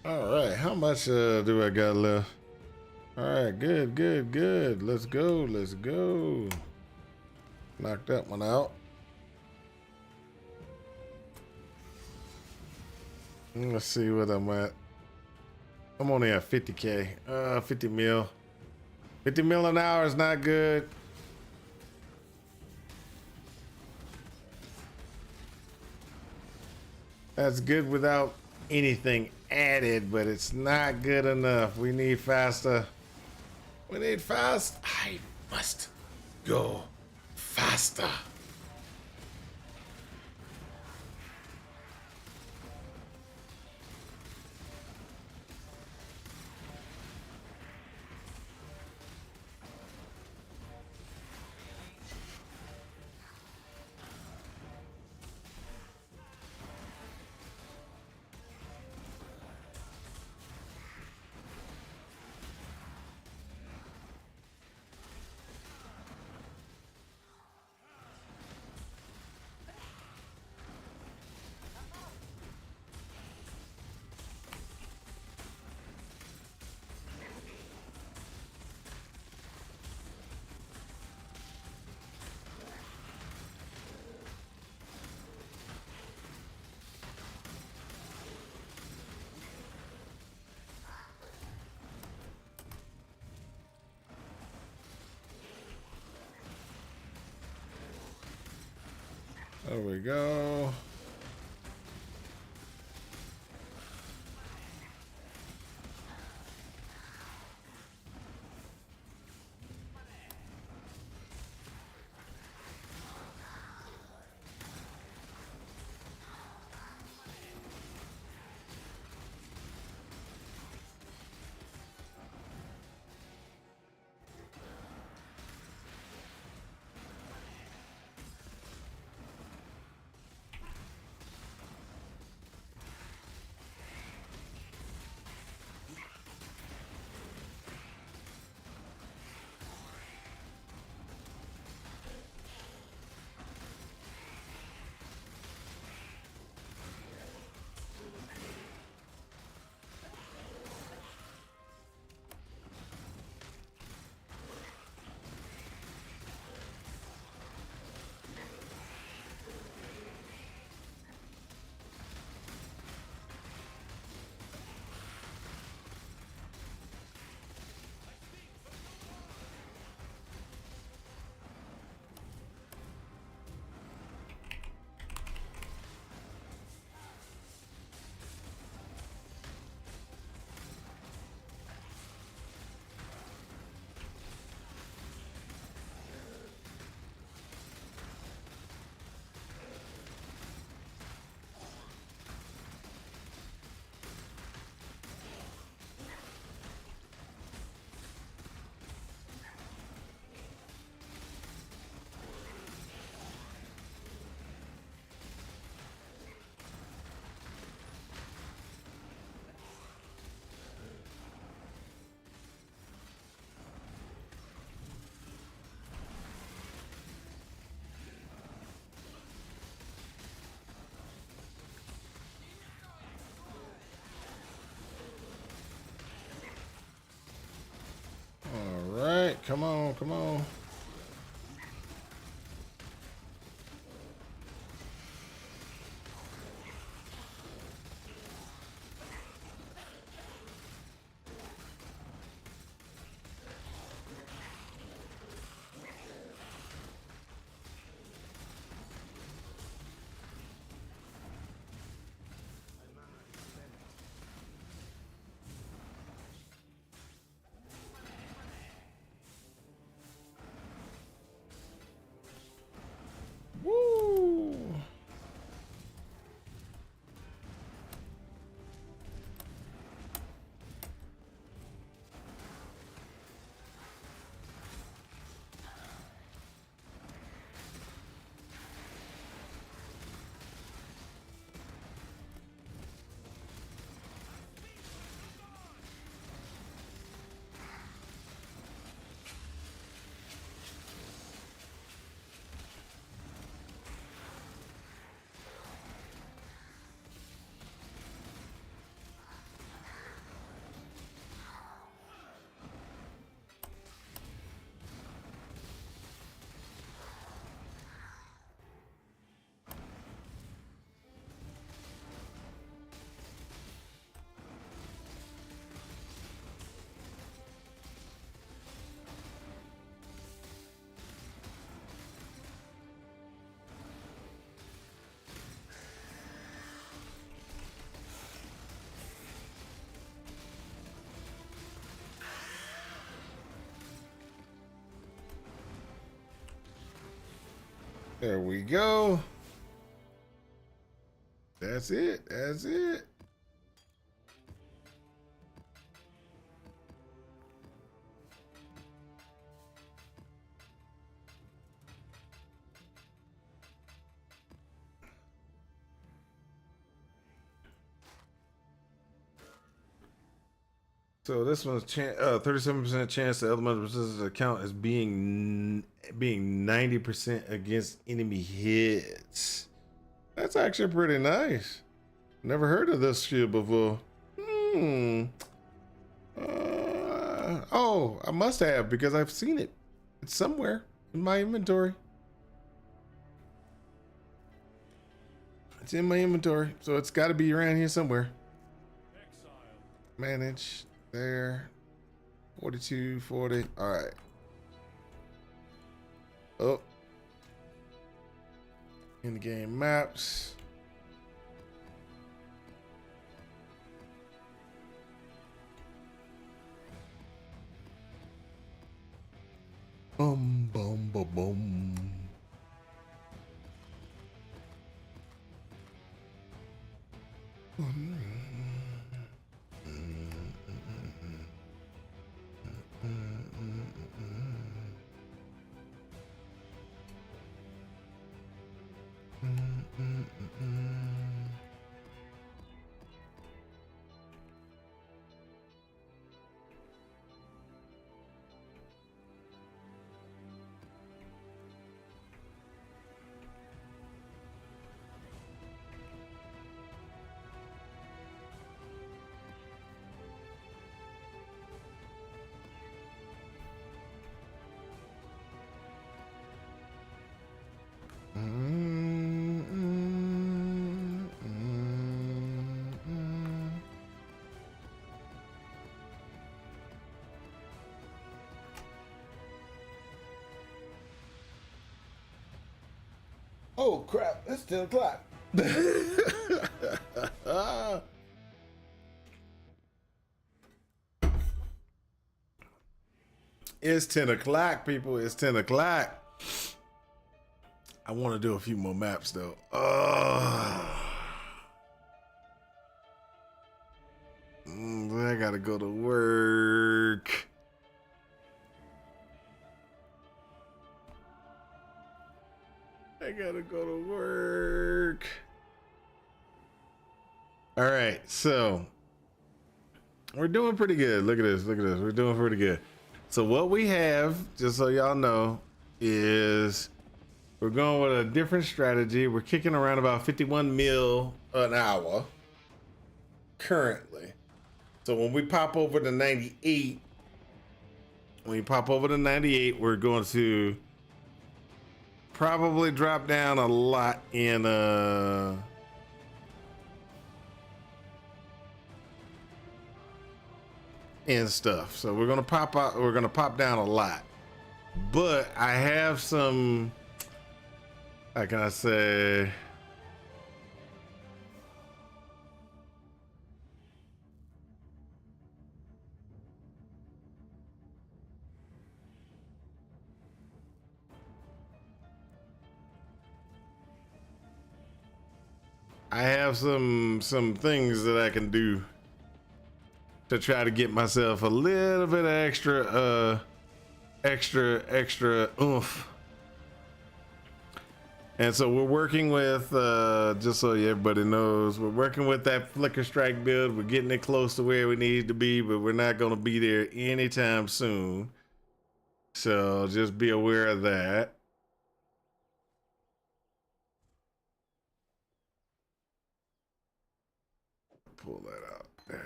All right, how much do I got left? All right, good, good, good. Let's go, let's go. Knock that one out. Let's see what I'm at. I'm only at 50K. 50 mil. 50 mil an hour is not good. That's good without anything added, but it's not good enough. We need faster. We need fast. I must go faster. There we go. Come on, come on. Woo! There we go. That's it. That's it. So this one's 37% chance the elemental resistance account is being 90% against enemy hits. That's actually pretty nice. Never heard of this shield before. Oh, I must have because I've seen it. It's somewhere in my inventory. It's in my inventory, so it's got to be around here somewhere. Exile. Manage there. 42, 40. All right. Oh. In the game maps. Boom, boom, boom, boom. Oh crap, it's 10 o'clock. It's 10 o'clock, people. It's 10 o'clock. I want to do a few more maps though. I gotta go to work. I gotta go to work. All right, so we're doing pretty good. Look at this. Look at this. We're doing pretty good. So what we have, just so y'all know, is we're going with a different strategy. We're kicking around about 51 mil an hour currently. So when we pop over to 98, when you pop over to 98, we're going to probably drop down a lot in stuff. So we're gonna pop down a lot. But I have some, how can I say, I have some things that I can do to try to get myself a little bit of extra oomph. And so we're working with, just so everybody knows, we're working with that Flicker Strike build. We're getting it close to where we need to be, but we're not going to be there anytime soon. So just be aware of that. Pull that out there.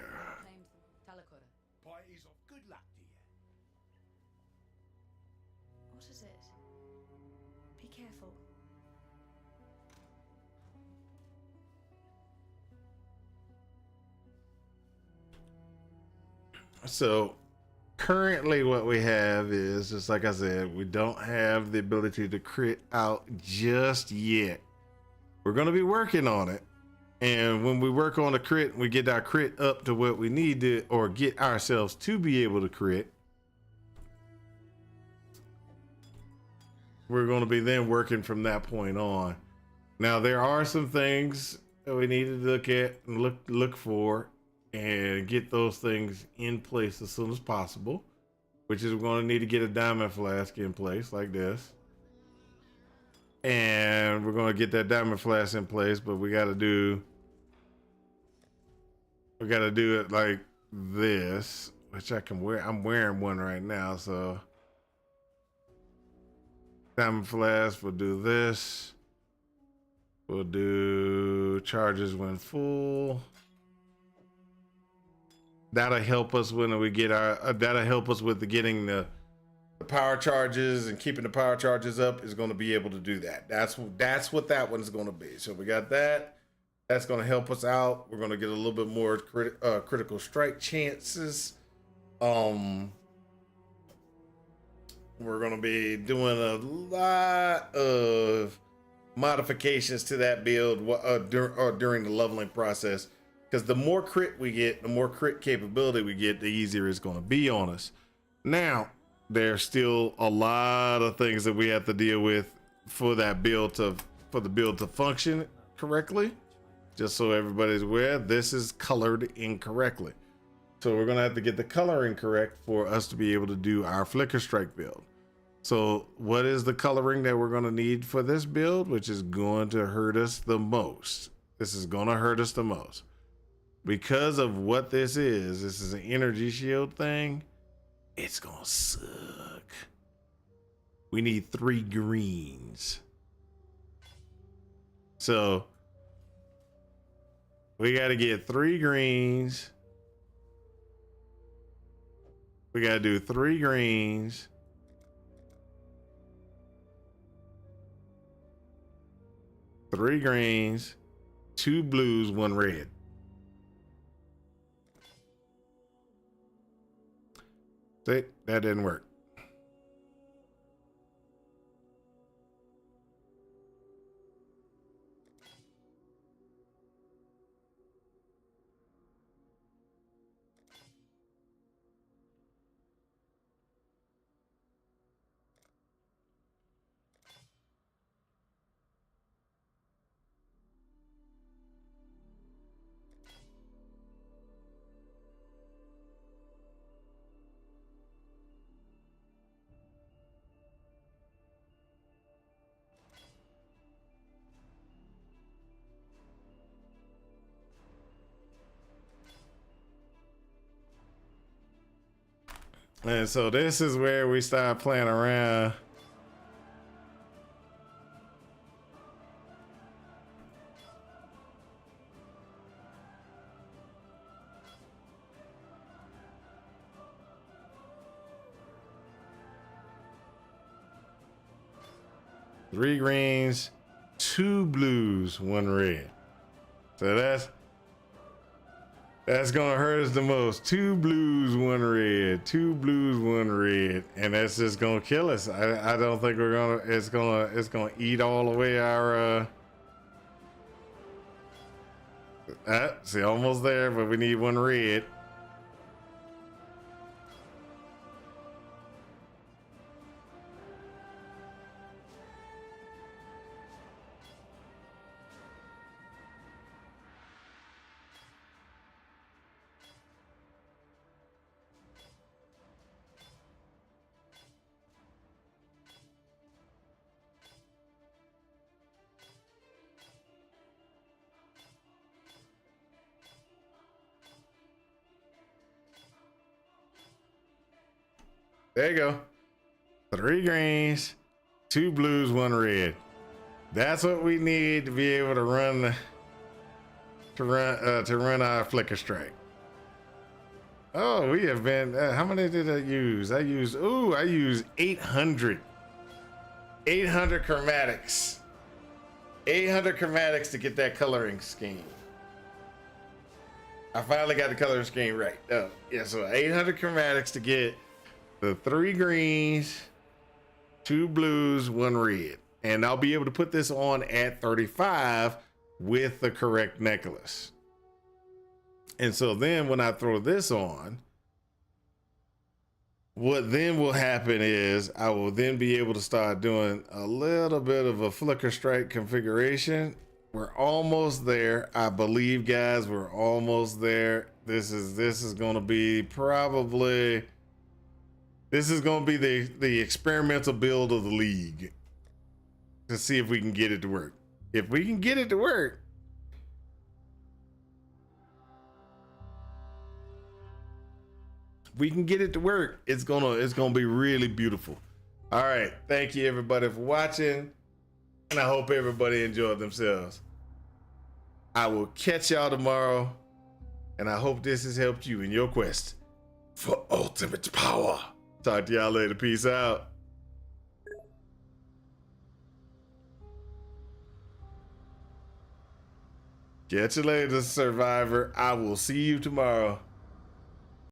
Parties of good luck to you. What is it? Be careful. So currently what we have is, just like I said, we don't have the ability to crit out just yet. We're going to be working on it. And when we work on the crit, we get our crit up to what we need to, or get ourselves to be able to crit. We're going to be then working from that point on. Now, there are some things that we need to look at and look for and get those things in place as soon as possible, which is we're going to need to get a diamond flask in place like this. And we're going to get that diamond flask in place, but we got to do it like this, which I can wear. I'm wearing one right now, so diamond flask, we'll do this. We'll do charges when full. That'll help us when we get our, that'll help us with getting the power charges and keeping the power charges up is going to be able to do that. That's what that one's going to be. So we got that. That's going to help us out. We're going to get a little bit more critical strike chances. We're going to be doing a lot of modifications to that build during the leveling process, because the more crit we get, the more crit capability we get, the easier it's going to be on us. Now, there's still a lot of things that we have to deal with for that build to function correctly. Just so everybody's aware, this is colored incorrectly. So we're gonna have to get the coloring correct for us to be able to do our Flicker Strike build. So what is the coloring that we're gonna need for this build, which is going to hurt us the most? This is gonna hurt us the most. Because of what this is an energy shield thing. It's gonna suck. We need 3 greens. So we got to get 3 greens. We got to do 3 greens. 3 greens, 2 blues, 1 red. See, that didn't work. And so this is where we start playing around. 3 greens, 2 blues, 1 red. So that's gonna hurt us the most. 2 blues, 1 red, 2 blues, 1 red, and that's just gonna kill us. I don't think we're gonna. It's gonna eat all away our. See, almost there, but we need 1 red. There you go. 3 greens, 2 blues, 1 red. That's what we need to be able to run our flicker strike. Oh, we have been. How many did I use? I used 800. 800 chromatics. 800 chromatics to get that coloring scheme. I finally got the coloring scheme right. Oh, yeah, so 800 chromatics to get the 3 greens, 2 blues, 1 red. And I'll be able to put this on at 35 with the correct necklace. And so then when I throw this on, what then will happen is I will then be able to start doing a little bit of a flicker strike configuration. We're almost there. I believe, guys, we're almost there. This is going to be probably, this is going to be the experimental build of the league to see if we can get it to work. If we can get it to work, it's gonna be really beautiful. All right, thank you everybody for watching, and I hope everybody enjoyed themselves. I will catch y'all tomorrow, and I hope this has helped you in your quest for ultimate power. Talk to y'all later. Peace out. Catch you later, Survivor. I will see you tomorrow.